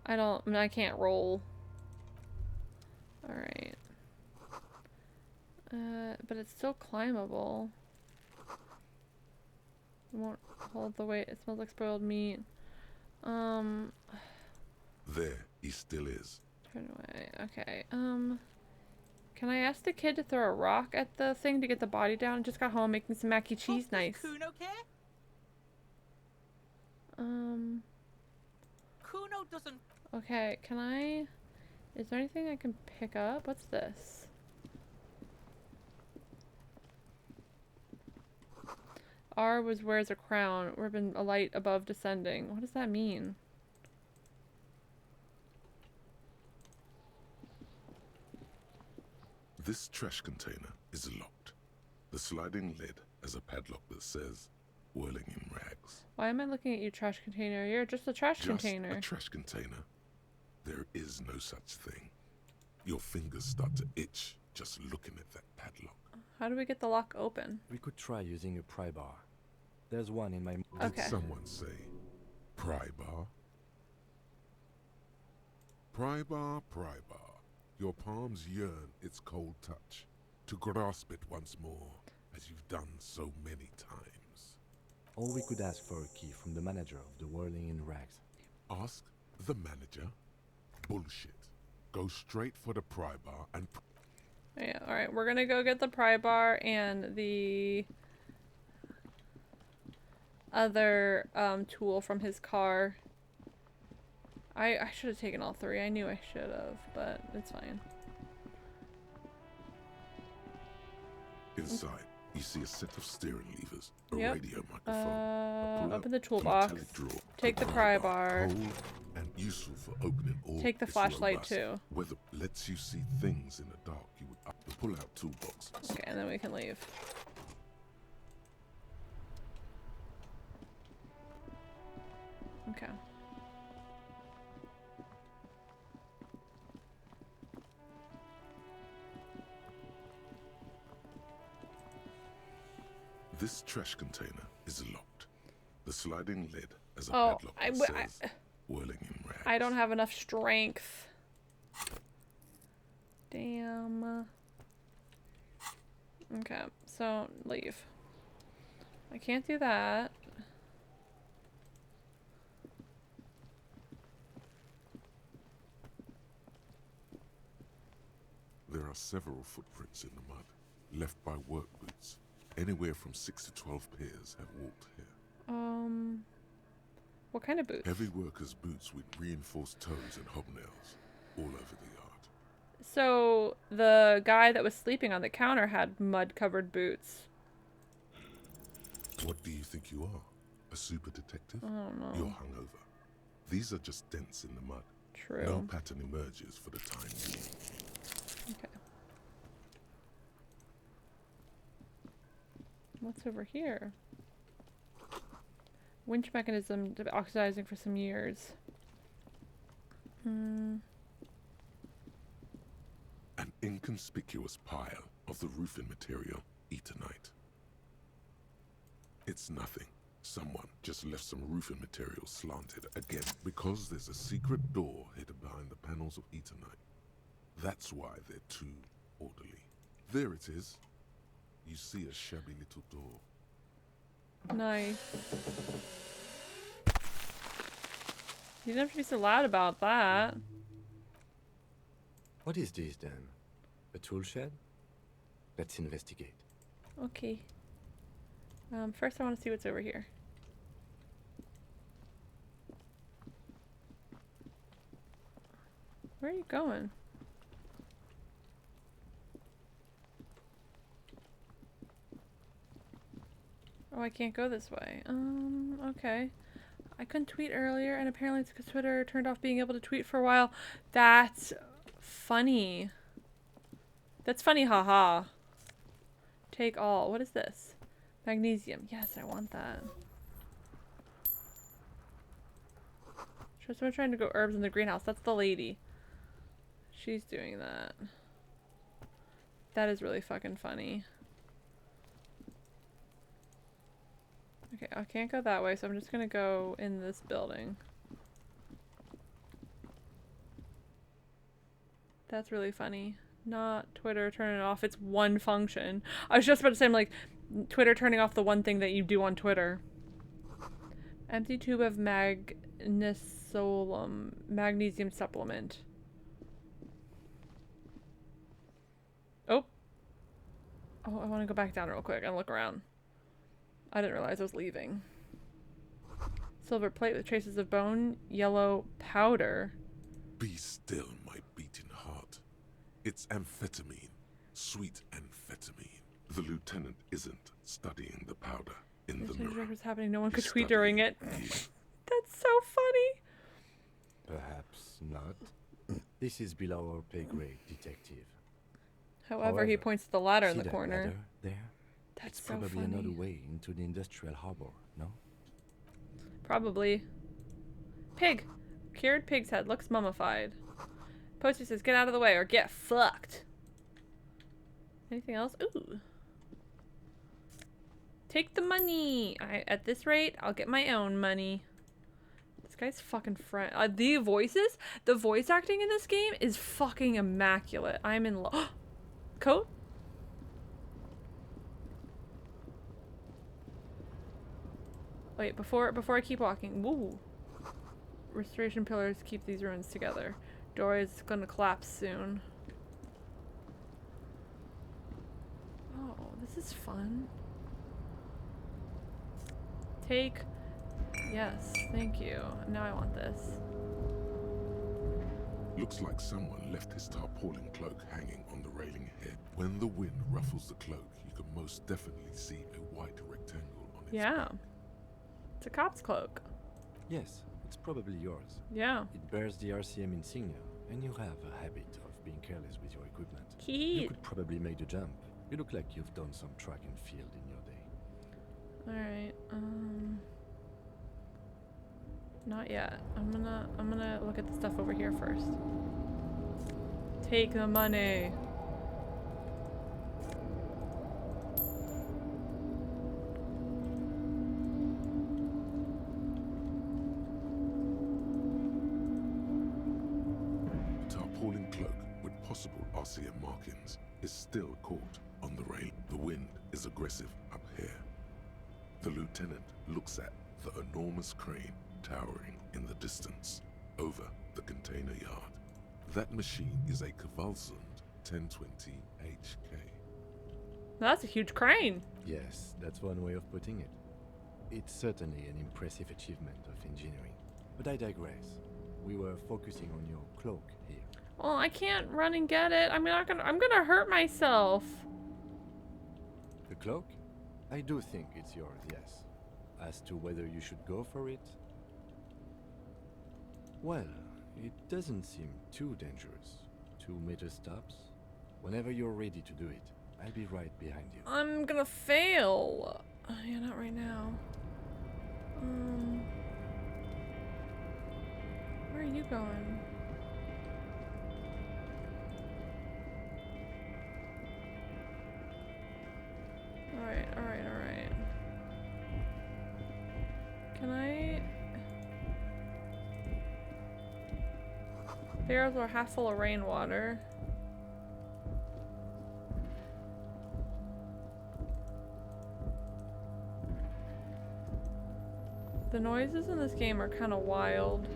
[SPEAKER 3] I can't roll. Alright. But it's still climbable. It won't hold the weight. It smells like spoiled meat.
[SPEAKER 6] There, he still is.
[SPEAKER 3] Turn away. Okay. Can I ask the kid to throw a rock at the thing to get the body down? I just got home making some mac and cheese. Nice.
[SPEAKER 17] Kuno care? Kuno doesn't.
[SPEAKER 3] Okay, can I... Is there anything I can pick up? What's this? R was wears a crown. Ribbon a light above descending. What does that mean?
[SPEAKER 6] This trash container is locked. The sliding lid has a padlock that says, whirling in rags.
[SPEAKER 3] Why am I looking at you, trash container? You're just a trash
[SPEAKER 6] Just
[SPEAKER 3] container.
[SPEAKER 6] a trash container. There is no such thing. Your fingers start to itch just looking at that padlock.
[SPEAKER 3] How do we get the lock open?
[SPEAKER 9] We could try using a pry bar. There's one in my...
[SPEAKER 3] Okay.
[SPEAKER 6] Did someone say, pry bar? Pry bar, pry bar. Your palms yearn its cold touch, to grasp it once more, as you've done so many times.
[SPEAKER 9] Or we could ask for a key from the manager of the Whirling in Rags.
[SPEAKER 6] Ask the manager? Bullshit. Go straight for the pry bar and...
[SPEAKER 3] Yeah, alright, we're gonna go get the pry bar and the other tool from his car. I should have taken all three. I knew I should have, but it's fine.
[SPEAKER 6] Inside, you see a set of steering levers, a
[SPEAKER 3] Yep.
[SPEAKER 6] radio microphone,
[SPEAKER 3] Open the toolbox. Take the pry bar.
[SPEAKER 6] cold and useful for opening all
[SPEAKER 3] Take the
[SPEAKER 6] its
[SPEAKER 3] flashlight
[SPEAKER 6] robust,
[SPEAKER 3] too.
[SPEAKER 6] Whether lets you see things in the dark, you would up the pull-out toolbox.
[SPEAKER 3] Okay, and then we can leave. Okay.
[SPEAKER 6] This trash container is locked. The sliding lid has a
[SPEAKER 3] Oh,
[SPEAKER 6] padlock that says, whirling in rags.
[SPEAKER 3] I don't have enough strength. Damn. Okay, so leave. I can't do that.
[SPEAKER 6] There are several footprints in the mud, left by work boots. Anywhere from 6 to 12 pairs have walked here.
[SPEAKER 3] What kind of boots?
[SPEAKER 6] Heavy workers' boots with reinforced toes and hobnails, all over the yard.
[SPEAKER 3] So the guy that was sleeping on the counter had mud-covered boots.
[SPEAKER 6] What do you think you are? A super detective?
[SPEAKER 3] I don't know.
[SPEAKER 6] You're hungover. These are just dents in the mud.
[SPEAKER 3] True.
[SPEAKER 6] No pattern emerges for the time being.
[SPEAKER 3] Okay. What's over here? Winch mechanism oxidizing for some years.
[SPEAKER 6] An inconspicuous pile of the roofing material, Eternite. It's nothing. Someone just left some roofing material slanted again because there's a secret door hidden behind the panels of Eternite. That's why they're too orderly. There it is. You see a shabby little door.
[SPEAKER 3] Nice. You didn't have to be so loud about that.
[SPEAKER 9] What is this then? A tool shed? Let's investigate.
[SPEAKER 3] Okay. First I want to see what's over here. Where are you going? Oh, I can't go this way. Okay. I couldn't tweet earlier, and apparently it's because Twitter turned off being able to tweet for a while. That's funny. That's funny, haha. Take all. What is this? Magnesium. Yes, I want that. Someone trying to go herbs in the greenhouse. That's the lady. She's doing that. That is really fucking funny. Okay, I can't go that way, so I'm just gonna go in this building. That's really funny. Not Twitter, turn it off. It's one function. I was just about to say, I'm like, Twitter turning off the one thing that you do on Twitter. Empty tube of magnesium supplement. Oh. Oh, I want to go back down real quick and look around. I didn't realize I was leaving. Silver plate with traces of bone, yellow powder.
[SPEAKER 6] Be still, my beating heart. It's amphetamine. Sweet amphetamine. The lieutenant isn't studying the powder in the mirror.
[SPEAKER 3] Was happening. No one could
[SPEAKER 6] He's
[SPEAKER 3] tweet during it.
[SPEAKER 6] studying
[SPEAKER 3] That's so funny.
[SPEAKER 9] Perhaps not. This is below our pay grade, detective.
[SPEAKER 3] However, he points to the ladder in
[SPEAKER 9] see
[SPEAKER 3] the
[SPEAKER 9] that
[SPEAKER 3] corner.
[SPEAKER 9] ladder there?
[SPEAKER 3] That's
[SPEAKER 9] it's
[SPEAKER 3] so
[SPEAKER 9] probably
[SPEAKER 3] funny.
[SPEAKER 9] another way into the industrial harbor, no?
[SPEAKER 3] Probably. Pig. Cured pig's head. Looks mummified. Poster says, get out of the way or get fucked. Anything else? Ooh. Take the money. At this rate, I'll get my own money. This guy's fucking friend. The voices? The voice acting in this game is fucking immaculate. I'm in love. Coat? Wait, before I keep walking. Woo. Restoration pillars keep these ruins together. Door is gonna collapse soon. Oh, this is fun. Take. Yes, thank you. Now I want this.
[SPEAKER 6] Looks like someone left his tarpaulin cloak hanging on the railing ahead. When the wind ruffles the cloak, you can most definitely see a white rectangle on its
[SPEAKER 3] Yeah.
[SPEAKER 6] back.
[SPEAKER 3] It's a cop's cloak.
[SPEAKER 9] Yes, it's probably yours.
[SPEAKER 3] Yeah.
[SPEAKER 9] It bears the RCM insignia, and you have a habit of being careless with your equipment.
[SPEAKER 3] Hee.
[SPEAKER 9] You could probably make the jump. You look like you've done some track and field in your day.
[SPEAKER 3] Alright, not yet. I'm gonna look at the stuff over here first. Take the money.
[SPEAKER 6] The tarpaulin cloak with possible RCM markings is still caught on the rail. The wind is aggressive up here. The lieutenant looks at the enormous crane towering in the distance over the container yard. That machine is a Kvalsund 1020 HK.
[SPEAKER 3] That's a huge crane.
[SPEAKER 9] Yes, that's one way of putting it. It's certainly an impressive achievement of engineering. But I digress. We were focusing on your cloak here.
[SPEAKER 3] Well, I can't run and get it. I'm gonna hurt myself.
[SPEAKER 9] The cloak? I do think it's yours, yes. As to whether you should go for it? Well, it doesn't seem too dangerous. 2 meter stops. Whenever you're ready to do it, I'll be right behind you.
[SPEAKER 3] I'm gonna fail. Yeah, not right now. Where are you going? Alright. Can I... Barrels are half full of rainwater. The noises in this game are kind of wild.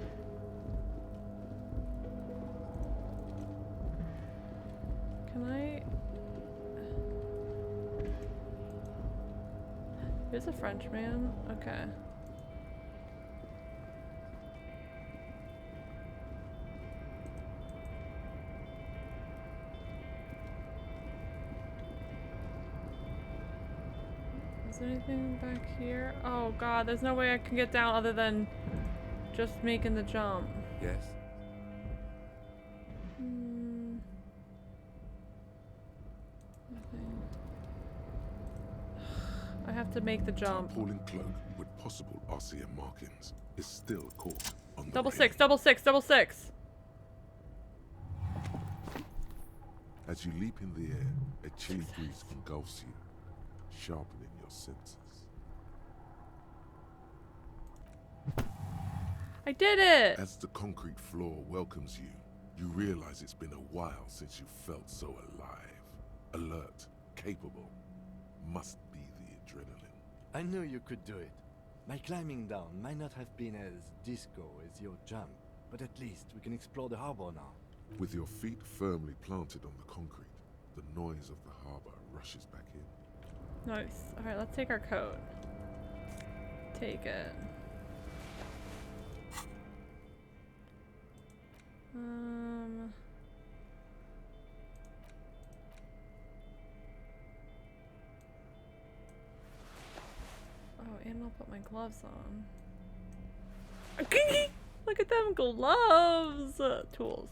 [SPEAKER 3] Can I... There's a Frenchman. Okay. Is there anything back here? Oh god, there's no way I can get down other than just making the jump.
[SPEAKER 9] Yes?
[SPEAKER 3] Nothing. I have to make the jump.
[SPEAKER 6] Tarpaulin cloak with possible RCM markings is still caught on the
[SPEAKER 3] Double
[SPEAKER 6] railing.
[SPEAKER 3] six, double six, double six.
[SPEAKER 6] As you leap in the air, a chilly breeze engulfs you, sharpening your senses.
[SPEAKER 3] I did it!
[SPEAKER 6] As the concrete floor welcomes you, You realize it's been a while since you felt so alive, alert, capable. Must be the adrenaline.
[SPEAKER 9] I knew you could do it. My climbing down might not have been as disco as your jump, but at least we can explore the harbor now.
[SPEAKER 6] With your feet firmly planted on the concrete, the noise of the harbor rushes back in.
[SPEAKER 3] Nice. Alright, let's take our coat. Take it. Oh, and I'll put my gloves on. Look at them gloves! Tools.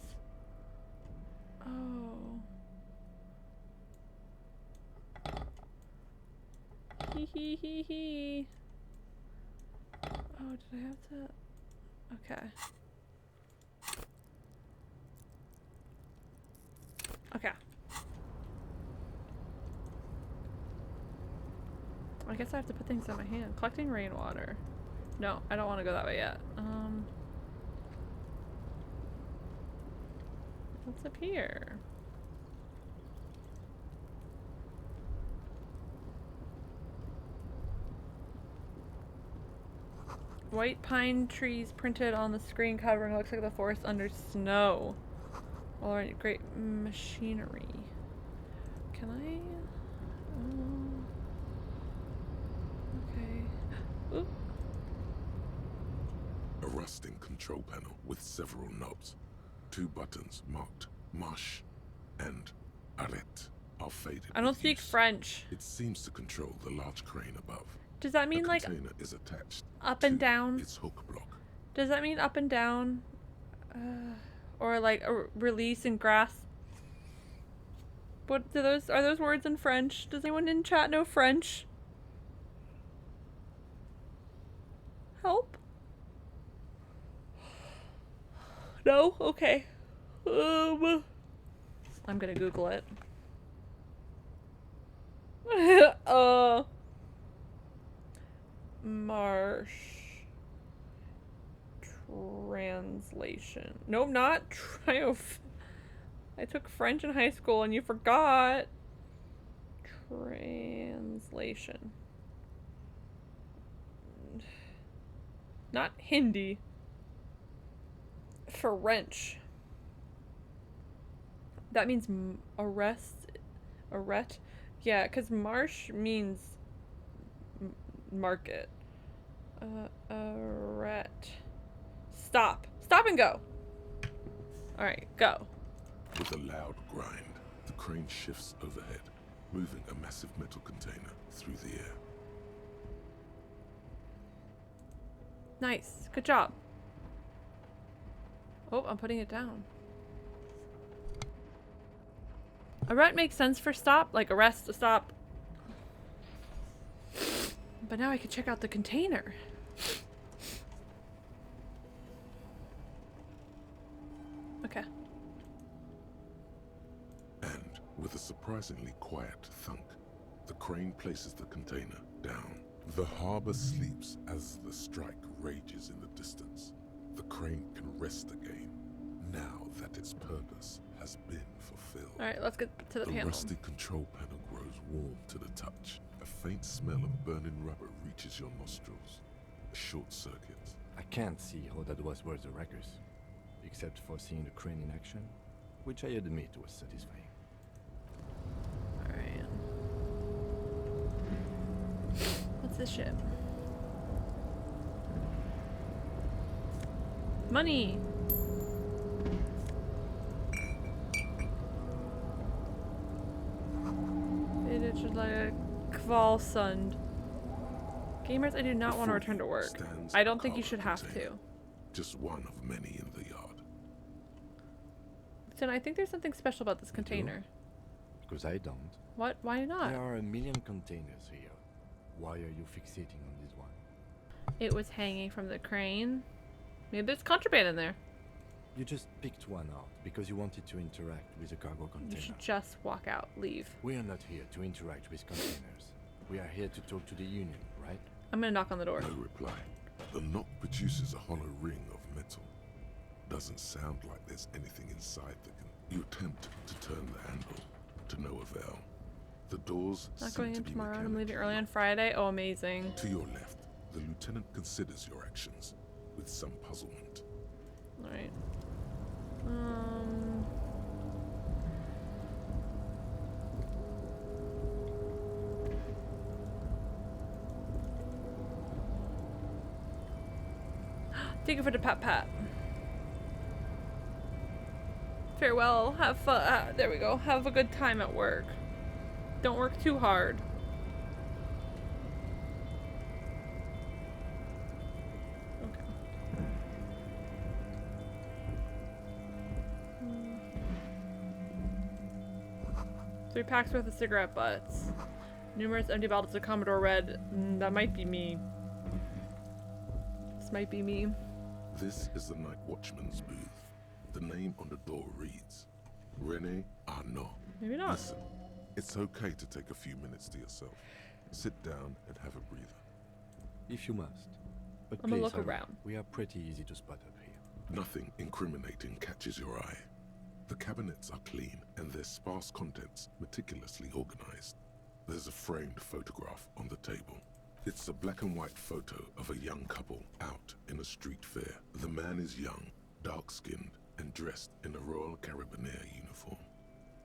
[SPEAKER 3] Oh. Hee hee hee hee. Oh, did I have to? Okay. Okay. I guess I have to put things in my hand. Collecting rainwater. No, I don't want to go that way yet. What's up here? White pine trees printed on the screen covering looks like the forest under snow. Alright, great machinery. Can I? Okay. Oop.
[SPEAKER 6] A rusting control panel with several knobs. 2 buttons marked Marche and Arrête are faded.
[SPEAKER 3] I don't
[SPEAKER 6] with
[SPEAKER 3] speak
[SPEAKER 6] use.
[SPEAKER 3] French.
[SPEAKER 6] It seems to control the large crane above.
[SPEAKER 3] Does that mean
[SPEAKER 6] the
[SPEAKER 3] like
[SPEAKER 6] container is attached
[SPEAKER 3] up and
[SPEAKER 6] to
[SPEAKER 3] down?
[SPEAKER 6] its hook block.
[SPEAKER 3] Does that mean up and down? Or like a release and grasp? What do those are those words in French? Does anyone in chat know French? Help? No? Okay. I'm gonna Google it. Marsh translation. Nope, not triumph. I took French in high school and you forgot. Translation. Not Hindi. French. That means arrest? Yeah, because marsh means market. Arrête. Stop. Stop and go. Alright, go.
[SPEAKER 6] With a loud grind, the crane shifts overhead, moving a massive metal container through the air.
[SPEAKER 3] Nice. Good job. Oh, I'm putting it down. Arrête makes sense for stop, like arrest to stop. But now I can check out the container. Okay.
[SPEAKER 6] And with a surprisingly quiet thunk, the crane places the container down. The harbor sleeps as the strike rages in the distance. The crane can rest again, now that its purpose has been fulfilled.
[SPEAKER 3] Alright, let's get to the panel.
[SPEAKER 6] The rusty control panel grows warm to the touch. A faint smell of burning rubber reaches your nostrils. A short circuit.
[SPEAKER 9] I can't see how that was worth the wreckers, except for seeing the crane in action, which I admit was satisfying.
[SPEAKER 3] Alright. What's this ship? Money! It should like a Kvalsund. Gamers, I do not want to return to work. I don't think you should have to.
[SPEAKER 6] Just one of many in the yard.
[SPEAKER 3] Listen, I think there's something special about this container.
[SPEAKER 9] Because I don't.
[SPEAKER 3] What? Why not?
[SPEAKER 9] There are a million containers here. Why are you fixating on this one?
[SPEAKER 3] It was hanging from the crane. Maybe there's contraband in there.
[SPEAKER 9] You just picked one out because you wanted to interact with a cargo container.
[SPEAKER 3] You should just walk out, leave.
[SPEAKER 9] We are not here to interact with containers. We are here to talk to the union, right?
[SPEAKER 3] I'm gonna knock on the door.
[SPEAKER 6] No reply. The knock produces a hollow ring of metal. Doesn't sound like there's anything inside that can... You attempt to turn the handle, to no avail. The doors
[SPEAKER 3] Not
[SPEAKER 6] seem
[SPEAKER 3] going
[SPEAKER 6] to
[SPEAKER 3] in
[SPEAKER 6] be
[SPEAKER 3] tomorrow. I'm
[SPEAKER 6] mechanical.
[SPEAKER 3] leaving early on Friday. Oh, amazing.
[SPEAKER 6] To your left, the lieutenant considers your actions with some puzzlement.
[SPEAKER 3] Alright. Thank you for the pat pat. Farewell. Have fun. There we go. Have a good time at work. Don't work too hard. Okay. 3 packs worth of cigarette butts. Numerous empty bottles of Commodore Red. That might be me. This might be me.
[SPEAKER 6] This is the night watchman's booth. The name on the door reads, Rene Arnaud.
[SPEAKER 3] Maybe not.
[SPEAKER 6] Listen, it's okay to take a few minutes to yourself. Sit down and have a breather.
[SPEAKER 9] If you must. But
[SPEAKER 3] I'm gonna
[SPEAKER 9] please
[SPEAKER 3] look
[SPEAKER 9] hurry.
[SPEAKER 3] around.
[SPEAKER 9] We are pretty easy to spot up here.
[SPEAKER 6] Nothing incriminating catches your eye. The cabinets are clean and their sparse contents meticulously organized. There's a framed photograph on the table. It's a black and white photo of a young couple out in a street fair. The man is young, dark-skinned, and dressed in a Royal Carabinier uniform.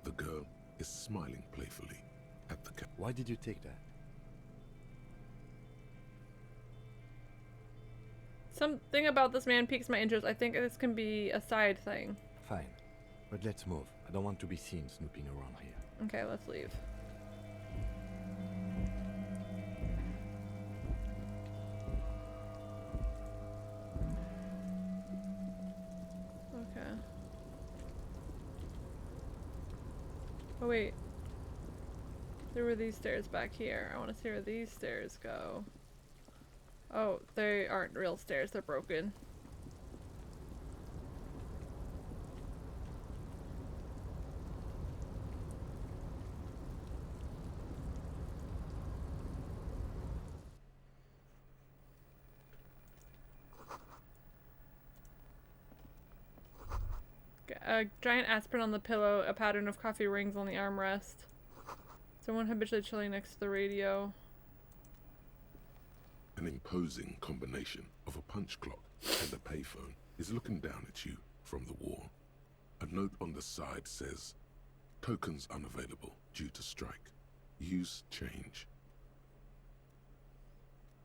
[SPEAKER 6] The girl is smiling playfully at the
[SPEAKER 9] Why did you take that?
[SPEAKER 3] Something about this man piques my interest. I think this can be a side thing.
[SPEAKER 9] Fine. But let's move. I don't want to be seen snooping around here.
[SPEAKER 3] Okay, let's leave. Okay. Oh wait. There were these stairs back here. I want to see where these stairs go. Oh, they aren't real stairs. They're broken. A giant aspirin on the pillow, a pattern of coffee rings on the armrest. Someone habitually chilling next to the radio.
[SPEAKER 6] An imposing combination of a punch clock and a payphone is looking down at you from the wall. A note on the side says, tokens unavailable due to strike. Use change.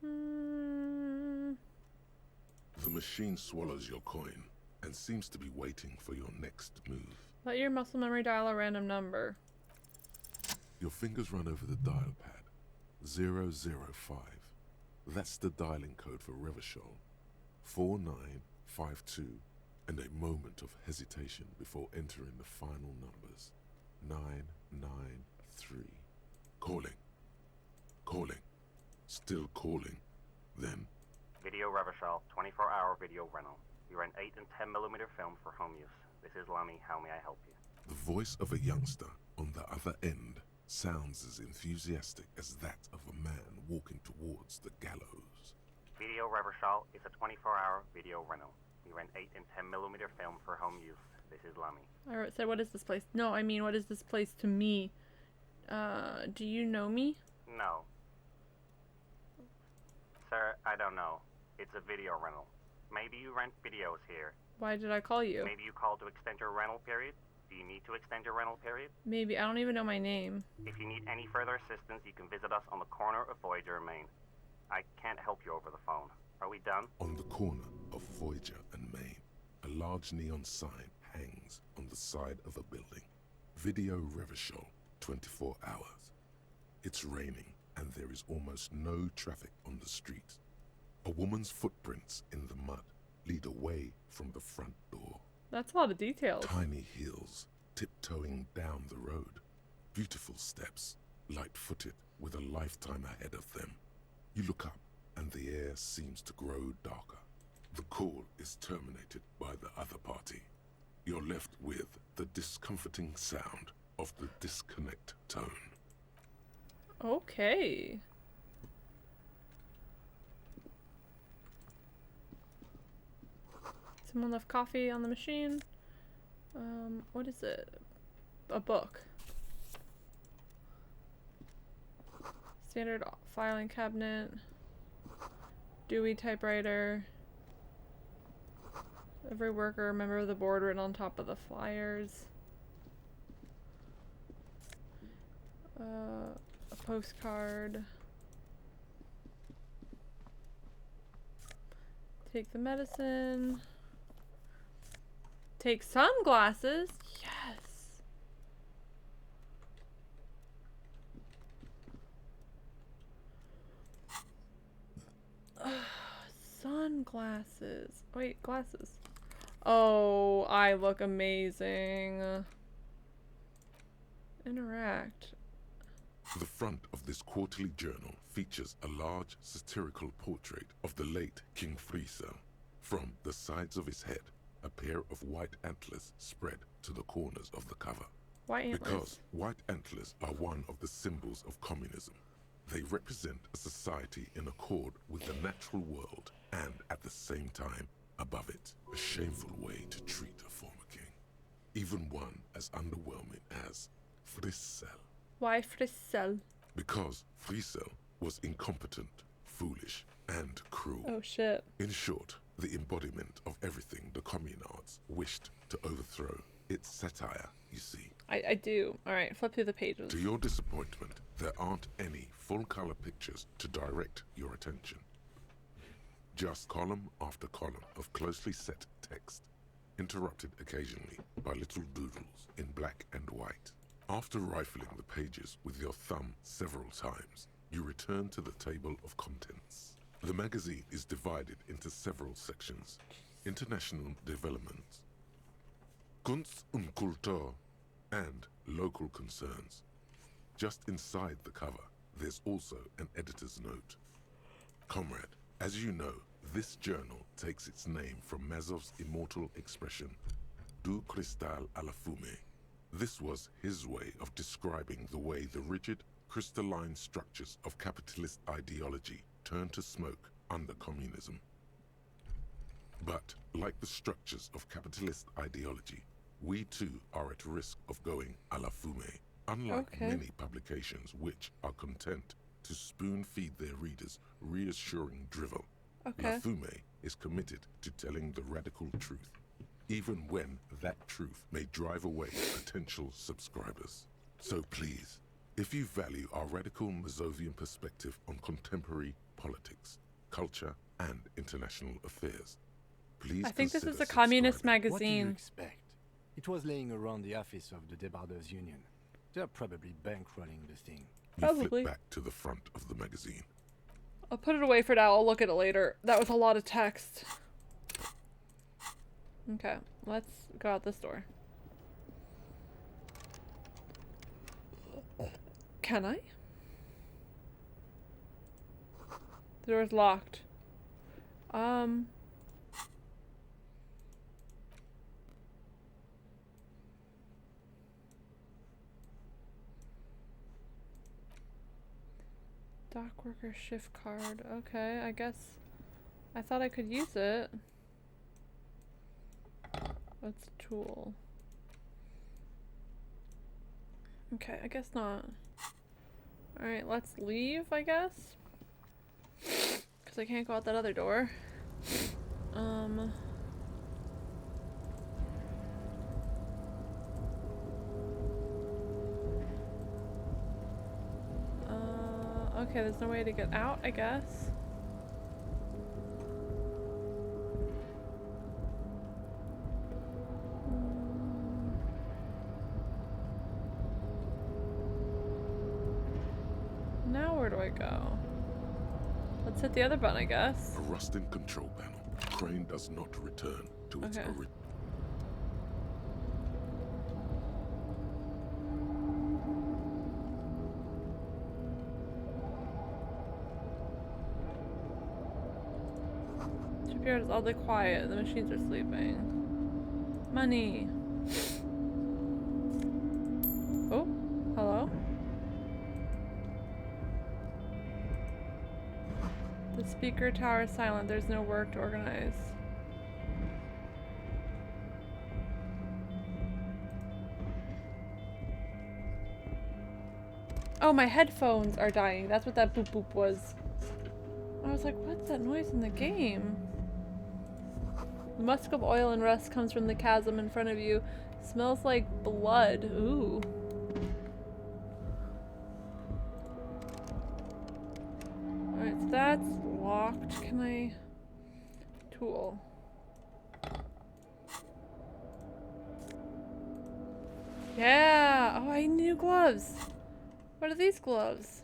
[SPEAKER 6] The machine swallows your coin and seems to be waiting for your next move.
[SPEAKER 3] Let your muscle memory dial a random number.
[SPEAKER 6] Your fingers run over the dial pad. 005. That's the dialing code for Revachol. 4952. And a moment of hesitation before entering the final numbers. 993. Calling. Calling. Still calling. Then...
[SPEAKER 19] Video Revachol, 24-hour video rental. You rent 8 and 10mm film for home use. This is Lummy. How may I help you?
[SPEAKER 6] The voice of a youngster on the other end sounds as enthusiastic as that of a man walking towards the gallows.
[SPEAKER 19] Video Revachol is a 24-hour video rental. You rent 8 and 10mm film for home use. This is Lummy.
[SPEAKER 3] I said, what is this place? No, I mean, what is this place to me? Do you know me?
[SPEAKER 19] No. Sir, I don't know. It's a video rental. Maybe you rent videos here.
[SPEAKER 3] Why did I call you?
[SPEAKER 19] Maybe you called to extend your rental period? Do you need to extend your rental period?
[SPEAKER 3] Maybe. I don't even know my name.
[SPEAKER 19] If you need any further assistance, you can visit us on the corner of Voyager and Main. I can't help you over the phone. Are we done?
[SPEAKER 6] On the corner of Voyager and Main, a large neon sign hangs on the side of a building. Video Revachol, 24 hours. It's raining and there is almost no traffic on the street. A woman's footprints in the mud lead away from the front door.
[SPEAKER 3] That's a lot of details.
[SPEAKER 6] Tiny heels tiptoeing down the road. Beautiful steps, light-footed with a lifetime ahead of them. You look up and the air seems to grow darker. The call is terminated by the other party. You're left with the discomforting sound of the disconnect tone.
[SPEAKER 3] Someone left coffee on the machine. What is it? A book. Standard filing cabinet. Dewey typewriter. Every worker, member of the board written on top of the flyers. A postcard. Take the medicine. Take sunglasses. Yes. Sunglasses. Wait, glasses. Oh, I look amazing. Interact.
[SPEAKER 6] The front of this quarterly journal features a large satirical portrait of the late King Friesel. From the sides of his head, a pair of white antlers spread to the corners of the cover.
[SPEAKER 3] White antlers.
[SPEAKER 6] Because white antlers are one of the symbols of communism. They represent a society in accord with the natural world and at the same time above it. A shameful way to treat a former king. Even one as underwhelming as Friesel.
[SPEAKER 3] Why Friesel?
[SPEAKER 6] Because Friesel was incompetent, foolish, and cruel.
[SPEAKER 3] Oh shit.
[SPEAKER 6] In short, the embodiment of everything the communards wished to overthrow. It's satire, you see.
[SPEAKER 3] I do. Alright, flip through the pages.
[SPEAKER 6] To your disappointment, there aren't any full-color pictures to direct your attention. Just column after column of closely set text, interrupted occasionally by little doodles in black and white. After rifling the pages with your thumb several times, you return to the table of contents. The magazine is divided into several sections. International development, Kunst und Kultur, and local concerns. Just inside the cover, there's also an editor's note. Comrade, as you know, this journal takes its name from Mazov's immortal expression, Du cristal à la fumée. This was his way of describing the way the rigid, crystalline structures of capitalist ideology turned to smoke under communism. But, like the structures of capitalist ideology, we too are at risk of going à la fumée. Unlike many publications which are content to spoon-feed their readers reassuring drivel, La Fumée is committed to telling the radical truth, even when that truth may drive away potential subscribers. So please, if you value our radical Mazovian perspective on contemporary politics, culture, and international affairs, please
[SPEAKER 3] I think this is
[SPEAKER 6] consider
[SPEAKER 3] a communist
[SPEAKER 6] subscribing.
[SPEAKER 9] What do you
[SPEAKER 3] magazine.
[SPEAKER 9] expect? It was laying around the office of the Debarders Union. They're probably bankrolling the thing.
[SPEAKER 6] You
[SPEAKER 3] Probably.
[SPEAKER 6] flip back to the front of the magazine.
[SPEAKER 3] I'll put it away for now. I'll look at it later. That was a lot of text. Okay, let's go out this door. Can I? The door's locked. Dock worker shift card. Okay, I guess I thought I could use it. That's a tool. Okay, I guess not. Alright, let's leave, I guess. Because I can't go out that other door. Okay, there's no way to get out, I guess. Now where do I go? Let's hit the other button, I guess.
[SPEAKER 6] A rusting control panel. Crane does not return to its
[SPEAKER 3] Okay.
[SPEAKER 6] original.
[SPEAKER 3] Shipyard is oddly quiet. The machines are sleeping. Money. Oh, hello? The speaker tower is silent. There's no work to organize. Oh, my headphones are dying. That's what that boop boop was. I was like, what's that noise in the game? The musk of oil and rust comes from the chasm in front of you. Smells like blood. Ooh. Alright, so that's locked. Can I... Tool. Yeah! Oh, I need new gloves! What are these gloves?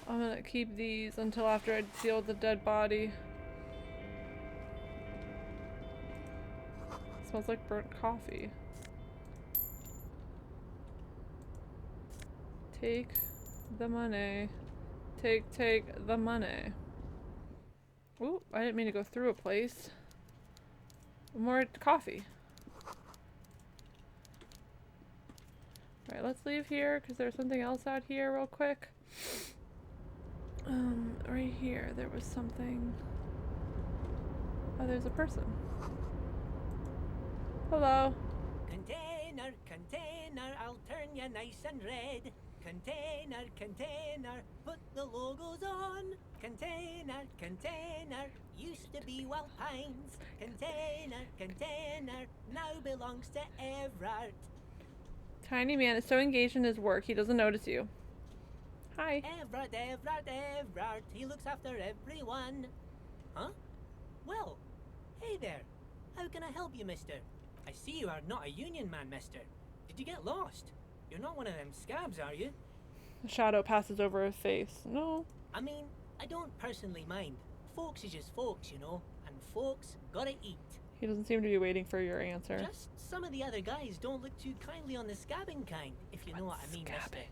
[SPEAKER 3] I'm gonna keep these until after I deal with the dead body. Smells like burnt coffee. Take the money. Take the money. Ooh, I didn't mean to go through a place. More coffee. Alright, let's leave here because there's something else out here real quick. Right here, there was something. Oh, there's a person. Hello.
[SPEAKER 20] Container, container, I'll turn you nice and red. Container, container, put the logos on. Container, container, used to be Welp Pines. Container, container, now belongs to Everard.
[SPEAKER 3] Tiny man is so engaged in his work, he doesn't notice you. Hi.
[SPEAKER 20] Everard, Everard, Everard, he looks after everyone. Huh? Well, hey there. How can I help you, mister? I see you are not a union man, mister. Did you get lost? You're not one of them scabs, are you?
[SPEAKER 3] A shadow passes over his face. No.
[SPEAKER 20] I mean, I don't personally mind. Folks is just folks, you know, and folks gotta eat.
[SPEAKER 3] He doesn't seem to be waiting for your answer.
[SPEAKER 20] Just some of the other guys don't look too kindly on the scabbing kind, if you know what I mean, mister.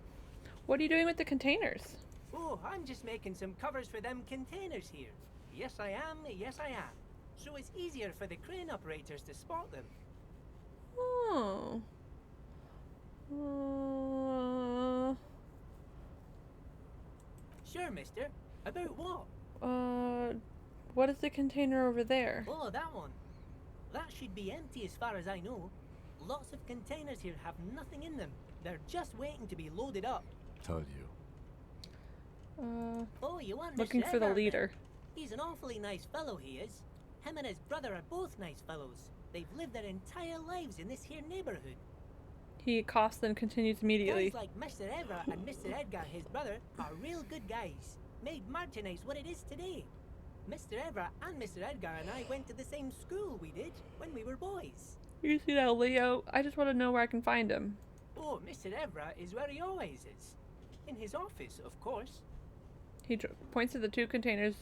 [SPEAKER 3] What are you doing with the containers?
[SPEAKER 20] Oh, I'm just making some covers for them containers here. Yes, I am. Yes, I am. So it's easier for the crane operators to spot them.
[SPEAKER 3] Oh.
[SPEAKER 20] Sure, mister. About what?
[SPEAKER 3] What is the container over there?
[SPEAKER 20] Oh, that one. That should be empty as far as I know. Lots of containers here have nothing in them. They're just waiting to be loaded up.
[SPEAKER 9] Told you.
[SPEAKER 20] Oh, you want
[SPEAKER 3] Looking
[SPEAKER 20] Mr.
[SPEAKER 3] for the
[SPEAKER 20] Everard,
[SPEAKER 3] leader.
[SPEAKER 20] then? He's an awfully nice fellow, he is. Him and his brother are both nice fellows. They've lived their entire lives in this here neighborhood.
[SPEAKER 3] He coughs and continues immediately.
[SPEAKER 20] Guys like Mr. Everard and Mr. Edgar, his brother, are real good guys. Made Martinez what it is today. Mr. Everard and Mr. Edgar and I went to the same school we did when we were boys.
[SPEAKER 3] You see that, Leo? I just want to know where I can find him.
[SPEAKER 20] Oh, Mr. Everard is where he always is. In his office, of course.
[SPEAKER 3] He points to the two containers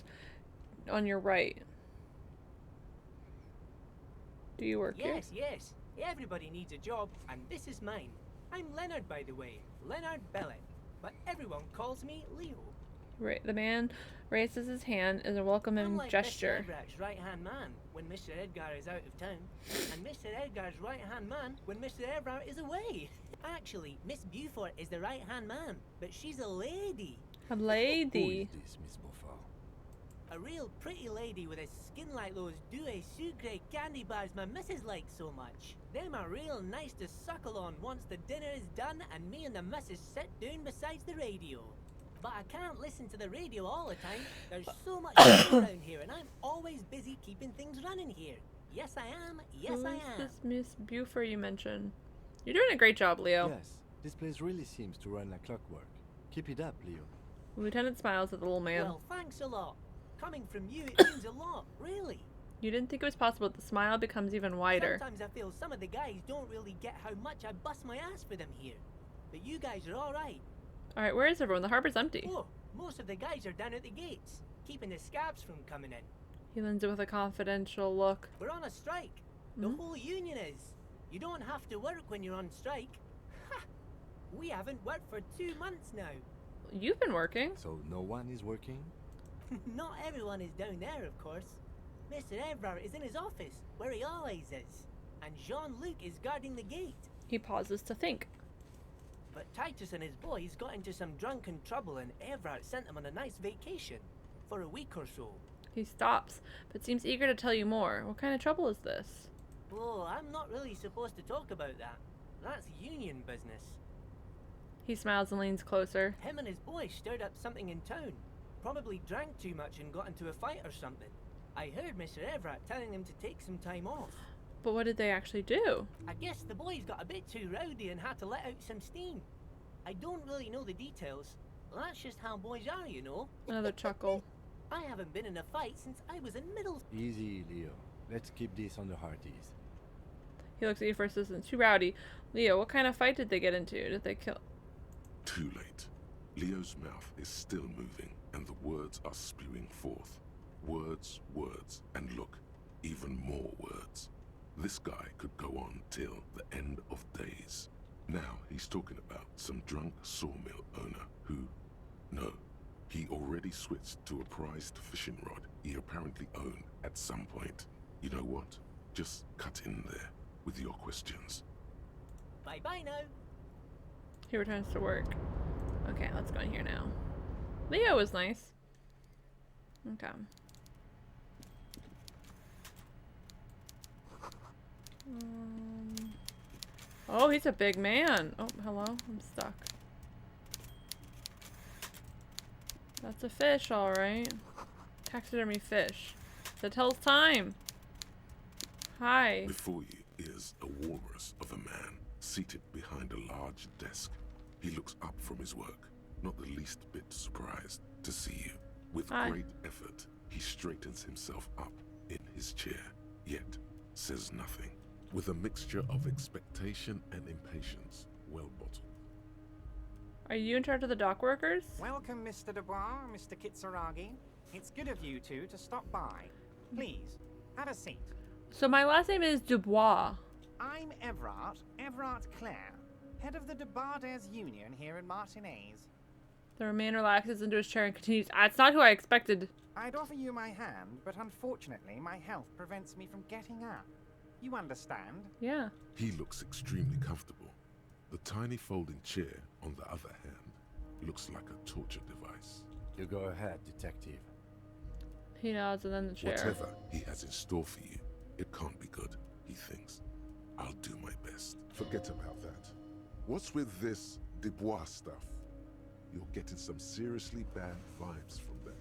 [SPEAKER 3] on your right. Do you work here?
[SPEAKER 20] Yes, yes. Everybody needs a job, and this is mine. I'm Leonard, by the way. Leonard Bellet. But everyone calls me Leo.
[SPEAKER 3] Right. The man raises his hand as a welcome
[SPEAKER 20] Unlike
[SPEAKER 3] gesture.
[SPEAKER 20] Mr. Everard's right-hand man when Mr. Edgar is out of town, and Mr. Edgar's right-hand man when Mr. Everard is away. Actually, Miss Beaufort is the right-hand man, but she's a lady.
[SPEAKER 3] A lady.
[SPEAKER 9] Who is this, Miss Beaufort?
[SPEAKER 20] A real pretty lady with a skin like those Douai Sucre candy bars my missus likes so much. Them are real nice to suckle on once the dinner is done and me and the missus sit down beside the radio. But I can't listen to the radio all the time. There's so much around here and I'm always busy keeping things running here. Yes, I am. Yes,
[SPEAKER 3] Who
[SPEAKER 20] I
[SPEAKER 3] is
[SPEAKER 20] am.
[SPEAKER 3] this Miss Beaufort you mentioned? You're doing a great job, Leo.
[SPEAKER 9] Yes, this place really seems to run like clockwork. Keep it up, Leo.
[SPEAKER 3] The lieutenant smiles at the little man.
[SPEAKER 20] Well, thanks a lot. Coming from you, it means a lot, really.
[SPEAKER 3] You didn't think it was possible, but the smile becomes even wider.
[SPEAKER 20] Sometimes I feel some of the guys don't really get how much I bust my ass for them here. But you guys are alright.
[SPEAKER 3] Alright, where is everyone? The harbor's empty.
[SPEAKER 20] Oh, most of the guys are down at the gates, keeping the scabs from coming in.
[SPEAKER 3] He leans in with a confidential look.
[SPEAKER 20] We're on a strike. The whole union is. You don't have to work when you're on strike. Ha! We haven't worked for 2 months now.
[SPEAKER 3] You've been working.
[SPEAKER 9] So no one is working?
[SPEAKER 20] Not everyone is down there, of course. Mr. Everard is in his office, where he always is. And Jean-Luc is guarding the gate.
[SPEAKER 3] He pauses to think.
[SPEAKER 20] But Titus and his boys got into some drunken trouble and Everard sent them on a nice vacation. For a week or so.
[SPEAKER 3] He stops, but seems eager to tell you more. What kind of trouble is this?
[SPEAKER 20] Whoa, I'm not really supposed to talk about that. That's union business.
[SPEAKER 3] He smiles and leans closer.
[SPEAKER 20] Him and his boy stirred up something in town. Probably drank too much and got into a fight or something. I heard Mr. Everett telling him to take some time off.
[SPEAKER 3] But what did they actually do?
[SPEAKER 20] I guess the boys got a bit too rowdy and had to let out some steam. I don't really know the details. That's just how boys are, you know.
[SPEAKER 3] Another chuckle.
[SPEAKER 20] I haven't been in a fight since I was in middle.
[SPEAKER 9] Easy, Leo. Let's keep this on the hearties.
[SPEAKER 3] He looks at you for assistance. Too rowdy. Leo, what kind of fight did they get into? Did they kill?
[SPEAKER 6] Too late. Leo's mouth is still moving, and the words are spewing forth. Words, words, and look, even more words. This guy could go on till the end of days. Now he's talking about some drunk sawmill owner who, no, he already switched to a prized fishing rod he apparently owned at some point. You know what? Just cut in there with your questions.
[SPEAKER 20] Bye-bye now.
[SPEAKER 3] He returns to work. Okay, let's go in here now. Leo was nice. Okay. Oh, he's a big man. Oh, hello. I'm stuck. That's a fish, alright. Taxidermy fish. That tells time. Hi.
[SPEAKER 6] Before you is a walrus of a man seated behind a large desk. He looks up from his work, not the least bit surprised to see you. With great effort, he straightens himself up in his chair, yet says nothing. With a mixture of expectation and impatience, well bottled.
[SPEAKER 3] Are you in charge of the dock workers?
[SPEAKER 21] Welcome, Mr. Dubois, Mr. Kitsuragi. It's good of you two to stop by. Please, have a seat.
[SPEAKER 3] So my last name is Dubois.
[SPEAKER 21] I'm Everard Clare, head of the Debarders Union here in Martinez.
[SPEAKER 3] The man relaxes into his chair and continues. That's not who I expected.
[SPEAKER 21] I'd offer you my hand, but unfortunately my health prevents me from getting up. You understand?
[SPEAKER 3] Yeah.
[SPEAKER 6] He looks extremely comfortable. The tiny folding chair, on the other hand, looks like a torture device.
[SPEAKER 9] You go ahead, detective.
[SPEAKER 3] He nods and then the chair.
[SPEAKER 6] Whatever he has in store for you, it can't be good, he thinks. I'll do my best. Forget about that. What's with this Dubois stuff? You're getting some seriously bad vibes from that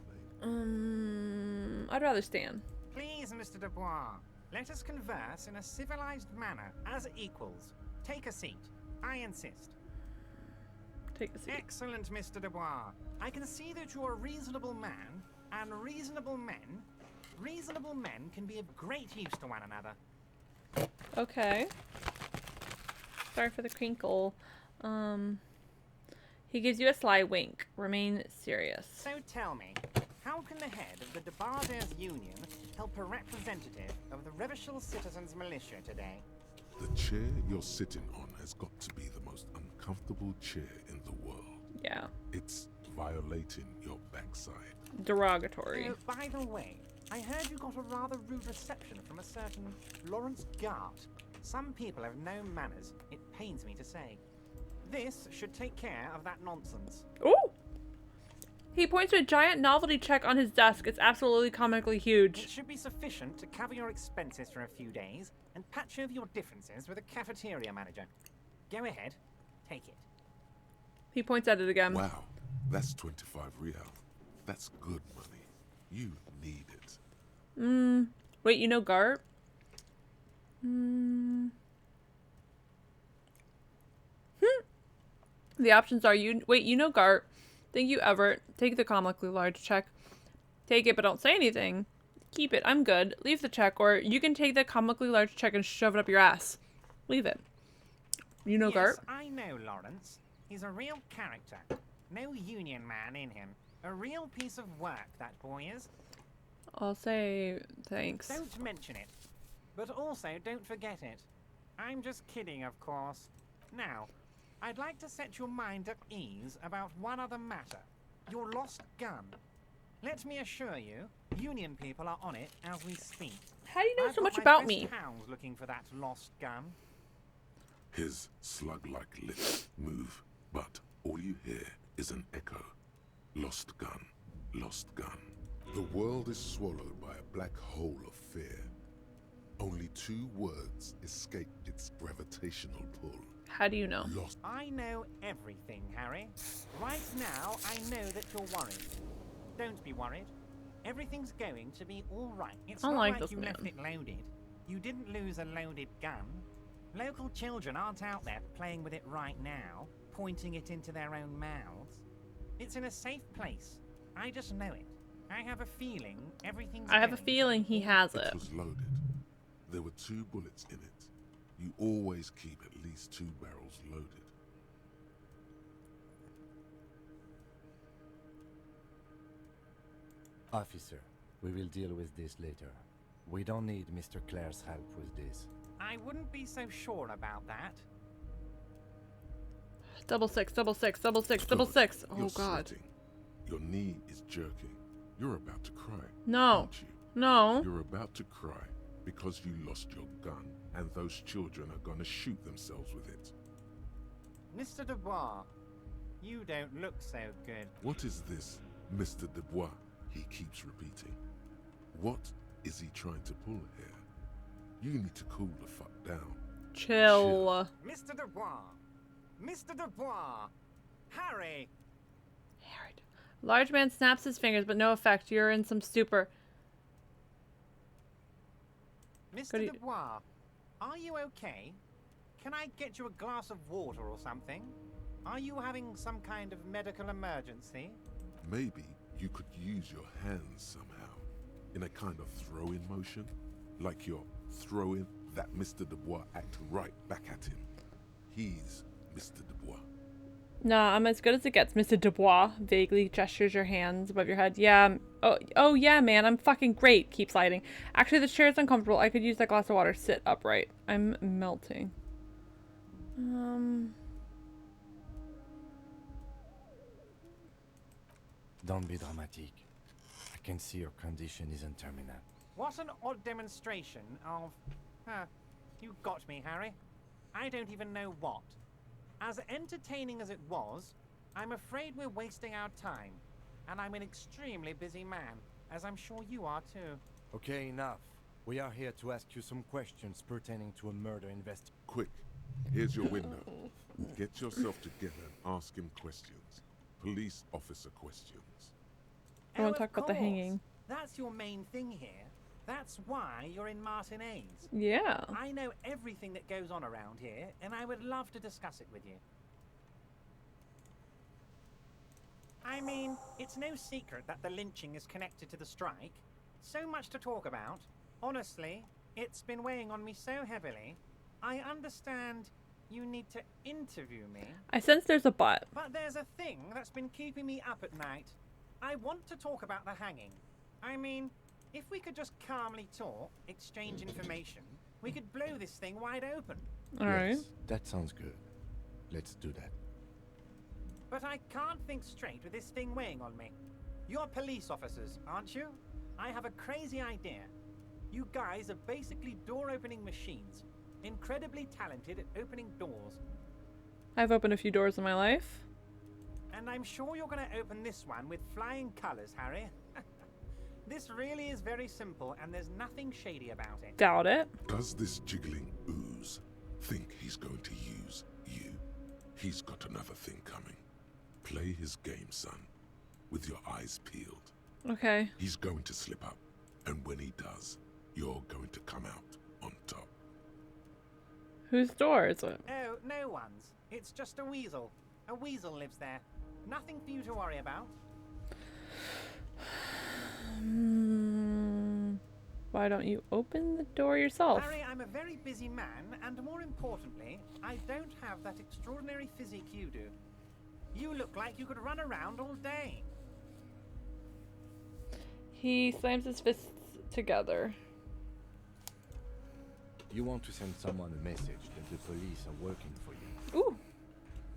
[SPEAKER 6] name.
[SPEAKER 3] I'd rather stand.
[SPEAKER 21] Please, Mr. Dubois, let us converse in a civilized manner, as equals. Take a seat. I insist.
[SPEAKER 3] Take a seat.
[SPEAKER 21] Excellent, Mr. Dubois. I can see that you're a reasonable man, and reasonable men can be of great use to one another.
[SPEAKER 3] Okay. Sorry for the crinkle. He gives you a sly wink. Remain serious.
[SPEAKER 21] So tell me, how can the head of the Debarders Union help a representative of the Revachol Citizens Militia today?
[SPEAKER 6] The chair you're sitting on has got to be the most uncomfortable chair in the world.
[SPEAKER 3] Yeah.
[SPEAKER 6] It's violating your backside.
[SPEAKER 3] Derogatory.
[SPEAKER 21] By the way, I heard you got a rather rude reception from a certain Lawrence Gart. Some people have no manners, it pains me to say. This should take care of that nonsense.
[SPEAKER 3] Ooh! He points to a giant novelty check on his desk. It's absolutely comically huge.
[SPEAKER 21] It should be sufficient to cover your expenses for a few days and patch over your differences with a cafeteria manager. Go ahead, take it.
[SPEAKER 3] He points at it again.
[SPEAKER 6] Wow, that's 25 real. That's good money. You need it.
[SPEAKER 3] Wait, you know Gart? The options are you know Gart. Thank you, Everett. Take the comically large check. Take it, but don't say anything. Keep it. I'm good. Leave the check, or you can take the comically large check and shove it up your ass. Leave it. You know Gart?
[SPEAKER 21] Yes, I know Lawrence. He's a real character. No union man in him. A real piece of work, that boy is.
[SPEAKER 3] I'll say thanks.
[SPEAKER 21] Don't mention it. But also, don't forget it. I'm just kidding, of course. Now, I'd like to set your mind at ease about one other matter. Your lost gun. Let me assure you, union people are on it as we speak.
[SPEAKER 3] How do you know
[SPEAKER 21] I've
[SPEAKER 3] so
[SPEAKER 21] got
[SPEAKER 3] much
[SPEAKER 21] my
[SPEAKER 3] about
[SPEAKER 21] best
[SPEAKER 3] me?
[SPEAKER 21] hounds looking for that lost gun.
[SPEAKER 6] His slug-like lips move, but all you hear is an echo. Lost gun, lost gun. The world is swallowed by a black hole of fear. Only 2 words escape its gravitational pull.
[SPEAKER 3] How do you know?
[SPEAKER 6] Lost.
[SPEAKER 21] I know everything, Harry. Right now, I know that you're worried. Don't be worried. Everything's going to be all right. It's
[SPEAKER 3] I
[SPEAKER 21] not
[SPEAKER 3] like
[SPEAKER 21] like
[SPEAKER 3] this
[SPEAKER 21] you
[SPEAKER 3] man.
[SPEAKER 21] left it loaded. You didn't lose a loaded gun. Local children aren't out there playing with it right now, pointing it into their own mouths. It's in a safe place. I just know it. I have a feeling everything's
[SPEAKER 3] I have a
[SPEAKER 21] going to
[SPEAKER 3] feeling
[SPEAKER 21] be
[SPEAKER 3] he
[SPEAKER 21] all
[SPEAKER 3] has
[SPEAKER 6] It
[SPEAKER 3] it.
[SPEAKER 6] was loaded. There were 2 bullets in it. You always keep at least 2 barrels loaded.
[SPEAKER 9] Officer, we will deal with this later. We don't need Mr. Clare's help with this.
[SPEAKER 21] I wouldn't be so sure about that.
[SPEAKER 3] Double six, double six, double six, double
[SPEAKER 6] Good.
[SPEAKER 3] six. Oh
[SPEAKER 6] You're
[SPEAKER 3] god.
[SPEAKER 6] sweating. Your knee is jerking. You're about to cry.
[SPEAKER 3] No.
[SPEAKER 6] Aren't you?
[SPEAKER 3] No.
[SPEAKER 6] You're about to cry because you lost your gun and those children are gonna shoot themselves with it.
[SPEAKER 21] Mr. Dubois, you don't look so good.
[SPEAKER 6] What is this, Mr. Dubois? He keeps repeating. What is he trying to pull here? You need to cool the fuck down.
[SPEAKER 3] Chill.
[SPEAKER 21] Mr. Dubois! Mr. Dubois! Harry!
[SPEAKER 3] Large man snaps his fingers, but no effect. You're in some stupor.
[SPEAKER 21] Mr. Dubois, are you okay? Can I get you a glass of water or something? Are you having some kind of medical emergency?
[SPEAKER 6] Maybe you could use your hands somehow, in a kind of throw-in motion, like you're throwing that Mr. Dubois act right back at him. He's Mr. Dubois.
[SPEAKER 3] Nah, I'm as good as it gets, Mr. Dubois. Vaguely gestures your hands above your head. Yeah. Oh yeah, man. I'm fucking great. Keep sliding. Actually, this chair is uncomfortable. I could use that glass of water. Sit upright. I'm melting.
[SPEAKER 9] Don't be dramatic. I can see your condition isn't terminal.
[SPEAKER 21] What an odd demonstration of... you got me, Harry. I don't even know what. As entertaining as it was, I'm afraid we're wasting our time. And I'm an extremely busy man, as I'm sure you are too.
[SPEAKER 9] Okay, enough. We are here to ask you some questions pertaining to a murder investigation.
[SPEAKER 6] Quick, here's your window. Get yourself together and ask him questions. Police officer questions.
[SPEAKER 3] I want to
[SPEAKER 21] Oh,
[SPEAKER 3] talk about the
[SPEAKER 21] of
[SPEAKER 3] hanging.
[SPEAKER 21] course. That's your main thing here. That's why you're in Martinez.
[SPEAKER 3] Yeah.
[SPEAKER 21] I know everything that goes on around here, and I would love to discuss it with you. I mean, it's no secret that the lynching is connected to the strike. So much to talk about. Honestly, it's been weighing on me so heavily. I understand you need to interview me.
[SPEAKER 3] I sense there's a but.
[SPEAKER 21] But there's a thing that's been keeping me up at night. I want to talk about the hanging. I mean, if we could just calmly talk, exchange information, we could blow this thing wide open.
[SPEAKER 3] Alright.
[SPEAKER 9] Yes, that sounds good. Let's do that.
[SPEAKER 21] But I can't think straight with this thing weighing on me. You're police officers, aren't you? I have a crazy idea. You guys are basically door-opening machines. Incredibly talented at opening doors.
[SPEAKER 3] I've opened a few doors in my life.
[SPEAKER 21] And I'm sure you're going to open this one with flying colors, Harry. This really is very simple, and there's nothing shady about it.
[SPEAKER 3] Doubt it.
[SPEAKER 6] Does this jiggling ooze think he's going to use you? He's got another thing coming. Play his game, son, with your eyes peeled.
[SPEAKER 3] Okay.
[SPEAKER 6] He's going to slip up, and when he does, you're going to come out on top.
[SPEAKER 3] Whose door is it?
[SPEAKER 21] Oh, no one's. It's just a weasel. A weasel lives there. Nothing for you to worry about.
[SPEAKER 3] Why don't you open the door yourself?
[SPEAKER 21] Harry, I'm a very busy man, and more importantly, I don't have that extraordinary physique you do. You look like you could run around all day.
[SPEAKER 3] He slams his fists together.
[SPEAKER 9] You want to send someone a message that the police are working for you.
[SPEAKER 3] Ooh.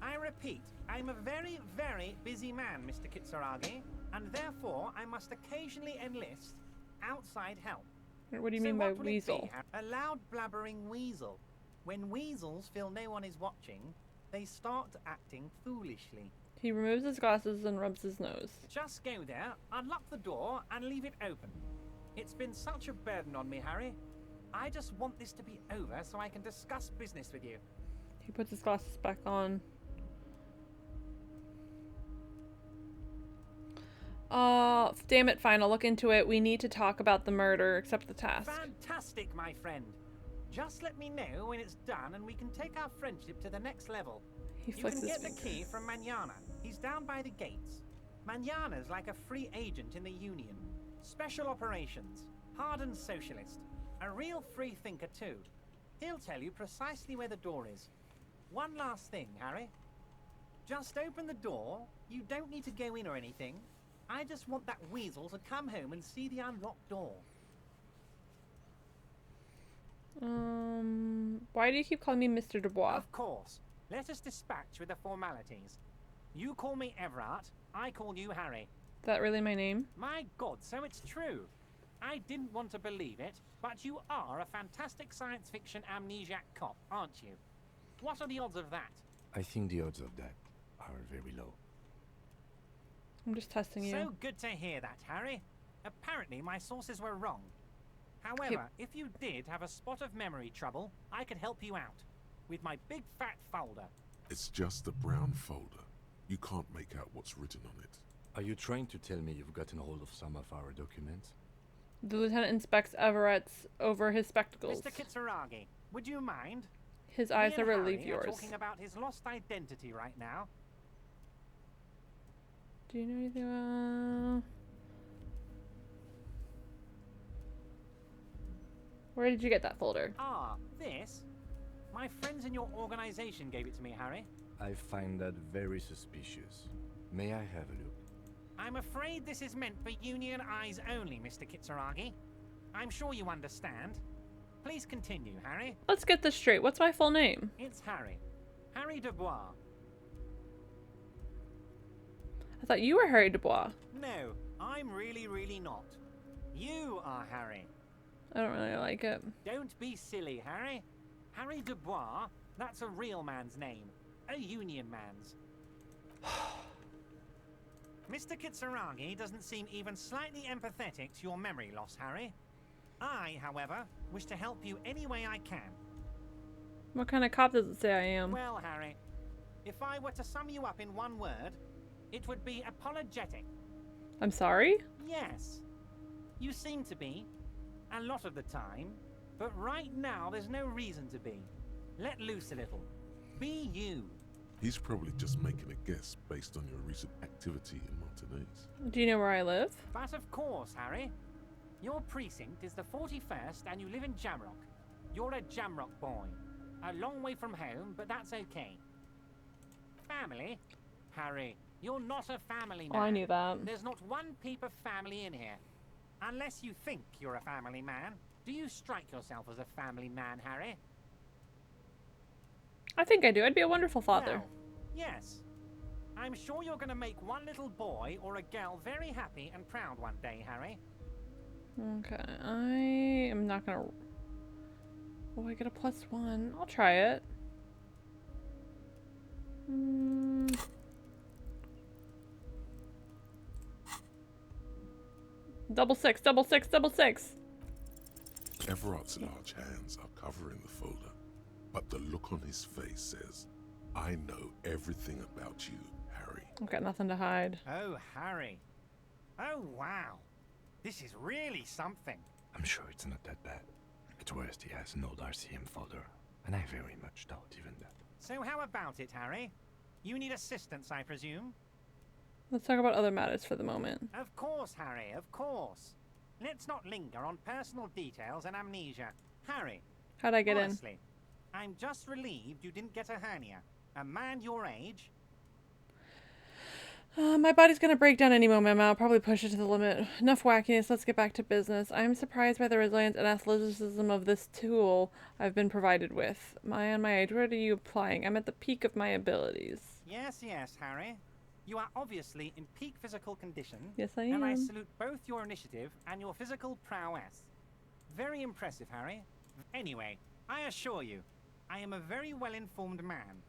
[SPEAKER 21] I repeat, I'm a very, very busy man, Mr. Kitsuragi, and therefore I must occasionally enlist outside help.
[SPEAKER 3] What do you mean by
[SPEAKER 21] what would it be,
[SPEAKER 3] weasel?
[SPEAKER 21] A loud blabbering weasel. When weasels feel no one is watching, they start acting foolishly.
[SPEAKER 3] He removes his glasses and rubs his nose.
[SPEAKER 21] Just go there, unlock the door, and leave it open. It's been such a burden on me, Harry. I just want this to be over so I can discuss business with you.
[SPEAKER 3] He puts his glasses back on. Damn it, fine, I'll look into it. We need to talk about the murder. Accept the task.
[SPEAKER 21] Fantastic, my friend. Just let me know when it's done and we can take our friendship to the next level.
[SPEAKER 3] He
[SPEAKER 21] You
[SPEAKER 3] flicks
[SPEAKER 21] can
[SPEAKER 3] his
[SPEAKER 21] get the key from Manana. He's down by the gates. Manana's like a free agent in the Union. Special operations. Hardened socialist. A real free thinker too. He'll tell you precisely where the door is. One last thing, Harry. Just open the door. You don't need to go in or anything. I just want that weasel to come home and see the unlocked door.
[SPEAKER 3] Why do you keep calling me Mr. Dubois?
[SPEAKER 21] Of course. Let us dispatch with the formalities. You call me Everett, I call you Harry.
[SPEAKER 3] Is that really my name?
[SPEAKER 21] My God, so it's true. I didn't want to believe it, but you are a fantastic science fiction amnesiac cop, aren't you? What are the odds of that?
[SPEAKER 9] I think the odds of that are very low.
[SPEAKER 3] I'm just testing you.
[SPEAKER 21] So good to hear that, Harry. Apparently my sources were wrong. However, if you did have a spot of memory trouble, I could help you out. With my big fat folder.
[SPEAKER 6] It's just a brown folder. You can't make out what's written on it.
[SPEAKER 9] Are you trying to tell me you've gotten hold of some of our documents?
[SPEAKER 3] The lieutenant inspects Everett's over his spectacles.
[SPEAKER 21] Mr. Kitsuragi, would you mind?
[SPEAKER 3] His eyes
[SPEAKER 21] Me and
[SPEAKER 3] never
[SPEAKER 21] Harry
[SPEAKER 3] leave
[SPEAKER 21] are
[SPEAKER 3] yours.
[SPEAKER 21] talking about his lost identity right now.
[SPEAKER 3] Do you know anything about... Where did you get that folder?
[SPEAKER 21] Ah, this? My friends in your organization gave it to me, Harry.
[SPEAKER 9] I find that very suspicious. May I have a look?
[SPEAKER 21] I'm afraid this is meant for Union eyes only, Mr. Kitsuragi. I'm sure you understand. Please continue, Harry.
[SPEAKER 3] Let's get this straight. What's my full name?
[SPEAKER 21] It's Harry. Harry Dubois.
[SPEAKER 3] I thought you were Harry Dubois.
[SPEAKER 21] No, I'm really not. You are Harry.
[SPEAKER 3] I don't really like it.
[SPEAKER 21] Don't be silly, Harry. Harry Dubois, that's a real man's name. A Union man's. Mr. Kitsuragi doesn't seem even slightly empathetic to your memory loss, Harry. I, however, wish to help you any way I can.
[SPEAKER 3] What kind of cop does it say I am?
[SPEAKER 21] Well, Harry, if I were to sum you up in one word, it would be apologetic.
[SPEAKER 3] I'm sorry?
[SPEAKER 21] Yes. You seem to be. A lot of the time. But right now, there's no reason to be. Let loose a little. Be you.
[SPEAKER 6] He's probably just making a guess based on your recent activity in Montanese.
[SPEAKER 3] Do you know where I live?
[SPEAKER 21] But of course, Harry. Your precinct is the 41st and you live in Jamrock. You're a Jamrock boy. A long way from home, but that's okay. Family? Harry, you're not a family man.
[SPEAKER 3] Oh, I knew that.
[SPEAKER 21] There's not one peep of family in here. Unless you think you're a family man. Do you strike yourself as a family man, Harry?
[SPEAKER 3] I think I do. I'd be a wonderful father.
[SPEAKER 21] Well, yes. I'm sure you're going to make one little boy or a girl very happy and proud one day, Harry.
[SPEAKER 3] Okay, I am not gonna... Oh, I get a +1. I'll try it. Double six, double six, double six.
[SPEAKER 6] Everett's large hands are covering the folder, but the look on his face says, I know everything about you, Harry.
[SPEAKER 3] I've got nothing to hide.
[SPEAKER 21] Oh, Harry. Oh, wow. This is really something.
[SPEAKER 9] I'm sure it's not that bad. At worst, he has an old RCM folder, and I very much doubt even that.
[SPEAKER 21] So how about it, Harry? You need assistance, I presume?
[SPEAKER 3] Let's talk about other matters for the moment.
[SPEAKER 21] Of course, Harry, of course. Let's not linger on personal details and amnesia. Harry.
[SPEAKER 3] How'd I get
[SPEAKER 21] honestly, I'm just relieved you didn't get a hernia. A man your age...
[SPEAKER 3] My body's gonna break down any moment. I'll probably push it to the limit. Enough wackiness. Let's get back to business. I'm surprised by the resilience and athleticism of this tool I've been provided with. Am I on my age? What are you applying? I'm at the peak of my abilities.
[SPEAKER 21] Yes, Harry. You are obviously in peak physical condition.
[SPEAKER 3] Yes, I
[SPEAKER 21] And I
[SPEAKER 3] am.
[SPEAKER 21] salute both your initiative and your physical prowess. Very impressive, Harry. Anyway, I assure you, I am a very well-informed man.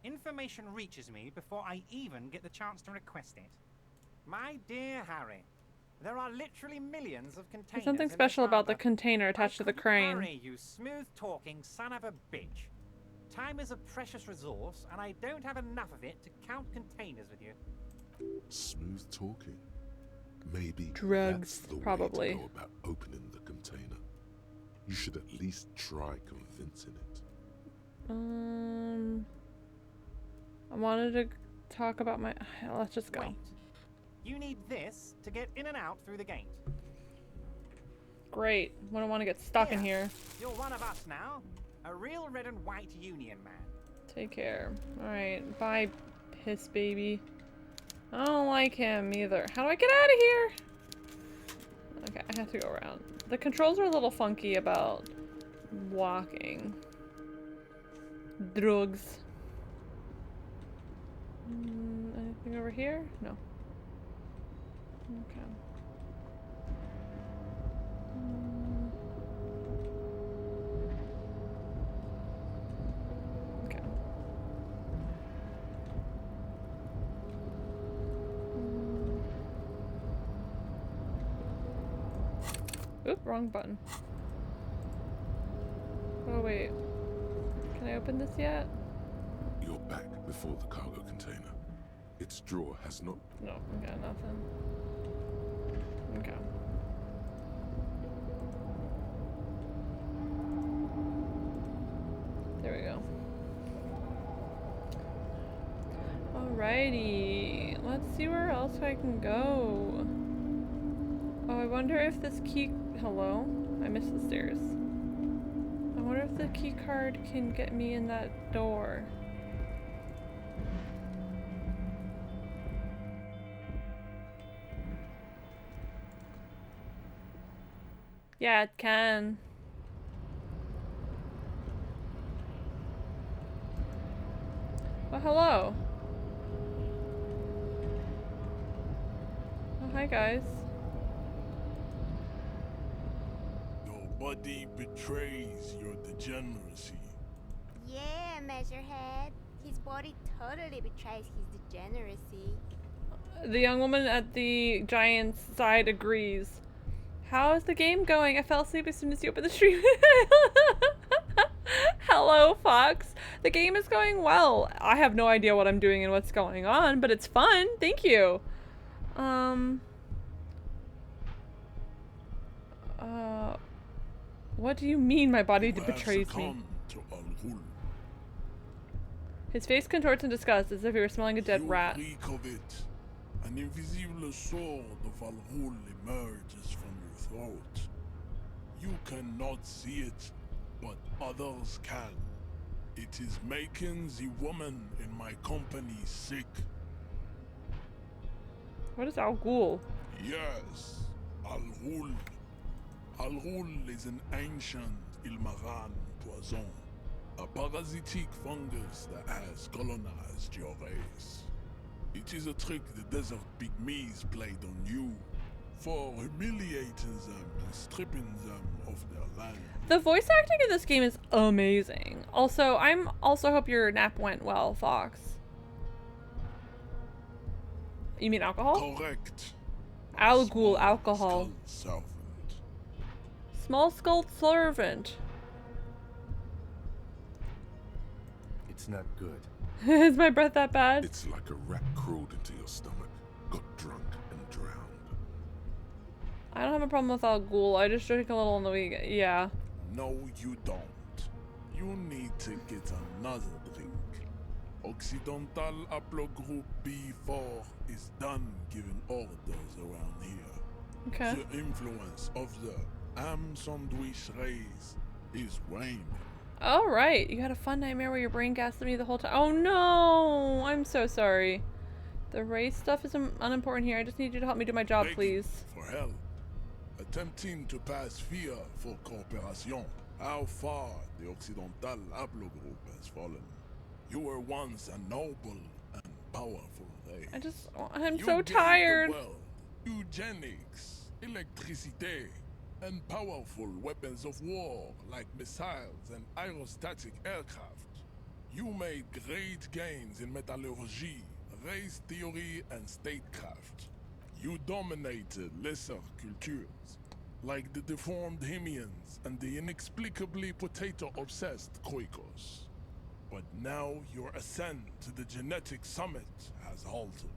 [SPEAKER 21] Information reaches me before I even get the chance to request it. My dear Harry, There are literally millions of containers.
[SPEAKER 3] There's something
[SPEAKER 21] in this
[SPEAKER 3] special about the
[SPEAKER 21] harbor.
[SPEAKER 3] container attached to the crane.
[SPEAKER 21] Hurry, you smooth-talking son of a bitch. Time is a precious resource, and I don't have enough of it to count containers with you.
[SPEAKER 6] Smooth talking. Maybe
[SPEAKER 3] Drugs,
[SPEAKER 6] that's the
[SPEAKER 3] probably.
[SPEAKER 6] way to go about opening the container. You should at least try convincing it.
[SPEAKER 3] I wanted to talk about my. Let's just go.
[SPEAKER 21] Wait. You need this to get in and out through the gate.
[SPEAKER 3] Great. I don't want to get stuck in here.
[SPEAKER 21] You're one of us now. A real red and white union man.
[SPEAKER 3] Take care. Alright. Bye, piss baby. I don't like him either. How do I get out of here? Okay, I have to go around. The controls are a little funky about walking. Drugs. Anything over here? No. Okay. Okay. Oop, wrong button. Oh wait. Can I open this yet?
[SPEAKER 6] You're back before the cargo container. Its drawer has not.
[SPEAKER 3] No, I got nothing. Okay. There we go. Alrighty. Let's see where else I can go. Oh, I wonder if this key. Hello? I missed the stairs. I wonder if the key card can get me in that door. Yeah, it can. Oh, hello. Oh, hi, guys.
[SPEAKER 1] Nobody betrays your degeneracy.
[SPEAKER 22] Yeah, Measurehead. His body totally betrays his degeneracy.
[SPEAKER 3] The young woman at the giant's side agrees. How is the game going? I fell asleep as soon as you opened the stream. Hello, Fox. The game is going well. I have no idea what I'm doing and what's going on, but it's fun. Thank you. What do you mean my body betrays me? His face contorts in disgust as if he were smelling a dead rat.
[SPEAKER 1] Reek of it. An invisible sword of Al-Ghul emerges from your throat. You cannot see it, but others can. It is making the woman in my company sick.
[SPEAKER 3] What is Al-Ghul?
[SPEAKER 1] Yes, Al-Ghul. Al-Ghul is an ancient Ilmaran poison. A parasitic fungus that has colonized your race. It is a trick the desert pygmies played on you for humiliating them and stripping them of their land.
[SPEAKER 3] The voice acting in this game is amazing. Also, hope your nap went well, Fox. You mean alcohol?
[SPEAKER 1] Correct.
[SPEAKER 3] Al-Ghul, alcohol.
[SPEAKER 1] Servant.
[SPEAKER 3] Small skull servant.
[SPEAKER 9] It's not good.
[SPEAKER 3] Is my breath that bad?
[SPEAKER 6] It's like a rat crawled into your stomach, got drunk, and drowned.
[SPEAKER 3] I don't have a problem with Al-Ghul. I just drink a little in the week. Yeah.
[SPEAKER 1] No, you don't. You need to get another drink. Occidental Haplogroup B4 is done giving orders around here.
[SPEAKER 3] Okay.
[SPEAKER 1] The influence of the Am Sandwich race is waning.
[SPEAKER 3] All right. You had a fun nightmare where your brain gassed me the whole time. Oh no! I'm so sorry. The race stuff is unimportant here. I just need you to help me do my job, please.
[SPEAKER 1] For help. Attempting to pass via for cooperation. How far the Occidental Haplogroup has fallen. You were once a noble and powerful race.
[SPEAKER 3] I'm
[SPEAKER 1] You
[SPEAKER 3] so
[SPEAKER 1] gave the
[SPEAKER 3] tired.
[SPEAKER 1] world eugenics, electricity, and powerful weapons of war like missiles and aerostatic aircraft. You made great gains in metallurgy, race theory, and statecraft. You dominated lesser cultures, like the deformed Hemians and the inexplicably potato-obsessed Koikos. But now your ascent to the genetic summit has halted.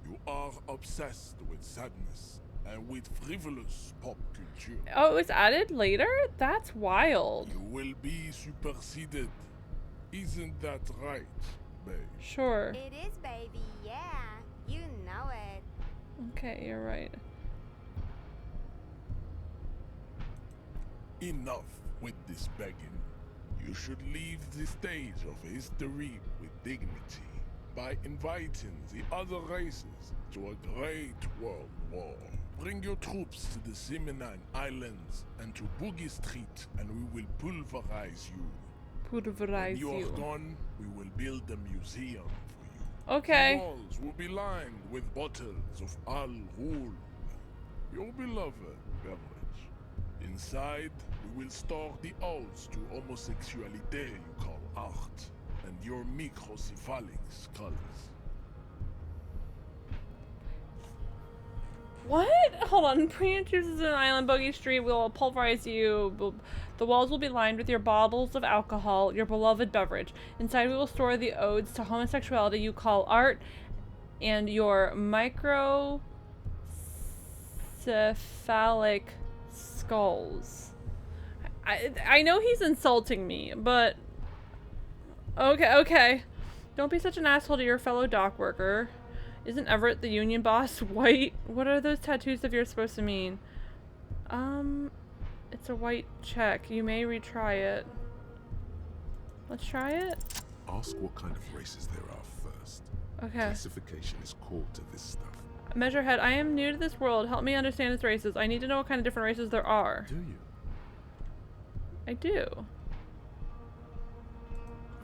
[SPEAKER 1] You are obsessed with sadness and with frivolous pop culture.
[SPEAKER 3] Oh, it was added later? That's wild.
[SPEAKER 1] You will be superseded. Isn't that right, babe?
[SPEAKER 3] Sure.
[SPEAKER 22] It is, baby, yeah. You know it.
[SPEAKER 3] Okay, you're right.
[SPEAKER 1] Enough with this begging. You should leave the stage of history with dignity by inviting the other races to a great world war. Bring your troops to the Seminine Islands and to Boogie Street, and we will pulverize you.
[SPEAKER 3] Pulverize
[SPEAKER 1] When you
[SPEAKER 3] you.
[SPEAKER 1] are gone, we will build a museum for you.
[SPEAKER 3] Okay.
[SPEAKER 1] The walls will be lined with bottles of Al Ghul, your beloved beverage. Inside, we will store the odes to homosexuality you call art, and your microcephalic skulls.
[SPEAKER 3] What? Hold on. Pre-introduces an island, Boogie Street will pulverize you. The walls will be lined with your bottles of alcohol, your beloved beverage. Inside we will store the odes to homosexuality you call art, and your microcephalic skulls. I know he's insulting me, but okay. Don't be such an asshole to your fellow dock worker. Isn't Everett the union boss white? What are those tattoos of yours supposed to mean? It's a white check. You may retry it. Let's try it.
[SPEAKER 6] Ask what kind of races there are first.
[SPEAKER 3] Okay.
[SPEAKER 6] Classification is core to this stuff.
[SPEAKER 3] Measurehead, I am new to this world. Help me understand its races. I need to know what kind of different races there are.
[SPEAKER 6] Do you?
[SPEAKER 3] I do.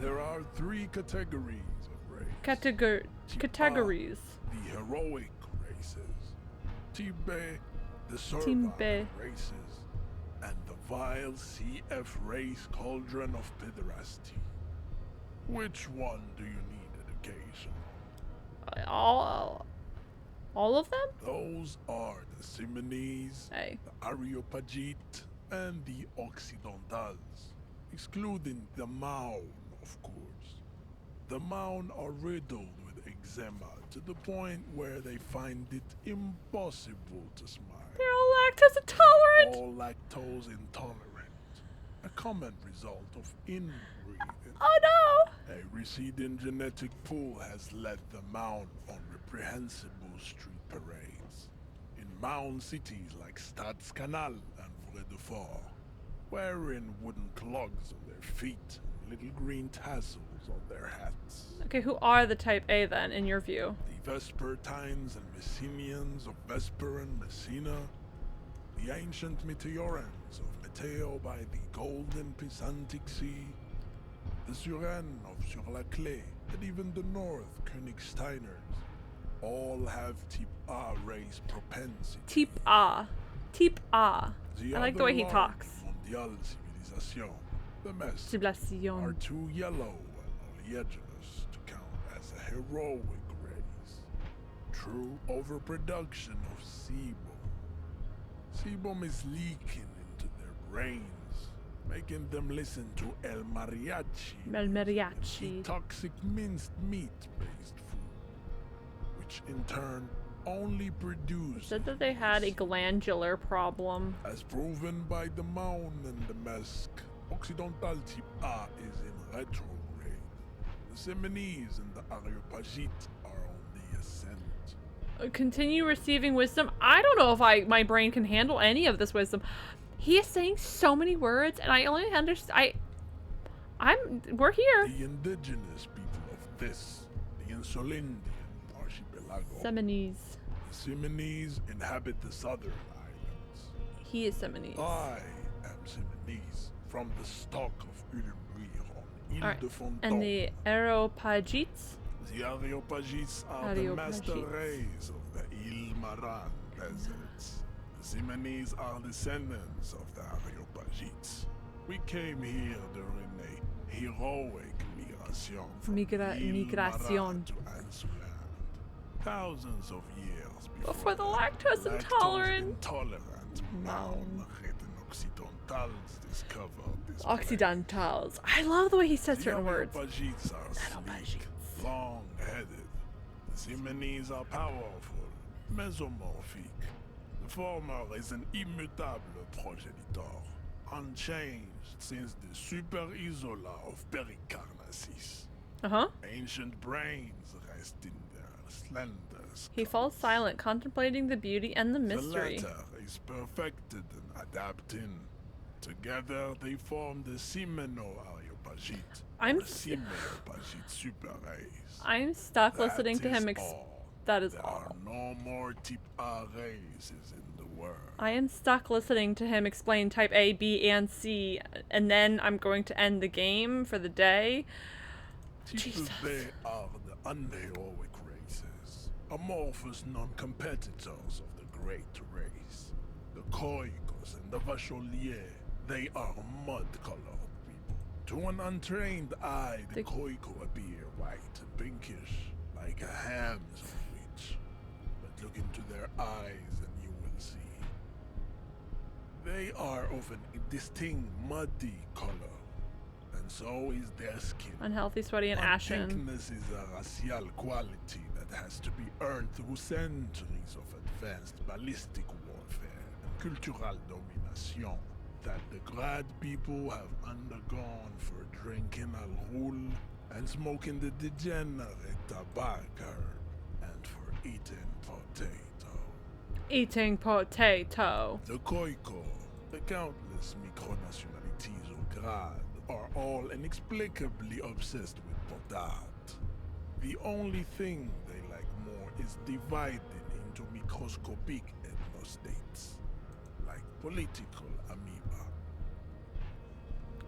[SPEAKER 1] There are 3 categories of race.
[SPEAKER 3] Categories.
[SPEAKER 1] The heroic races. Tibe, the servile
[SPEAKER 3] Timbe.
[SPEAKER 1] races. And the vile CF race cauldron of pederasty. Which one do you need education on?
[SPEAKER 3] All of them?
[SPEAKER 1] Those are the Simonese,
[SPEAKER 3] Hey.
[SPEAKER 1] the Areopagite, and the Occidentals, excluding the Maun, of course. The Maun are riddled with eczema to the point where they find it impossible to smile.
[SPEAKER 3] They're all lactose intolerant!
[SPEAKER 1] All lactose intolerant. A common result of inbreeding.
[SPEAKER 3] Oh no!
[SPEAKER 1] A receding genetic pool has led the Maun on reprehensible street parades. In Maun cities like Stadskanal and Vredefort, wearing wooden clogs on their feet and little green tassels on their hats.
[SPEAKER 3] Okay, who are the type A then, in your view?
[SPEAKER 1] The Vespertines and Messenians of Vesper and Messina, the ancient Meteorans of Meteo by the golden Pisantic Sea, the Suren of Sur-la-Clé, and even the North Königsteiners, all have Type A race propensity.
[SPEAKER 3] Type A. Type A.
[SPEAKER 1] The
[SPEAKER 3] I like the
[SPEAKER 1] other
[SPEAKER 3] way he
[SPEAKER 1] large
[SPEAKER 3] talks.
[SPEAKER 1] Mondial civilization, the Mess,
[SPEAKER 3] Civilization.
[SPEAKER 1] are too yellow and oleaginous to count as a heroic race. True overproduction of sebum. Sebum is leaking into their brains, making them listen to El Mariachi.
[SPEAKER 3] El Mariachi.
[SPEAKER 1] Eat toxic minced meat-based food, which in turn only produces,
[SPEAKER 3] Said that they had a glandular problem.
[SPEAKER 1] as proven by the Maun and the Mesk, Occidental Type A is in retrograde. The Seminese and the Areopagite are on the ascent.
[SPEAKER 3] Continue receiving wisdom. I don't know if my brain can handle any of this wisdom. He is saying so many words, and I only understand. We're here.
[SPEAKER 1] The indigenous people of this, the Insulindian archipelago.
[SPEAKER 3] Seminese.
[SPEAKER 1] The Seminese inhabit the southern islands.
[SPEAKER 3] He is Seminese.
[SPEAKER 1] I am Seminese, from the stock of Ulmuir on Ile
[SPEAKER 3] Alright.
[SPEAKER 1] de Fontaine.
[SPEAKER 3] And the Areopagites?
[SPEAKER 1] The Areopagites are the master race of the Ile-Maran deserts. The Simonese are descendants of the Areopagites. We came here during a heroic migration from Ile-Maran
[SPEAKER 3] Migration.
[SPEAKER 1] to Ansuland. Thousands of years
[SPEAKER 3] Before the lactose intolerant.
[SPEAKER 1] man occidentals discovered this
[SPEAKER 3] Occidentals. I love the way he says certain words.
[SPEAKER 1] Pajites are sleek, long-headed. The Simonese are powerful, mesomorphic. The former is an immutable progenitor, unchanged since the Super Isola of Pericarnassus. Ancient brains rest in their slender skull.
[SPEAKER 3] He falls silent, contemplating the beauty and the mystery.
[SPEAKER 1] The latter is perfected and adapting. Together they form the Simeno-Areopagite,
[SPEAKER 3] I'm
[SPEAKER 1] or Simeo-Pagite super race.
[SPEAKER 3] I'm stuck listening to him. That is
[SPEAKER 1] There
[SPEAKER 3] all.
[SPEAKER 1] are no more type A races in the world.
[SPEAKER 3] I am stuck listening to him explain type A, B, and C, and then I'm going to end the game for the day. Jesus.
[SPEAKER 1] They are the unheroic races, amorphous non-competitors of the great race. The Koikos and the Vacholier, they are mud-colored people. To an untrained eye, the Koiko appear white and pinkish, like a ham's witch. But look into their eyes and you will see. They are of an distinct muddy color, and so is their skin.
[SPEAKER 3] Unhealthy, sweaty, and ashen.
[SPEAKER 1] Pinkness is a racial quality that has to be earned through centuries of advanced ballistic warfare and cultural domination that the Grad people have undergone for drinking alcohol and smoking the degenerate tobacco and for eating potato.
[SPEAKER 3] Eating potato.
[SPEAKER 1] The Koiko, the countless micronationalities of Grad, are all inexplicably obsessed with potat. The only thing they like more is dividing into microscopic ethnostates, like political amoeba.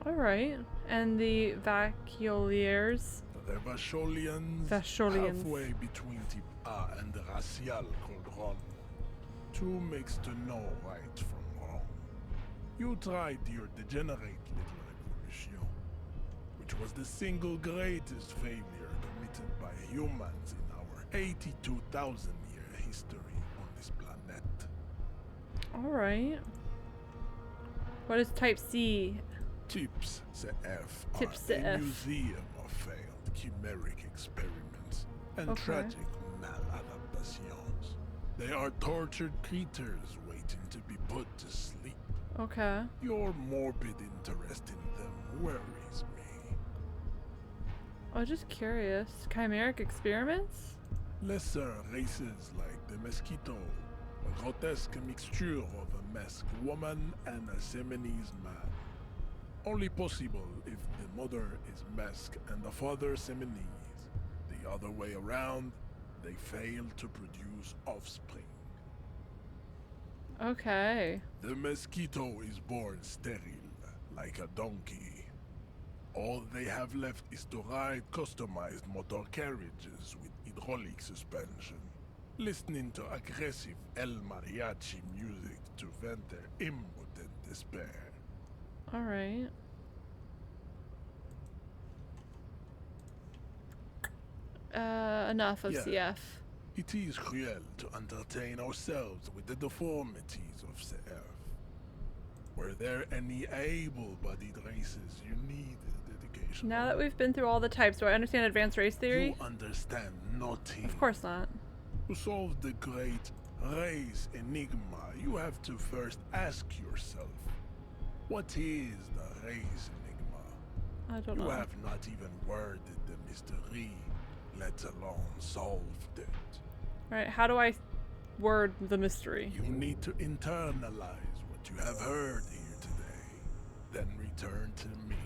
[SPEAKER 3] Alright. And the Vacholiers?
[SPEAKER 1] The Vacholians, halfway between type A and the racial called Two makes to know right from wrong. You tried your degenerate little revolution, which was the single greatest failure committed by humans in our 82,000-year history on this planet.
[SPEAKER 3] Alright. What is type C?
[SPEAKER 1] Tips CF
[SPEAKER 3] Tips
[SPEAKER 1] are a
[SPEAKER 3] CF.
[SPEAKER 1] museum of failed chimeric experiments and tragic maladaptations. They are tortured creatures waiting to be put to sleep.
[SPEAKER 3] Okay.
[SPEAKER 1] Your morbid interest in them worries me.
[SPEAKER 3] I was just curious. Chimeric experiments?
[SPEAKER 1] Lesser races like the mosquito, a grotesque mixture of a masked woman and a Seminese man. Only possible if the mother is masked and the father Seminese. The other way around, they fail to produce offspring.
[SPEAKER 3] Okay.
[SPEAKER 1] The mosquito is born sterile, like a donkey. All they have left is to ride customized motor carriages with hydraulic suspension, listening to aggressive El Mariachi music to vent their impotent despair.
[SPEAKER 3] Alright. Enough of CF.
[SPEAKER 1] It is cruel to entertain ourselves with the deformities of CF. Were there any able-bodied races you needed dedication?
[SPEAKER 3] Now that we've been through all the types, do I understand advanced race theory?
[SPEAKER 1] You understand nothing.
[SPEAKER 3] Of course not.
[SPEAKER 1] To solve the great race enigma, you have to first ask yourself, what is the race enigma?
[SPEAKER 3] I don't know.
[SPEAKER 1] You have not even worded the mystery, let alone solved it.
[SPEAKER 3] Right, how do I word the mystery?
[SPEAKER 1] You need to internalize what you have heard here today, then return to me.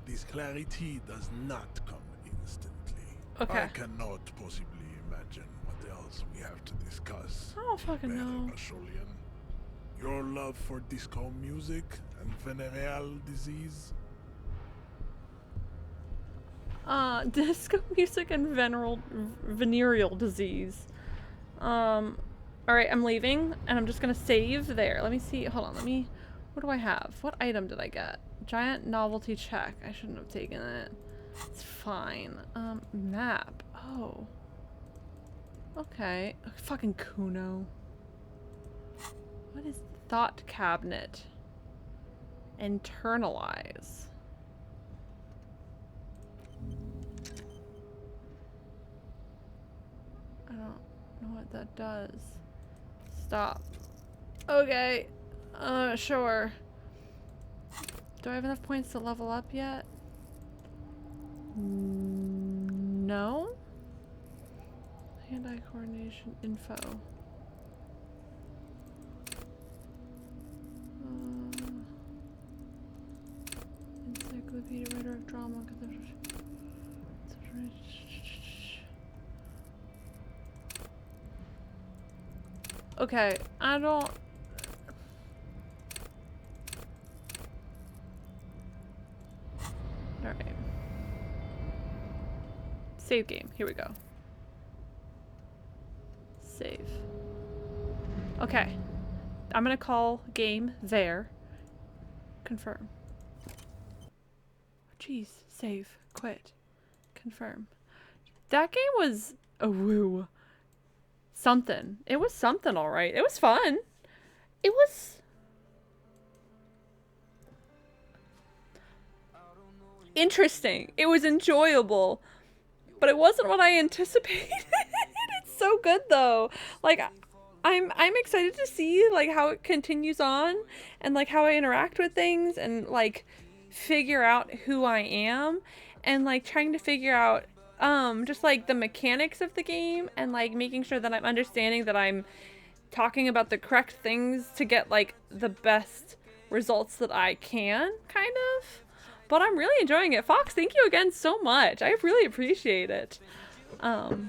[SPEAKER 1] This clarity does not come instantly.
[SPEAKER 3] Okay.
[SPEAKER 1] I cannot possibly imagine what else we have to discuss.
[SPEAKER 3] I don't fucking know.
[SPEAKER 1] Vacholian. Your love for disco music and venereal disease?
[SPEAKER 3] Disco music and venereal disease. Alright, I'm leaving, and I'm just gonna save there. Let me see, hold on, what do I have? What item did I get? Giant novelty check. I shouldn't have taken it. It's fine. Map. Oh. Okay. Fucking Kuno. What is thought cabinet? Internalize. I don't know what that does. Stop. Okay. Sure. Do I have enough points to level up yet? No? Hand-eye coordination info. Encyclopedia writer of drama. Okay, I don't... Alright. Save game. Here we go. Save. Okay. I'm gonna call game there. Confirm. Jeez. Save. Quit. Confirm. That game was a woo. Something. It was something, alright. It was fun. It was... interesting. It was enjoyable. But it wasn't what I anticipated. It's so good though. Like, I'm excited to see like how it continues on and like how I interact with things and like figure out who I am and like trying to figure out just like the mechanics of the game and like making sure that I'm understanding that I'm talking about the correct things to get like the best results that I can, kind of. But I'm really enjoying it. Fox, thank you again so much. I really appreciate it. My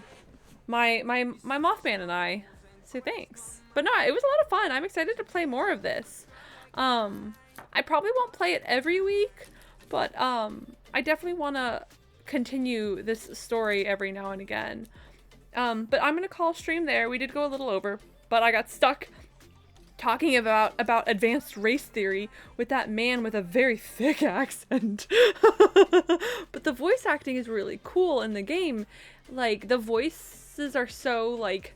[SPEAKER 3] Mothman and I say thanks. But no, it was a lot of fun. I'm excited to play more of this. I probably won't play it every week, but I definitely want to continue this story every now and again. But I'm gonna call stream there. We did go a little over, but I got stuck talking about advanced race theory with that man with a very thick accent. But the voice acting is really cool in the game. Like, the voices are so, like,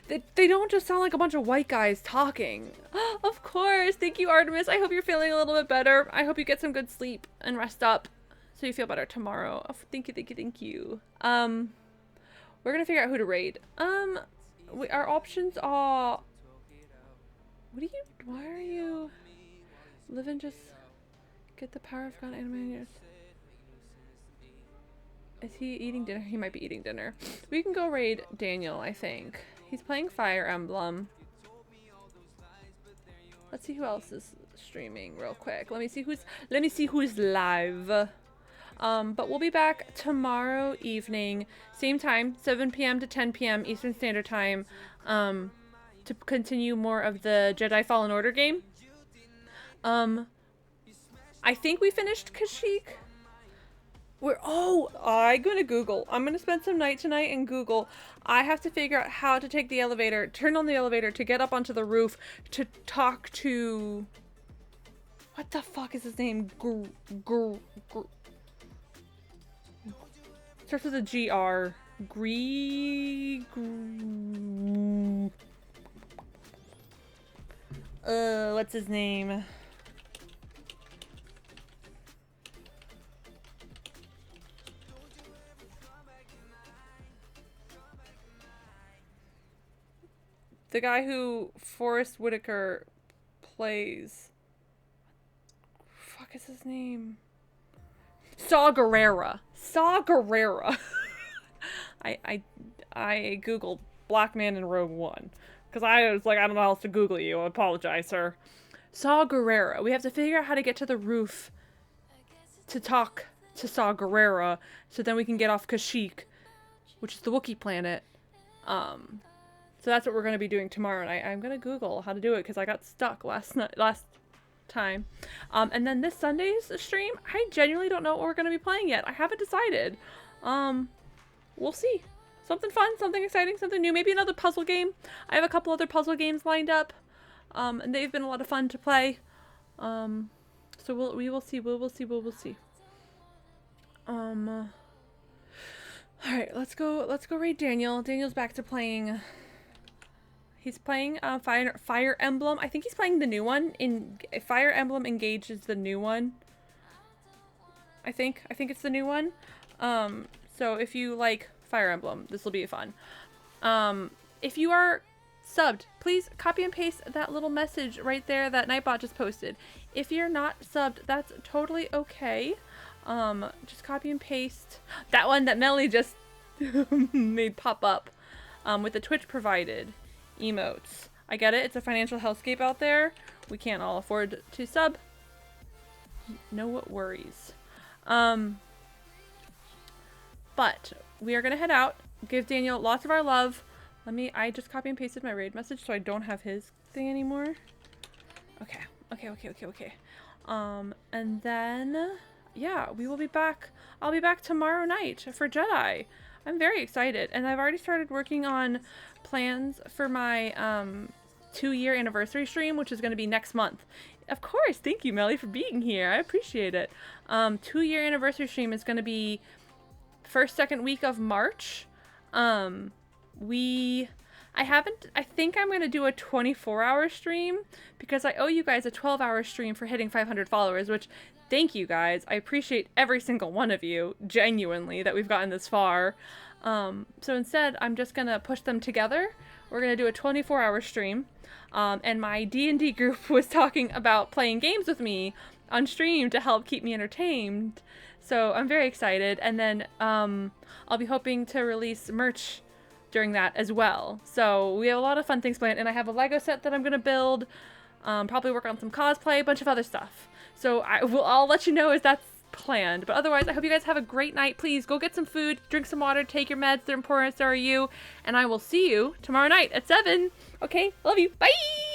[SPEAKER 3] they don't just sound like a bunch of white guys talking. Of course. Thank you, Artemis. I hope you're feeling a little bit better. I hope you get some good sleep and rest up so you feel better tomorrow. Oh, thank you, thank you, thank you. We're gonna figure out who to raid. Our options are... why are you living just get the power of God animators? Is he eating dinner? He might be eating dinner. We can go raid Daniel, I think. He's playing Fire Emblem. Let's see who else is streaming real quick. Let me see who's live. But we'll be back tomorrow evening, same time, 7 p.m. to 10 p.m. Eastern Standard Time. To continue more of the Jedi Fallen Order game. I think we finished Kashyyyk. I'm gonna Google. I'm gonna spend some night tonight and Google. I have to figure out how to take the elevator, turn on the elevator to get up onto the roof to talk to... what the fuck is his name? Starts with a G-R. What's his name? The guy who Forrest Whitaker plays. Fuck is his name? Saw Gerrera. I googled Black Man in Rogue One. Because I was like, I don't know how else to Google you. I apologize, sir. Saw Gerrera. We have to figure out how to get to the roof to talk to Saw Gerrera so then we can get off Kashyyyk, which is the Wookiee planet. So that's what we're going to be doing tomorrow. And I'm going to Google how to do it because I got stuck last time. And then this Sunday's stream, I genuinely don't know what we're going to be playing yet. I haven't decided. We'll see. Something fun, something exciting, something new. Maybe another puzzle game. I have a couple other puzzle games lined up. And they've been a lot of fun to play. So we will see. We will see. All right, let's go raid Daniel. Daniel's back to playing. He's playing Fire Emblem. I think he's playing the new one. Fire Emblem Engage is the new one. I think it's the new one. So if you like Fire Emblem, this will be fun. If you are subbed, please copy and paste that little message right there that Nightbot just posted. If you're not subbed, that's totally okay. Just copy and paste that one that Melly just made pop up with the Twitch provided emotes. I get it. It's a financial hellscape out there. We can't all afford to sub. No worries. But we are gonna head out. Give Daniel lots of our love. I just copy and pasted my raid message so I don't have his thing anymore. Okay. And then, yeah, we will be back. I'll be back tomorrow night for Jedi. I'm very excited. And I've already started working on plans for my 2-year anniversary stream, which is going to be next month. Of course. Thank you, Melly, for being here. I appreciate it. 2-year anniversary stream is going to be second week of March. I think I'm going to do a 24-hour stream because I owe you guys a 12-hour stream for hitting 500 followers, which thank you guys. I appreciate every single one of you, genuinely, that we've gotten this far. So instead, I'm just going to push them together. We're going to do a 24-hour stream. And my D&D group was talking about playing games with me on stream to help keep me entertained. So I'm very excited. And then I'll be hoping to release merch during that as well. So we have a lot of fun things planned. And I have a Lego set that I'm going to build. Probably work on some cosplay, a bunch of other stuff. So I'll let you know as that's planned. But otherwise, I hope you guys have a great night. Please go get some food, drink some water, take your meds. They're important, so are you. And I will see you tomorrow night at 7. Okay, love you. Bye!